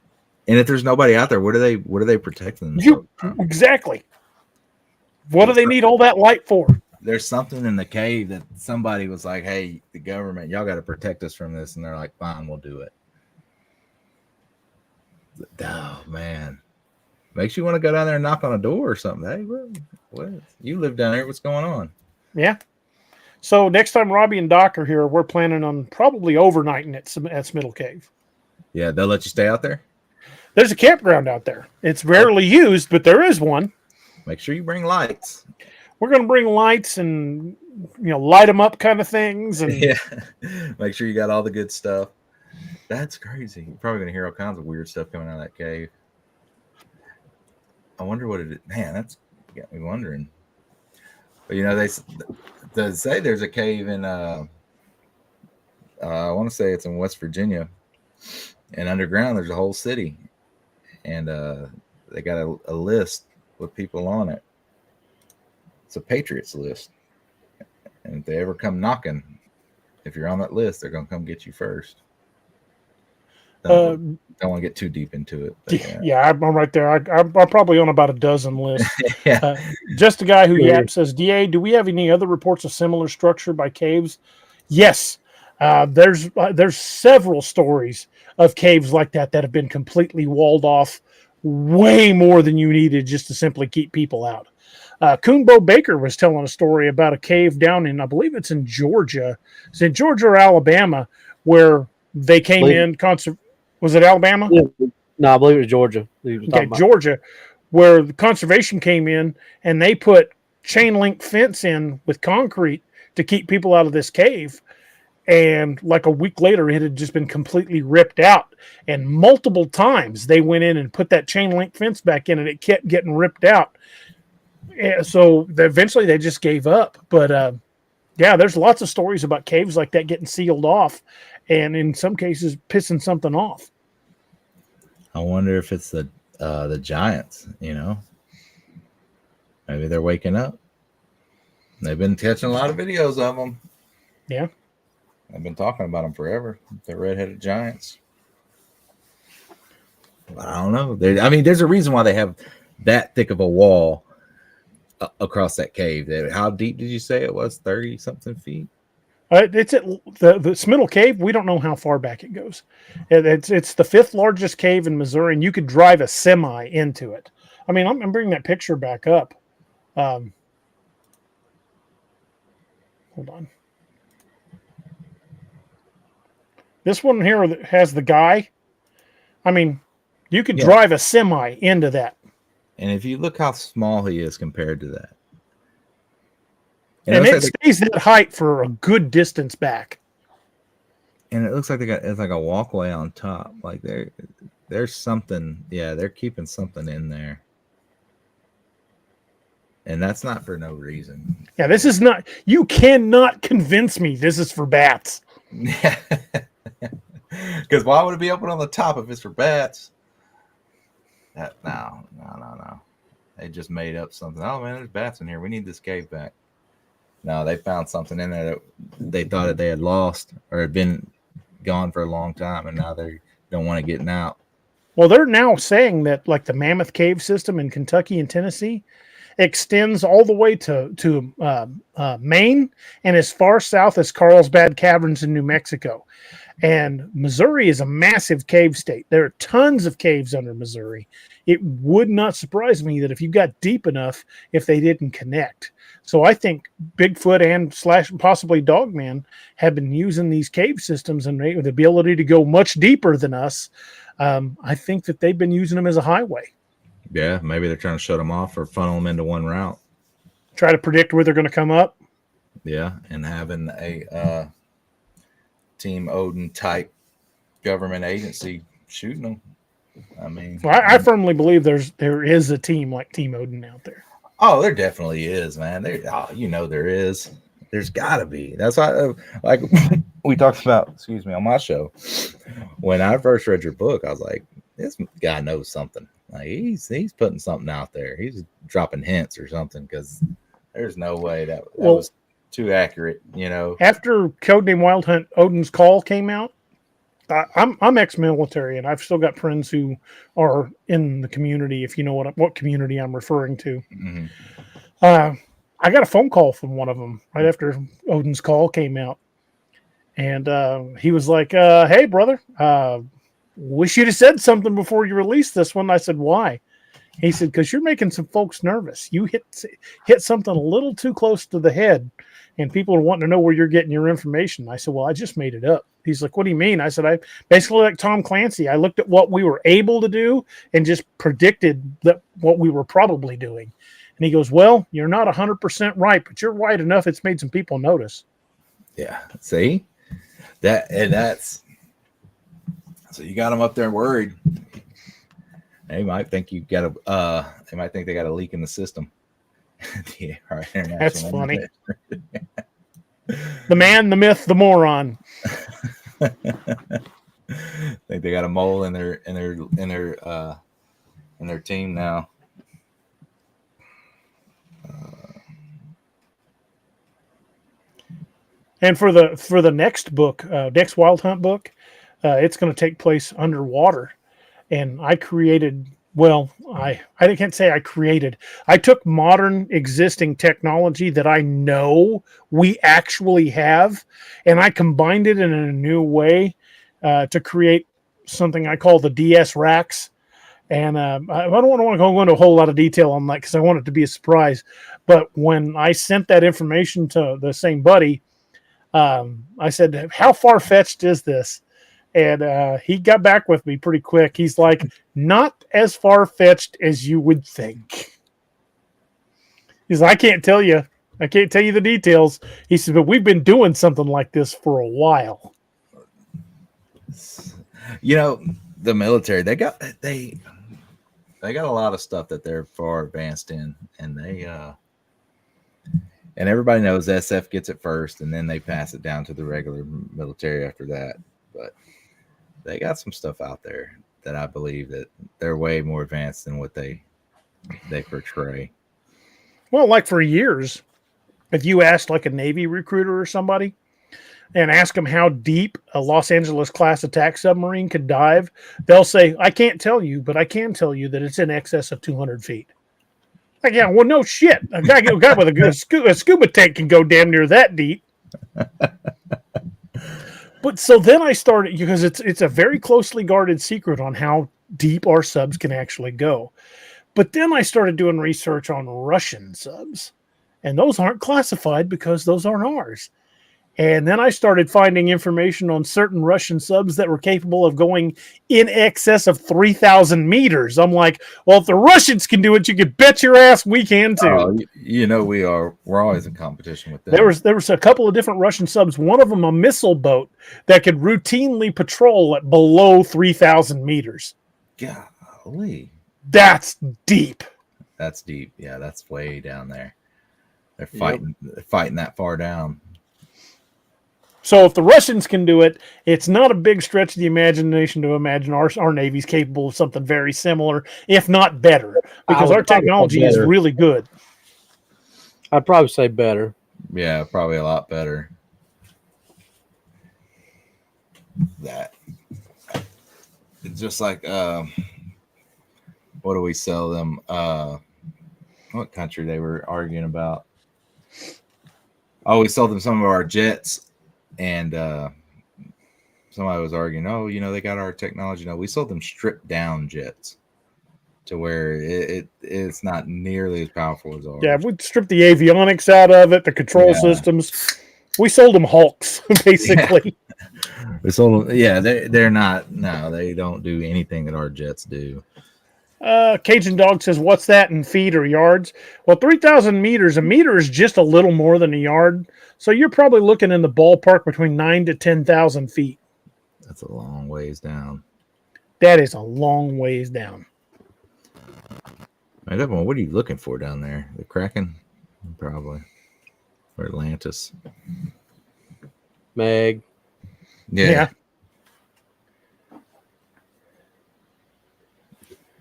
And if there's nobody out there, what are they protecting? Exactly. What do they need all that light for? There's something in the cave that somebody was like, hey, the government, y'all got to protect us from this. And they're like, fine, we'll do it. Oh, man. Makes you want to go down there and knock on a door or something. Hey, what? You live down there. What's going on? Yeah. So next time Robbie and Doc are here, we're planning on probably overnighting at Smittle Cave. Yeah, they'll let you stay out there? There's a campground out there. It's rarely used, but there is one. Make sure you bring lights. We're going to bring lights and, light them up kind of things. And yeah. Make sure you got all the good stuff. That's crazy. You're probably going to hear all kinds of weird stuff coming out of that cave. I wonder what it is. Man, that's got me wondering. But, they say there's a cave in, I want to say it's in West Virginia. And underground, there's a whole city. And they got a list with people on it. It's a Patriots list. And if they ever come knocking, if you're on that list, they're going to come get you first. Don't want to get too deep into it. But, yeah, I'm right there. I'm probably on about a dozen lists. yeah. Just a guy who says, DA, do we have any other reports of similar structure by caves? Yes. There's several stories of caves like that have been completely walled off, way more than you needed just to simply keep people out. Coonbo Baker was telling a story about a cave down in, I believe it's in Georgia. It's in Georgia or Alabama, where they came in. Was it Alabama? Yeah. No, I believe it was Georgia. Okay, Georgia, where the conservation came in and they put chain link fence in with concrete to keep people out of this cave. And like a week later, it had just been completely ripped out. And multiple times they went in and put that chain link fence back in, and it kept getting ripped out. So eventually they just gave up. But yeah, there's lots of stories about caves like that getting sealed off, and in some cases pissing something off. I wonder if it's the giants, you know. Maybe they're waking up. They've been catching a lot of videos of them. Yeah. I've been talking about them forever. The red-headed giants. But I don't know. There's a reason why they have that thick of a wall across that cave. How deep did you say it was? 30-something feet? It's at the Smittle Cave. We don't know how far back it goes. It's the 5th largest cave in Missouri, and you could drive a semi into it. I mean, I'm bringing that picture back up. Hold on. This one here that has the guy. I mean, you could drive a semi into that. And if you look how small he is compared to that. And it stays that height for a good distance back. And it looks like it's like a walkway on top. Like there's something. Yeah, they're keeping something in there. And that's not for no reason. Yeah, this is not. You cannot convince me this is for bats. Yeah. Because why would it be open on the top if it's for bats? No. They just made up something. Oh man, there's bats in here. We need this cave back. No, they found something in there that they thought that they had lost or had been gone for a long time, and now they don't want to get out. Well, they're now saying that like the Mammoth Cave system in Kentucky and Tennessee extends all the way to Maine and as far south as Carlsbad Caverns in New Mexico. And Missouri is a massive cave state. There are tons of caves under Missouri. It would not surprise me that if you got deep enough, if they didn't connect. So I think Bigfoot and / possibly Dogman have been using these cave systems and the ability to go much deeper than us. I think that they've been using them as a highway. Yeah, maybe they're trying to shut them off or funnel them into one route. Try to predict where they're going to come up. Yeah, and having a Team Odin type government agency shooting them. I mean, well, I firmly believe there is a team like Team Odin out there. Oh, there definitely is, man. There is. There's got to be. That's why, like we talked about, on my show. When I first read your book, I was like, this guy knows something. Like he's putting something out there. He's dropping hints or something because there's no way that was too accurate, you know. After Codename Wild Hunt Odin's Call came out, I'm ex-military, and I've still got friends who are in the community. If you know what community I'm referring to, Mm-hmm. I got a phone call from one of them right after Odin's Call came out, and he was like, "Hey, brother, wish you'd have said something before you released this one." I said, "Why?" He said, "Because you're making some folks nervous. You hit something a little too close to the head, and people are wanting to know where you're getting your information." I said, "Well, I just made it up." He's like, "What do you mean?" I said, "I basically like Tom Clancy. I looked at what we were able to do and just predicted that what we were probably doing." And he goes, "Well, you're not 100% right, but you're right enough. It's made some people notice." Yeah. See that's so you got them up there worried. They might think they got a leak in the system. Yeah, right. That's funny. The man, the myth, the moron. Think they got a mole in their team now. And for the next book, next Wild Hunt book, it's going to take place underwater. And I created, I can't say I created. I took modern existing technology that I know we actually have, and I combined it in a new way to create something I call the DS Racks. And I don't want to go into a whole lot of detail on that because I want it to be a surprise. But when I sent that information to the same buddy, I said, "How far-fetched is this?" And he got back with me pretty quick. He's like, "Not as far-fetched as you would think." He's like, "I can't tell you I can't tell you the details. He said, but we've been doing something like this for a while. You know, the military, they got a lot of stuff that they're far advanced in, and and everybody knows SF gets it first, and then they pass it down to the regular military after that. But they got some stuff out there that I believe that they're way more advanced than what they portray. Well, like for years, if you asked like a Navy recruiter or somebody and ask them how deep a Los Angeles class attack submarine could dive, they'll say, I can't tell you, but I can tell you that it's in excess of 200 feet. Like, yeah, well, no shit. A guy with a scuba tank can go damn near that deep. But so then I started, because it's a very closely guarded secret on how deep our subs can actually go. But then I started doing research on Russian subs, and those aren't classified because those aren't ours. And then I started finding information on certain Russian subs that were capable of going in excess of 3,000 meters. I'm like, well, if the Russians can do it, you can bet your ass we can too. Oh, you know, we're always in competition with them. There was a couple of different Russian subs. One of them, a missile boat that could routinely patrol at below 3,000 meters. Golly. That's deep. That's deep. Yeah, that's way down there. They're fighting that far down. So if the Russians can do it, it's not a big stretch of the imagination to imagine our Navy's capable of something very similar, if not better, because our technology is really good. I'd probably say better. Yeah, probably a lot better. That it's just like what do we sell them? What country they were arguing about? Oh, we sold them some of our jets. And somebody was arguing, oh, you know, they got our technology. No, we sold them stripped down jets to where it's not nearly as powerful as ours. Yeah, we stripped the avionics out of it, the control systems. We sold them Hulks, basically. Yeah. We sold them. Yeah, they're not. No, they don't do anything that our jets do. Cajun Dog says, what's that in feet or yards? Well, 3,000 meters. A meter is just a little more than a yard. So you're probably looking in the ballpark between 9,000 to 10,000 feet. That's a long ways down. That is a long ways down. What are you looking for down there? The Kraken? Probably. Or Atlantis. Meg. Yeah.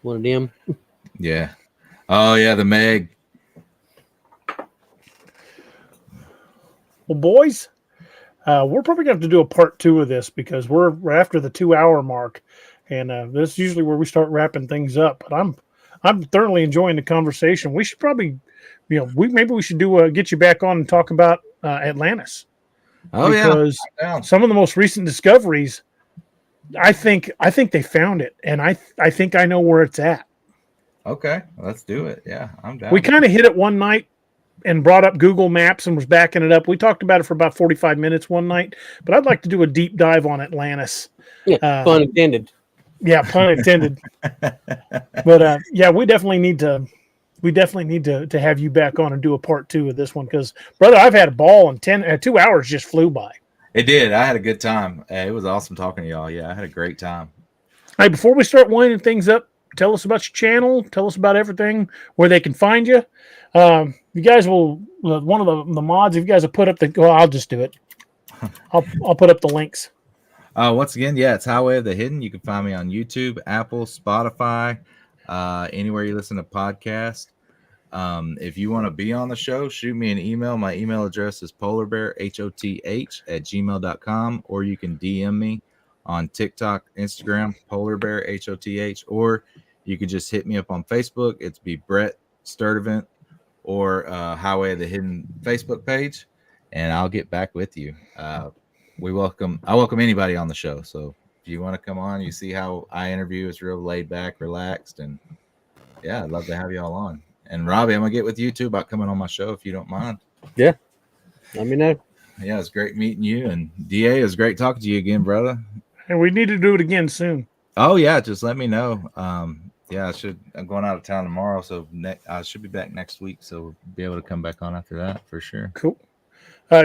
One of them. Yeah. Oh, yeah, the Meg. Well, boys, we're probably going to have to do a part 2 of this because we're after the 2-hour mark, and this is usually where we start wrapping things up. But I'm thoroughly enjoying the conversation. We should probably, maybe we should get you back on and talk about Atlantis. Oh, because some of the most recent discoveries, I think they found it, and I think I know where it's at. Okay, let's do it. Yeah, I'm down. We kind of hit it one night and brought up Google Maps and was backing it up. We talked about it for about 45 minutes one night, but I'd like to do a deep dive on Atlantis. Yeah, pun intended. Yeah, pun intended. But yeah, we definitely need to have you back on and do a part 2 of this one because, brother, I've had a ball and 2 hours just flew by. It did. I had a good time. It was awesome talking to y'all. Yeah, I had a great time. Hey, before we start winding things up, tell us about your channel. Tell us about everything, where they can find you. You guys will, one of the mods, if you guys have put up I'll just do it. I'll put up the links. Once again, yeah, it's Highway of the Hidden. You can find me on YouTube, Apple, Spotify, anywhere you listen to podcasts. If you want to be on the show, shoot me an email. My email address is polarbearhoth@gmail.com, or you can DM me on TikTok, Instagram, polarbearhoth, or you could just hit me up on Facebook. It's be Brett Sturdivant or Highway of the Hidden Facebook page, and I'll get back with you. I welcome anybody on the show. So if you want to come on, you see how I interview. It's real laid back, relaxed, and yeah, I'd love to have you all on. And Robbie, I'm gonna get with you too about coming on my show if you don't mind. Yeah, let me know. Yeah, it's great meeting you, and DA, it was great talking to you again, brother. And we need to do it again soon. Oh yeah, just let me know. yeah, I'm going out of town tomorrow, so I should be back next week, so we'll be able to come back on after that for sure. Cool.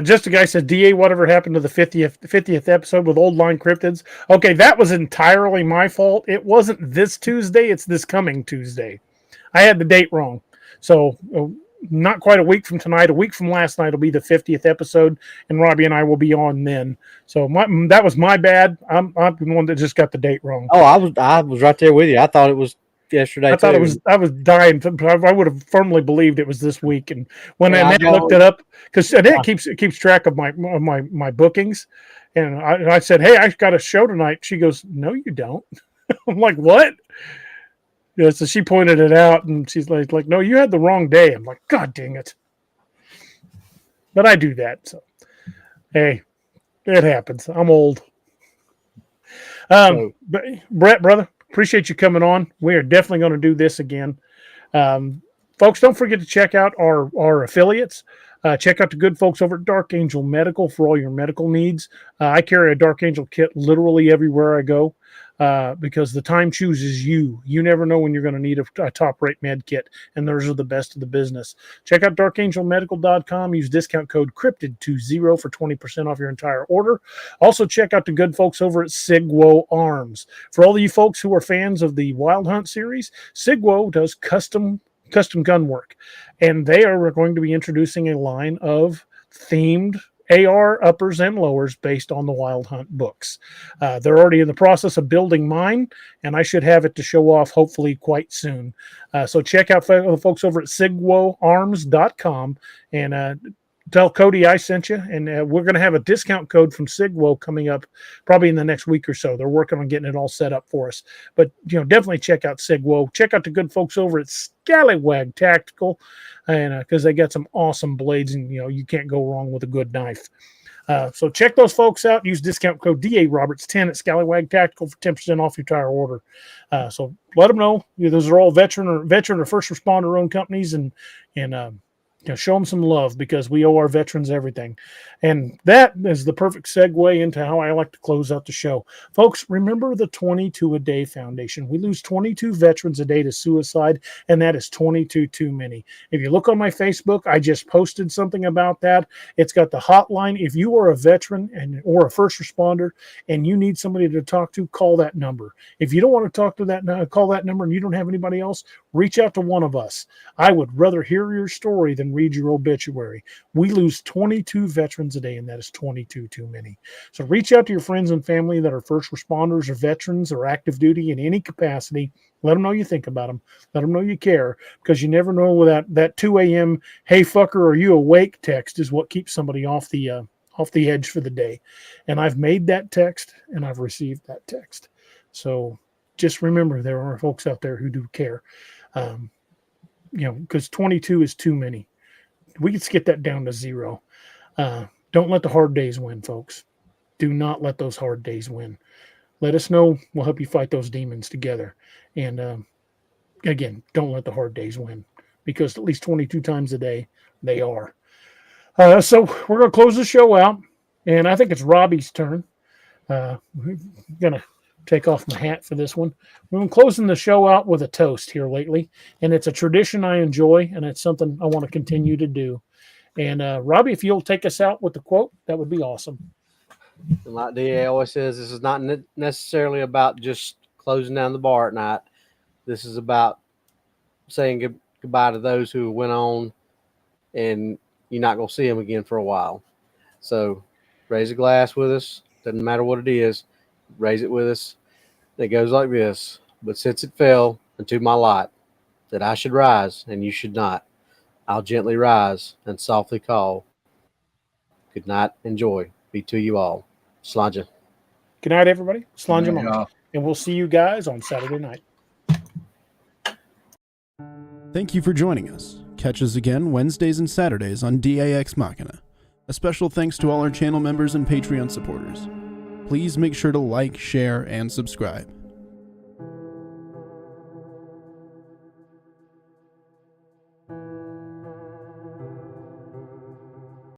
Just a guy says, DA, whatever happened to the 50th episode with Old Line Cryptids? Okay, that was entirely my fault. It wasn't this Tuesday, it's this coming Tuesday. I had the date wrong. So not quite a week from tonight, a week from last night will be the 50th episode, and Robbie and I will be on then. So that was my bad. I'm the one that just got the date wrong. Oh, I was right there with you. I thought it was yesterday. I thought it was. I was dying. I would have firmly believed it was this week. And when Annette looked it up, because Annette keeps track of my bookings, and I said, "Hey, I got a show tonight." She goes, "No, you don't." I'm like, "What?" Yeah, so she pointed it out, and she's like, "No, you had the wrong day." I'm like, "God dang it!" But I do that. So, hey, it happens. I'm old. But Brett, brother, appreciate you coming on. We are definitely going to do this again. Folks, don't forget to check out our affiliates. Check out the good folks over at Dark Angel Medical for all your medical needs. I carry a Dark Angel kit literally everywhere I go because the time chooses you. You never know when you're going to need a top-rate med kit, and those are the best of the business. Check out darkangelmedical.com. Use discount code CRYPTID20 for 20% off your entire order. Also, check out the good folks over at Sigwo Arms. For all of you folks who are fans of the Wild Hunt series, Sigwo does custom gun work, and they are going to be introducing a line of themed AR uppers and lowers based on the Wild Hunt books. They're already in the process of building mine, and I should have it to show off hopefully quite soon. So check out the folks over at sigwoarms.com and tell Cody I sent you, and we're going to have a discount code from Sigwo coming up probably in the next week or so. They're working on getting it all set up for us. But, definitely check out Sigwo. Check out the good folks over at Scallywag Tactical, and because they got some awesome blades, and, you can't go wrong with a good knife. So check those folks out. Use discount code DARoberts10 at Scallywag Tactical for 10% off your entire order. So let them know. Those are all veteran or first responder owned companies, and show them some love because we owe our veterans everything. And that is the perfect segue into how I like to close out the show. Folks, remember the 22 a day foundation. We lose 22 veterans a day to suicide, and that is 22 too many. If you look on my Facebook, I just posted something about that. It's got the hotline. If you are a veteran or a first responder and you need somebody to talk to, call that number. If you don't want to talk to call that number and you don't have anybody else, reach out to one of us. I would rather hear your story than read your obituary. We lose 22 veterans a day, and that is 22 too many. So reach out to your friends and family that are first responders or veterans or active duty in any capacity. Let them know you think about them. Let them know you care, because you never know that 2 a.m. "Hey fucker, are you awake?" text is what keeps somebody off the edge for the day. And I've made that text, and I've received that text. So just remember, there are folks out there who do care. Because 22 is too many. We can get that down to 0. Don't let the hard days win, folks. Do not let those hard days win. Let us know. We'll help you fight those demons together. And again, don't let the hard days win, because at least 22 times a day they are. So we're going to close the show out, and I think it's Robbie's turn. We're going to take off my hat for this one. We've been closing the show out with a toast here lately, and it's a tradition I enjoy, and it's something I want to continue to do. And Robbie, if you'll take us out with the quote, that would be awesome. And like DA always says, this is not necessarily about just closing down the bar at night. This is about saying goodbye to those who went on, and you're not going to see them again for a while. So raise a glass with us. Doesn't matter what it is. Raise it with us. It goes like this: "But since it fell into my lot that I should rise and you should not, I'll gently rise and softly call. Good night and joy be to you all. Slanja." Good night, everybody. Slanja Good night, Monk. And we'll see you guys on Saturday night. Thank you for joining us. Catch us again Wednesdays and Saturdays on DAX Machina. A special thanks to all our channel members and Patreon supporters. Please make sure to like, share, and subscribe.